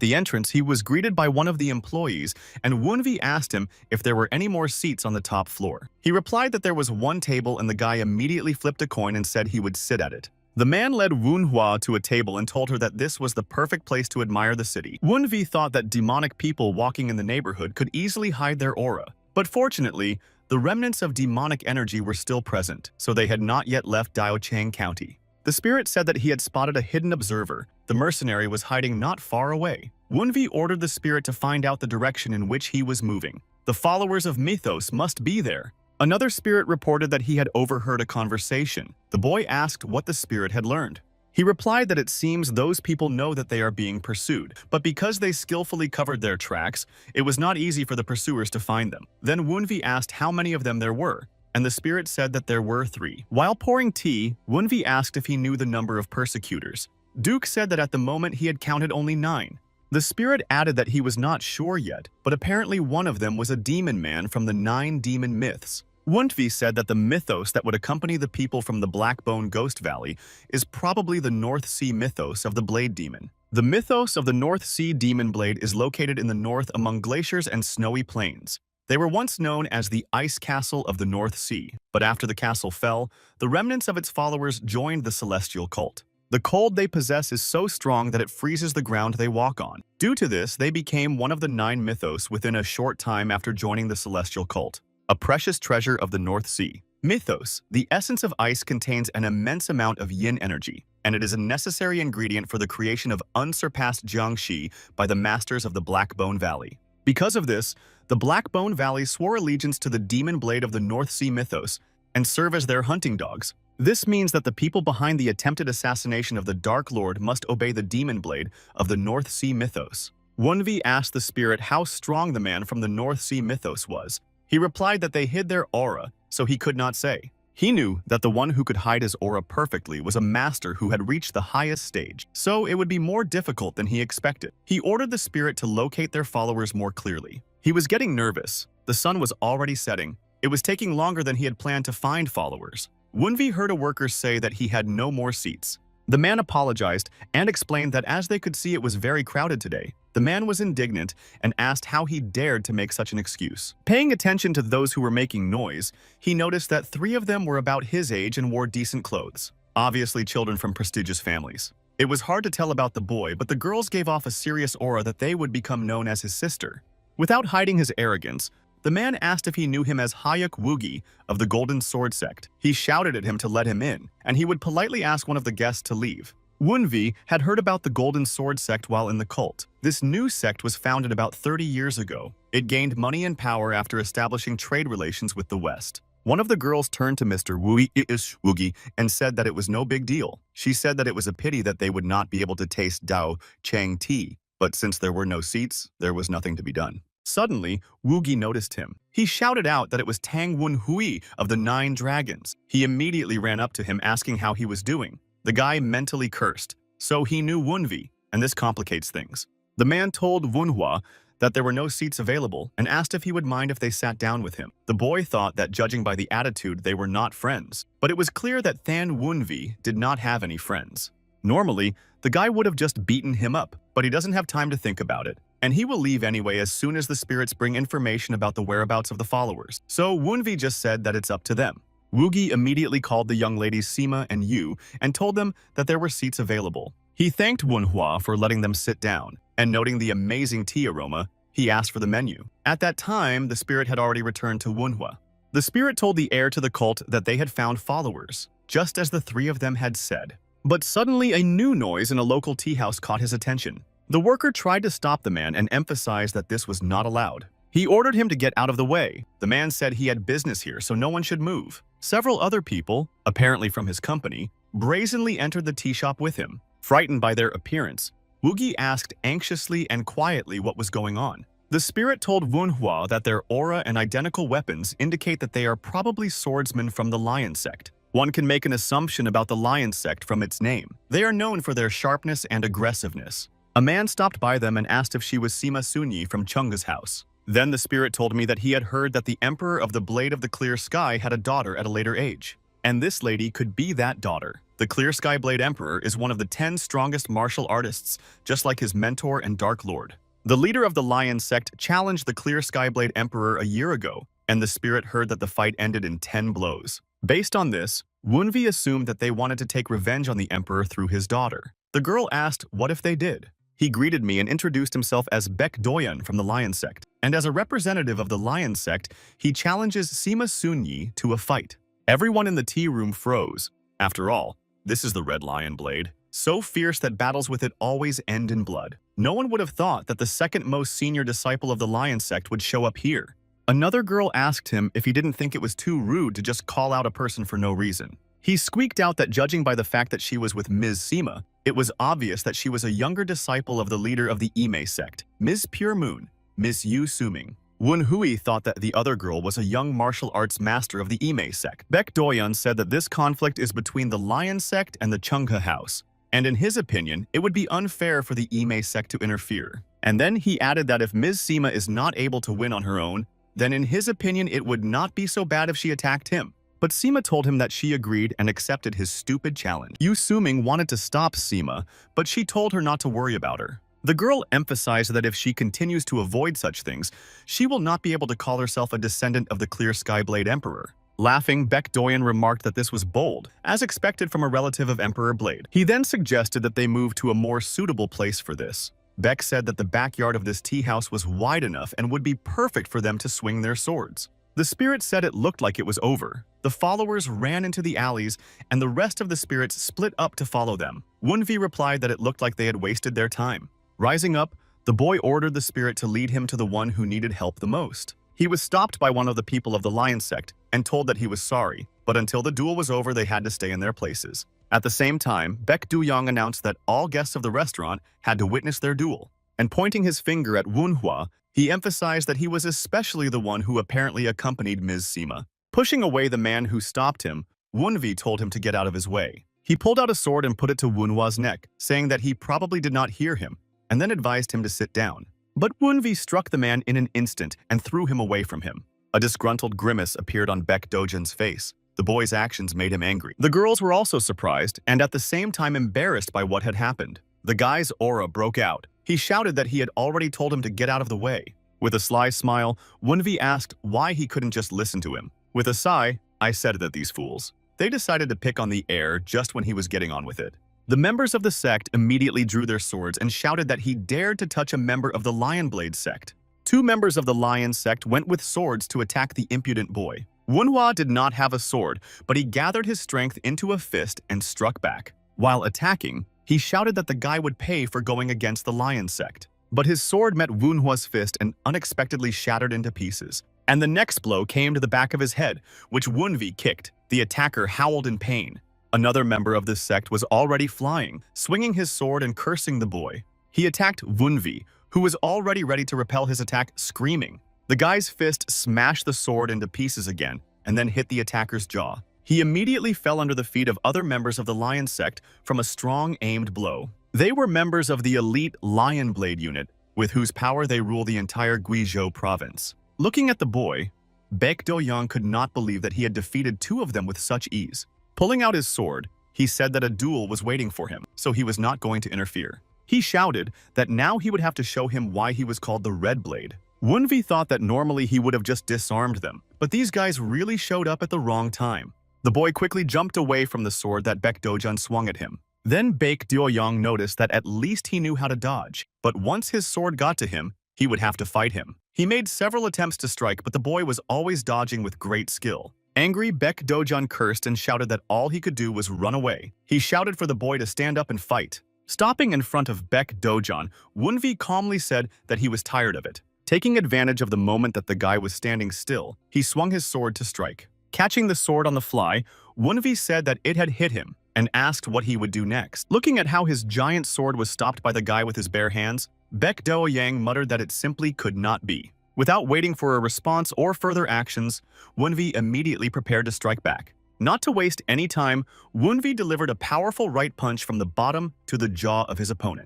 the entrance, he was greeted by one of the employees, and Wunhui asked him if there were any more seats on the top floor. He replied that there was one table, and the guy immediately flipped a coin and said he would sit at it. The man led Wunhua to a table and told her that this was the perfect place to admire the city. Wunhui thought that demonic people walking in the neighborhood could easily hide their aura, but fortunately, the remnants of demonic energy were still present, so they had not yet left Daocheng County. The spirit said that he had spotted a hidden observer. The mercenary was hiding not far away. Wunhui ordered the spirit to find out the direction in which he was moving. The followers of Mythos must be there. Another spirit reported that he had overheard a conversation. The boy asked what the spirit had learned. He replied that it seems those people know that they are being pursued, but because they skillfully covered their tracks, it was not easy for the pursuers to find them. Then Wunhui asked how many of them there were, and the spirit said that there were 3. While pouring tea, Wunhui asked if he knew the number of persecutors. Duke said that at the moment he had counted only 9. The spirit added that he was not sure yet, but apparently one of them was a demon man from the 9 demon myths. Wunhui said that the mythos that would accompany the people from the Blackbone Ghost Valley is probably the North Sea mythos of the Blade Demon. The mythos of the North Sea Demon Blade is located in the north among glaciers and snowy plains. They were once known as the Ice Castle of the North Sea, but after the castle fell, the remnants of its followers joined the celestial cult. The cold they possess is so strong that it freezes the ground they walk on. Due to this, they became one of the 9 mythos within a short time after joining the celestial cult. A precious treasure of the North Sea. Mythos, the essence of ice, contains an immense amount of yin energy, and it is a necessary ingredient for the creation of unsurpassed jiangxi by the masters of the Blackbone Valley. Because of this, the Blackbone Valley swore allegiance to the demon blade of the North Sea mythos and serve as their hunting dogs. This means that the people behind the attempted assassination of the Dark Lord must obey the demon blade of the North Sea mythos. Wunhui asked the spirit how strong the man from the North Sea mythos was. He replied that they hid their aura, so he could not say. He knew that the one who could hide his aura perfectly was a master who had reached the highest stage, so it would be more difficult than he expected. He ordered the spirit to locate their followers more clearly. He was getting nervous. The sun was already setting. It was taking longer than he had planned to find followers. Wunhui heard a worker say that he had no more seats. The man apologized and explained that as they could see it was very crowded today. The man was indignant and asked how he dared to make such an excuse. Paying attention to those who were making noise, he noticed that 3 of them were about his age and wore decent clothes, obviously children from prestigious families. It was hard to tell about the boy, but the girls gave off a serious aura that they would become known as his sister. Without hiding his arrogance, The man asked if he knew him as Hayuk Woogie of the Golden Sword sect. He shouted at him to let him in, and he would politely ask one of the guests to leave. Wunvi had heard about the Golden Sword sect while in the cult. This new sect was founded about 30 years ago. It gained money and power after establishing trade relations with the West. One of the girls turned to Mr. Woogie and said that it was no big deal. She said that it was a pity that they would not be able to taste Dao Chang tea, but since there were no seats, there was nothing to be done. Suddenly, Woogie noticed him. He shouted out that it was Tang Wun Hui of the 9 Dragons. He immediately ran up to him asking how he was doing. The guy mentally cursed, so he knew Wunvi, and this complicates things. The man told Wunhua that there were no seats available and asked if he would mind if they sat down with him. The boy thought that judging by the attitude they were not friends, but it was clear that Than Wunvi did not have any friends. Normally, the guy would have just beaten him up, but he doesn't have time to think about it, and he will leave anyway as soon as the spirits bring information about the whereabouts of the followers. So Wunvi just said that it's up to them. Woogie immediately called the young ladies Sima and Yu and told them that there were seats available. He thanked Wunhua for letting them sit down, and noting the amazing tea aroma, he asked for the menu. At that time, the spirit had already returned to Wunhua. The spirit told the heir to the cult that they had found followers, just as the 3 of them had said. But suddenly a new noise in a local tea house caught his attention. The worker tried to stop the man and emphasized that this was not allowed. He ordered him to get out of the way. The man said he had business here, so no one should move. Several other people, apparently from his company, brazenly entered the tea shop with him. Frightened by their appearance, Woogie asked anxiously and quietly what was going on. The spirit told Wunhua that their aura and identical weapons indicate that they are probably swordsmen from the Lion sect. One can make an assumption about the Lion sect from its name. They are known for their sharpness and aggressiveness. A man stopped by them and asked if she was Sima Sunyi from Chunga's house. Then the spirit told me that he had heard that the Emperor of the Blade of the Clear Sky had a daughter at a later age. And this lady could be that daughter. The Clear Sky Blade Emperor is one of the 10 strongest martial artists, just like his mentor and Dark Lord. The leader of the Lion sect challenged the Clear Sky Blade Emperor a year ago, and the spirit heard that the fight ended in 10 blows. Based on this, Wunvi assumed that they wanted to take revenge on the Emperor through his daughter. The girl asked what if they did. He greeted me and introduced himself as Baek Doyan from the Lion sect. And as a representative of the Lion sect, he challenges Sima Sunyi to a fight. Everyone in the tea room froze. After all, this is the Red Lion Blade, so fierce that battles with it always end in blood. No one would have thought that the second most senior disciple of the Lion sect would show up here. Another girl asked him if he didn't think it was too rude to just call out a person for no reason. He squeaked out that judging by the fact that she was with Ms. Sima, it was obvious that she was a younger disciple of the leader of the Ime sect, Ms. Pure Moon, Ms. Yu Suming. Wun Hui thought that the other girl was a young martial arts master of the Ime sect. Baek Doyan said that this conflict is between the Lion sect and the Chungha house, and in his opinion, it would be unfair for the Ime sect to interfere. And then he added that if Ms. Sima is not able to win on her own, then in his opinion it would not be so bad if she attacked him. But Sima told him that she agreed and accepted his stupid challenge. Yu Suming wanted to stop Sima, but she told her not to worry about her. The girl emphasized that if she continues to avoid such things, she will not be able to call herself a descendant of the Clear Sky Blade Emperor. Laughing, Baek Doyan remarked that this was bold, as expected from a relative of Emperor Blade. He then suggested that they move to a more suitable place for this. Baek said that the backyard of this tea house was wide enough and would be perfect for them to swing their swords. The spirit said it looked like it was over. The followers ran into the alleys, and the rest of the spirits split up to follow them. Wunvi replied that it looked like they had wasted their time. Rising up, the boy ordered the spirit to lead him to the one who needed help the most. He was stopped by one of the people of the Lion sect and told that he was sorry, but until the duel was over, they had to stay in their places. At the same time, Baek Duyong announced that all guests of the restaurant had to witness their duel, and pointing his finger at Wunhua, he emphasized that he was especially the one who apparently accompanied Ms. Sima. Pushing away the man who stopped him, Wunvi told him to get out of his way. He pulled out a sword and put it to Wunhua's neck, saying that he probably did not hear him, and then advised him to sit down. But Wunvi struck the man in an instant and threw him away from him. A disgruntled grimace appeared on Baek Dojan's face. The boy's actions made him angry. The girls were also surprised and at the same time embarrassed by what had happened. The guy's aura broke out. He shouted that he had already told him to get out of the way. With a sly smile, Wunvi asked why he couldn't just listen to him. With a sigh, I said it at these fools. They decided to pick on the heir just when he was getting on with it. The members of the sect immediately drew their swords and shouted that he dared to touch a member of the Lion Blade sect. Two members of the lion sect went with swords to attack the impudent boy. Manhwa did not have a sword, but he gathered his strength into a fist and struck back. While attacking, he shouted that the guy would pay for going against the lion sect. But his sword met Manhwa's fist and unexpectedly shattered into pieces. And the next blow came to the back of his head, which Manhwa kicked. The attacker howled in pain. Another member of this sect was already flying, swinging his sword and cursing the boy. He attacked Manhwa, who was already ready to repel his attack, screaming. The guy's fist smashed the sword into pieces again and then hit the attacker's jaw. He immediately fell under the feet of other members of the lion sect from a strong aimed blow. They were members of the elite Lion Blade unit, with whose power they rule the entire Guizhou province. Looking at the boy, Baek Do-young could not believe that he had defeated two of them with such ease. Pulling out his sword, he said that a duel was waiting for him, so he was not going to interfere. He shouted that now he would have to show him why he was called the Red Blade. Manhwa thought that normally he would have just disarmed them, but these guys really showed up at the wrong time. The boy quickly jumped away from the sword that Baek Do-young swung at him. Then Baek Do-young noticed that at least he knew how to dodge, but once his sword got to him, he would have to fight him. He made several attempts to strike, but the boy was always dodging with great skill. Angry, Baek Do-young cursed and shouted that all he could do was run away. He shouted for the boy to stand up and fight. Stopping in front of Baek Do-young, Manhwa calmly said that he was tired of it. Taking advantage of the moment that the guy was standing still, he swung his sword to strike. Catching the sword on the fly, Manhwa said that it had hit him and asked what he would do next. Looking at how his giant sword was stopped by the guy with his bare hands, Baek Do-young muttered that it simply could not be. Without waiting for a response or further actions, Manhwa immediately prepared to strike back. Not to waste any time, Manhwa delivered a powerful right punch from the bottom to the jaw of his opponent.